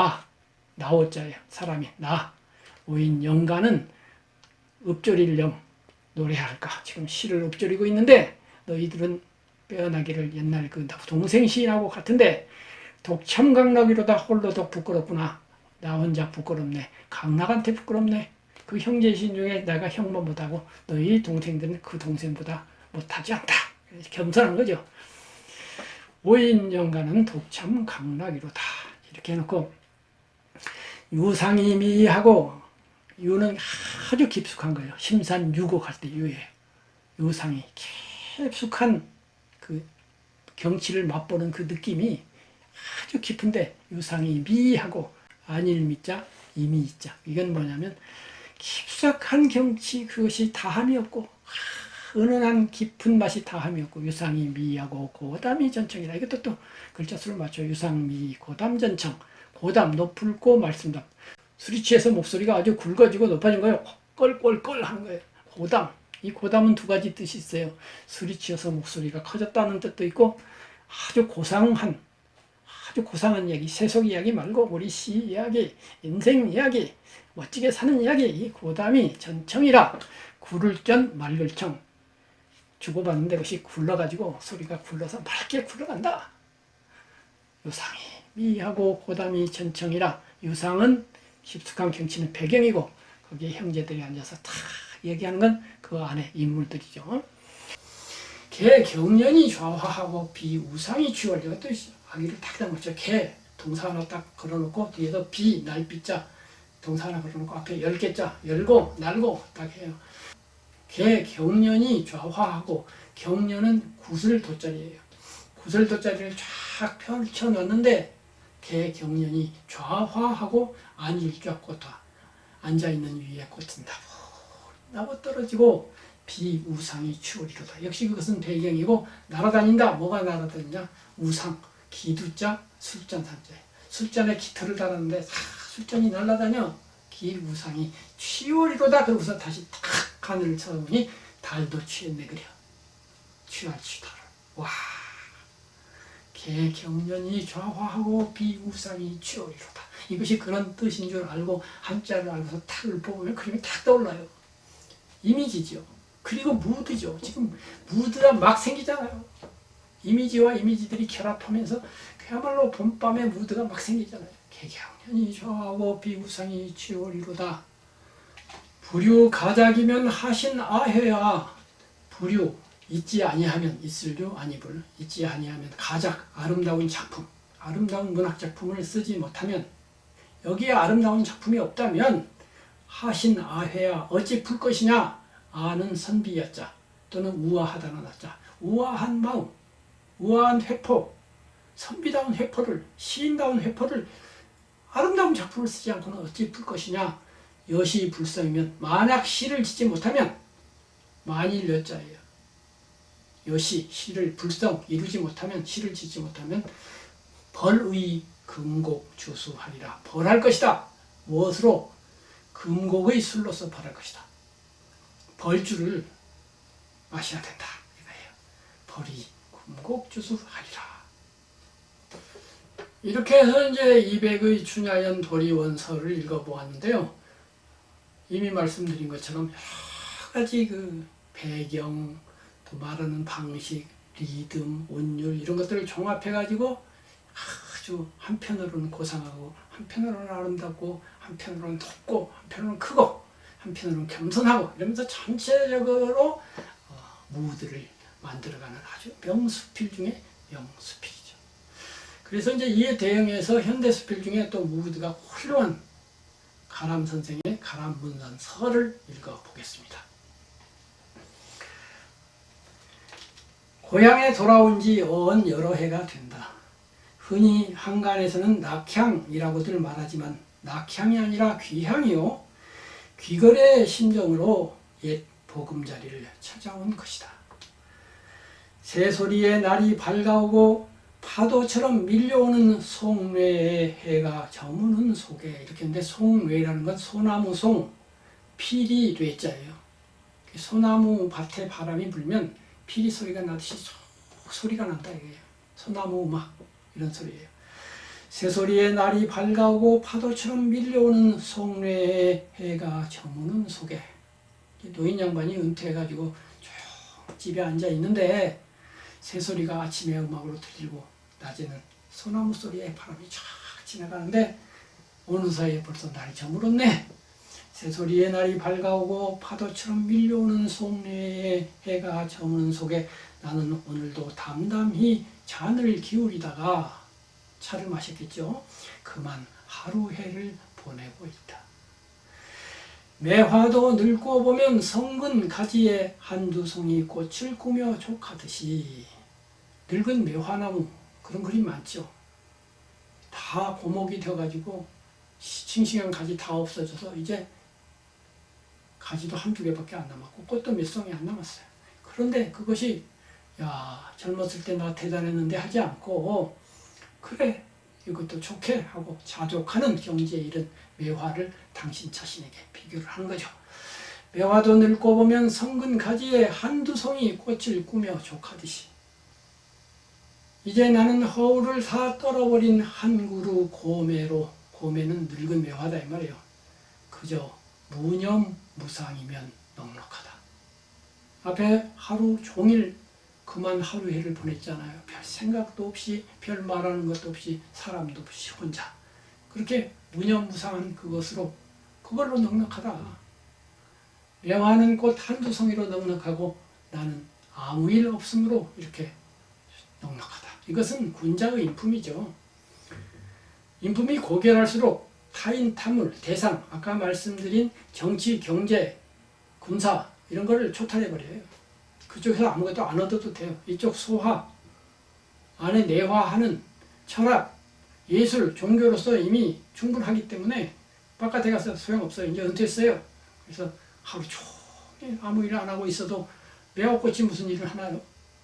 나오자예요. 사람이 오인 영가는 읊조릴 영 노래할까. 지금 시를 읊조리고 있는데 너희들은 빼어나기를 옛날 그 동생 시인하고 같은데 독첨강락이로다 홀로 독 부끄럽구나. 나 혼자 부끄럽네. 강락한테 부끄럽네. 그 형제 시인 중에 내가 형만 못하고 너희 동생들은 그 동생보다 못하지 않다. 겸손한 거죠. 오인 영가는 독첨강락이로다. 이렇게 해놓고 유상이 미하고 유는 아주 깊숙한 거예요. 심산유곡 할 때 유예요. 유상이 깊숙한 그 경치를 맛보는 그 느낌이 아주 깊은데 유상이 미하고 안일미자 이미자 이건 뭐냐면 깊숙한 경치 그것이 다함이 없고 은은한 깊은 맛이 다함이 없고 유상이 미하고 고담이 전청이다. 이것도 또 글자 수를 맞춰 유상미 고담 전청 고담 높을고 말씀담 술이 취해서 목소리가 아주 굵어지고 높아진 거예요. 껄껄껄 하는 거예요. 고담. 이 고담은 두 가지 뜻이 있어요. 술이 취해서 목소리가 커졌다는 뜻도 있고 아주 고상한 이야기, 세속 이야기 말고 우리 시 이야기, 인생 이야기, 멋지게 사는 이야기, 이 고담이 전청이라 굴을전 말글청 주고받는데 그것이 굴러가지고 소리가 굴러서 맑게 굴러간다. 유상이 미하고 고담이 전청이라 유상은 깊숙한 경치는 배경이고 거기에 형제들이 앉아서 다 얘기하는 건 그 안에 인물들이죠. 개 경련이 좌화하고 비 우상이 취월 이것도 아기를 딱 담았죠. 개 동사 하나 딱 걸어놓고 뒤에서 비 날비자 동사 하나 걸어놓고 앞에 10개자 열고 날고 딱 해요. 개 경련이 좌화하고 경련은 구슬도자리예요. 구슬도자리를 쫙 펼쳐 놨는데 개 경련이 좌화하고 안일좌 꽃화 앉아있는 위에 꽃은 나고 떨어지고 비우상이 추월이로다. 역시 그것은 배경이고 날아다닌다. 뭐가 날아다니냐? 우상, 기두자, 술잔 산자예요. 술잔에 깃털을 달았는데 술잔이 날아다녀. 기우상이 취월이로다. 그러고서 다시 탁 하늘을 쳐다보니 달도 취했네 그려. 취할지 달을. 와. 개경련이 좌화하고 비우상이 취월이로다. 이것이 그런 뜻인 줄 알고 한자를 알고서 탁 읊어보면 그림이 탁 떠올라요. 이미지죠. 그리고 무드죠. 지금 무드가 막 생기잖아요. 이미지와 이미지들이 결합하면서 그야말로 봄밤에 무드가 막 생기잖아요. 개경련이 좌하고 비우상이 취월이로다. 부류 가작이면 하신 아해야. 부류 있지 아니하면 있을류 아니불 있지 아니하면 가작 아름다운 작품 아름다운 문학 작품을 쓰지 못하면 여기에 아름다운 작품이 없다면 하신 아해야 어찌 풀 것이냐. 아는 선비야자 또는 우아하다는 아자 우아한 마음 우아한 회포 선비다운 회포를 시인다운 회포를 아름다운 작품을 쓰지 않고는 어찌 풀 것이냐. 여시 불성이면 만약 시를 짓지 못하면 만일 여자예요. 여시 시를 불성 이루지 못하면 시를 짓지 못하면 벌의 금곡 주수하리라. 벌할 것이다. 무엇으로? 금곡의 술로서 벌할 것이다. 벌주를 마셔야 된다. 이거예요. 벌이 금곡 주수하리라. 이렇게 해서 이제 200의 춘야연 도리원서를 읽어보았는데요. 이미 말씀드린 것처럼 여러 가지 그 배경, 또 말하는 방식, 리듬, 운율 이런 것들을 종합해가지고 아주 한편으로는 고상하고 한편으로는 아름답고 한편으로는 덥고 한편으로는 크고 한편으로는 겸손하고 이러면서 전체적으로 무드를 만들어가는 아주 명수필 중에 명수필이죠. 그래서 이제 이에 대응해서 현대 수필 중에 또 무드가 훌륭한 가람 선생의 가람문선서를 읽어보겠습니다. 고향에 돌아온 지 여러 해가 된다. 흔히 한간에서는 낙향이라고들 말하지만 낙향이 아니라 귀향이요. 귀걸의 심정으로 옛 보금자리를 찾아온 것이다. 새소리에 날이 밝아오고 파도처럼 밀려오는 송뇌의 해가 저무는 속에 이렇게 했는데 송뇌라는 건 소나무 송, 피리 뇌자예요. 소나무 밭에 바람이 불면 피리 소리가 나듯이 소리가 난다 이거예요. 소나무 음악 이런 소리예요. 새소리의 날이 밝아오고 파도처럼 밀려오는 송례의 해가 저무는 속에 노인 양반이 은퇴해가지고 조용 집에 앉아 있는데 새소리가 아침에 음악으로 들리고 낮에는 소나무 소리에 바람이 쫙 지나가는데 어느 사이에 벌써 날이 저물었네. 새소리의 날이 밝아오고 파도처럼 밀려오는 송례의 해가 저무는 속에 나는 오늘도 담담히 잔을 기울이다가 차를 마셨겠죠. 그만 하루 해를 보내고 있다. 매화도 늙고 보면 성근 가지에 한두 송이 꽃을 꾸며 족하듯이 늙은 매화나무 그런 그림 많죠. 다 고목이 되어가지고 싱싱한 가지 다 없어져서 이제 가지도 한두 개밖에 안 남았고 꽃도 몇 송이 안 남았어요. 그런데 그것이 야 젊었을 때 나 대단했는데 하지 않고 그래 이것도 좋게 하고 자족하는 경지에 이른 매화를 당신 자신에게 비교를 하는 거죠. 매화도 늙고 보면 성근 가지에 한두 송이 꽃을 꾸며 족하듯이 이제 나는 허울을 다 떨어버린 한 그루 고매로 고매는 늙은 매화다 이 말이에요. 그저 무념무상이면 넉넉하다. 앞에 하루 종일 그만 하루 해를 보냈잖아요. 별 생각도 없이 별 말하는 것도 없이 사람도 없이 혼자 그렇게 무념무상한 그것으로 그걸로 넉넉하다. 매화는 꽃 한두 송이로 넉넉하고 나는 아무 일 없으므로 이렇게 넉넉하다. 이것은 군자의 인품이죠. 인품이 고결할수록 타인, 타물, 대상, 아까 말씀드린 정치, 경제, 군사 이런 거를 초탈해버려요. 그쪽에서 아무것도 안 얻어도 돼요. 이쪽 소화, 안에 내화하는 철학, 예술, 종교로서 이미 충분하기 때문에 바깥에 가서 소용없어요. 이제 은퇴했어요. 그래서 하루 종일 아무 일 안 하고 있어도 매화꽃이 무슨 일을 하나요?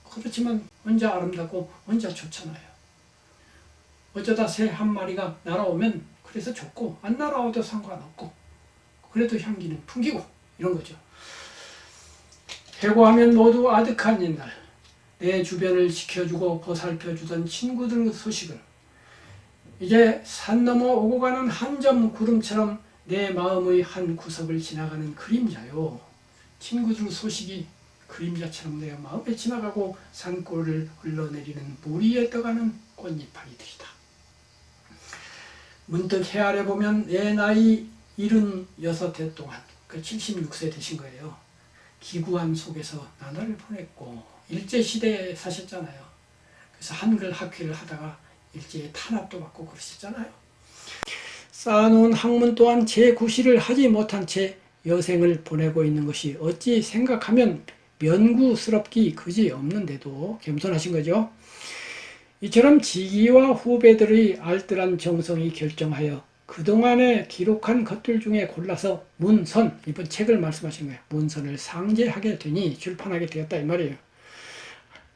그렇지만 혼자 아름답고 혼자 좋잖아요. 어쩌다 새 한 마리가 날아오면 그래서 좋고 안 날아와도 상관없고 그래도 향기는 풍기고 이런 거죠. 해고하면 모두 아득한 옛날 내 주변을 지켜주고 보살펴주던 친구들 소식은 이제 산 넘어 오고 가는 한 점 구름처럼 내 마음의 한 구석을 지나가는 그림자요. 친구들 소식이 그림자처럼 내 마음에 지나가고 산골을 흘러내리는 물 위에 떠가는 꽃잎파리들이다. 문득 헤아려 보면 내 나이 76해 동안 그 76세 되신 거예요. 기구한 속에서 나날을 보냈고 일제시대에 사셨잖아요. 그래서 한글 학회를 하다가 일제에 탄압도 받고 그러셨잖아요. 쌓아놓은 학문 또한 재구시를 하지 못한 채 여생을 보내고 있는 것이 어찌 생각하면 면구스럽기 그지없는데도 겸손하신 거죠. 이처럼 지기와 후배들의 알뜰한 정성이 결정하여 그동안에 기록한 것들 중에 골라서 문선, 이번 책을 말씀하신 거예요. 문선을 상제하게 되니 출판하게 되었다 이 말이에요.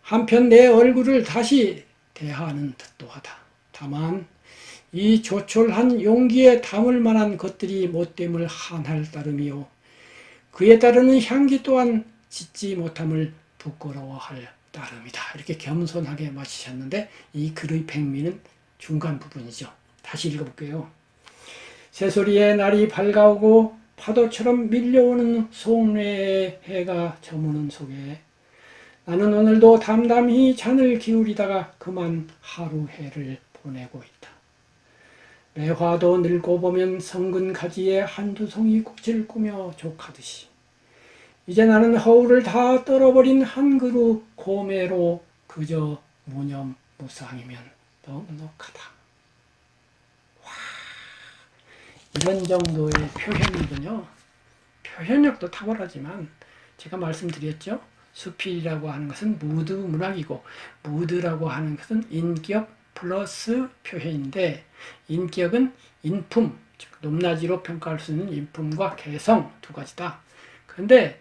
한편 내 얼굴을 다시 대하는 듯도 하다. 다만 이 조촐한 용기에 담을 만한 것들이 못됨을 한할 따름이요. 그에 따르는 향기 또한 짓지 못함을 부끄러워할 따름이다. 이렇게 겸손하게 마치셨는데 이 글의 백미는 중간 부분이죠. 다시 읽어볼게요. 새소리의 날이 밝아오고 파도처럼 밀려오는 송례의 해가 저무는 속에 나는 오늘도 담담히 잔을 기울이다가 그만 하루 해를 보내고 있다. 매화도 늙고 보면 성근 가지에 한두 송이 꽃을 꾸며 족하듯이 이제 나는 허울을 다 떨어버린 한 그루 고매로 그저 무념무상이면 넉넉하다. 이런 정도의 표현이군요. 표현력도 탁월하지만 제가 말씀드렸죠. 수필이라고 하는 것은 무드 문학이고 무드라고 하는 것은 인격 플러스 표현인데 인격은 인품, 즉 높낮이로 평가할 수 있는 인품과 개성 두 가지다. 그런데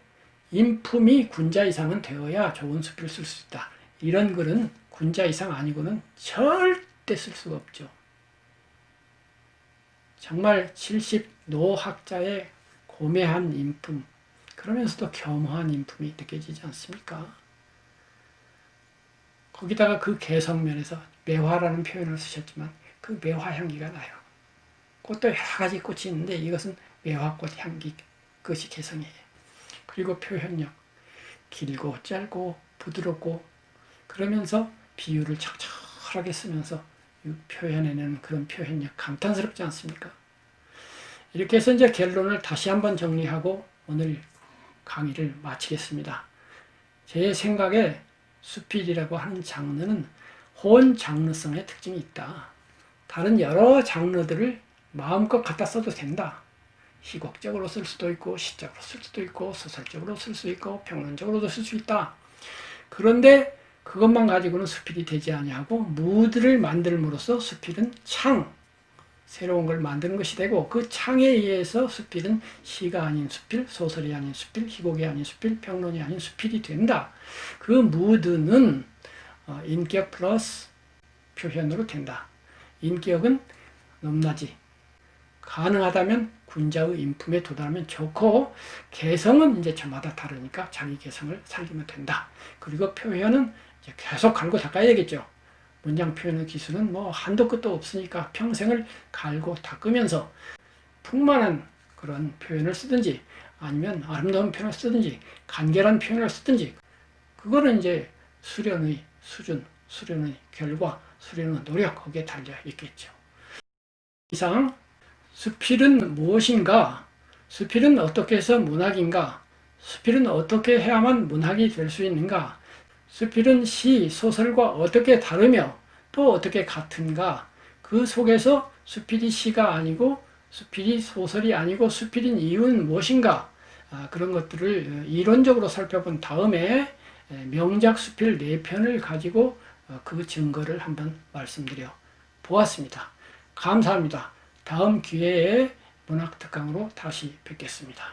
인품이 군자 이상은 되어야 좋은 수필을 쓸 수 있다. 이런 글은 군자 이상 아니고는 절대 쓸 수가 없죠. 정말 70 노학자의 고매한 인품, 그러면서도 겸허한 인품이 느껴지지 않습니까? 거기다가 그 개성면에서 매화라는 표현을 쓰셨지만 그 매화 향기가 나요. 꽃도 여러 가지 꽃이 있는데 이것은 매화꽃 향기, 그것이 개성이에요. 그리고 표현력, 길고 짧고 부드럽고 그러면서 비유를 적절하게 쓰면서 표현해내는 그런 표현력, 감탄스럽지 않습니까? 이렇게 해서 이제 결론을 다시 한번 정리하고 오늘 강의를 마치겠습니다. 제 생각에 수필이라고 하는 장르는 혼 장르성의 특징이 있다. 다른 여러 장르들을 마음껏 갖다 써도 된다. 희곡적으로 쓸 수도 있고 시적으로 쓸 수도 있고 소설적으로 쓸 수 있고 평론적으로도 쓸 수 있다. 그런데 그것만 가지고는 수필이 되지 아니하고 무드를 만들므로써 수필은 창, 새로운 걸 만드는 것이 되고 그 창에 의해서 수필은 시가 아닌 수필, 소설이 아닌 수필, 희곡이 아닌 수필, 평론이 아닌 수필이 된다. 그 무드는 인격 플러스 표현으로 된다. 인격은 높낮이, 가능하다면 군자의 인품에 도달하면 좋고 개성은 이제 저마다 다르니까 자기 개성을 살리면 된다. 그리고 표현은 이제 계속 갈고 닦아야 되겠죠. 문장 표현의 기술은 뭐 한도 끝도 없으니까 평생을 갈고 닦으면서 풍만한 그런 표현을 쓰든지 아니면 아름다운 표현을 쓰든지 간결한 표현을 쓰든지 그거는 이제 수련의 수준, 수련의 결과, 수련의 노력 거기에 달려 있겠죠. 이상 수필은 무엇인가? 수필은 어떻게 해서 문학인가? 수필은 어떻게 해야만 문학이 될 수 있는가? 수필은 시, 소설과 어떻게 다르며 또 어떻게 같은가? 그 속에서 수필이 시가 아니고 수필이 소설이 아니고 수필인 이유는 무엇인가? 그런 것들을 이론적으로 살펴본 다음에 명작 수필 4편을 가지고 그 증거를 한번 말씀드려 보았습니다. 감사합니다. 다음 기회에 문학특강으로 다시 뵙겠습니다.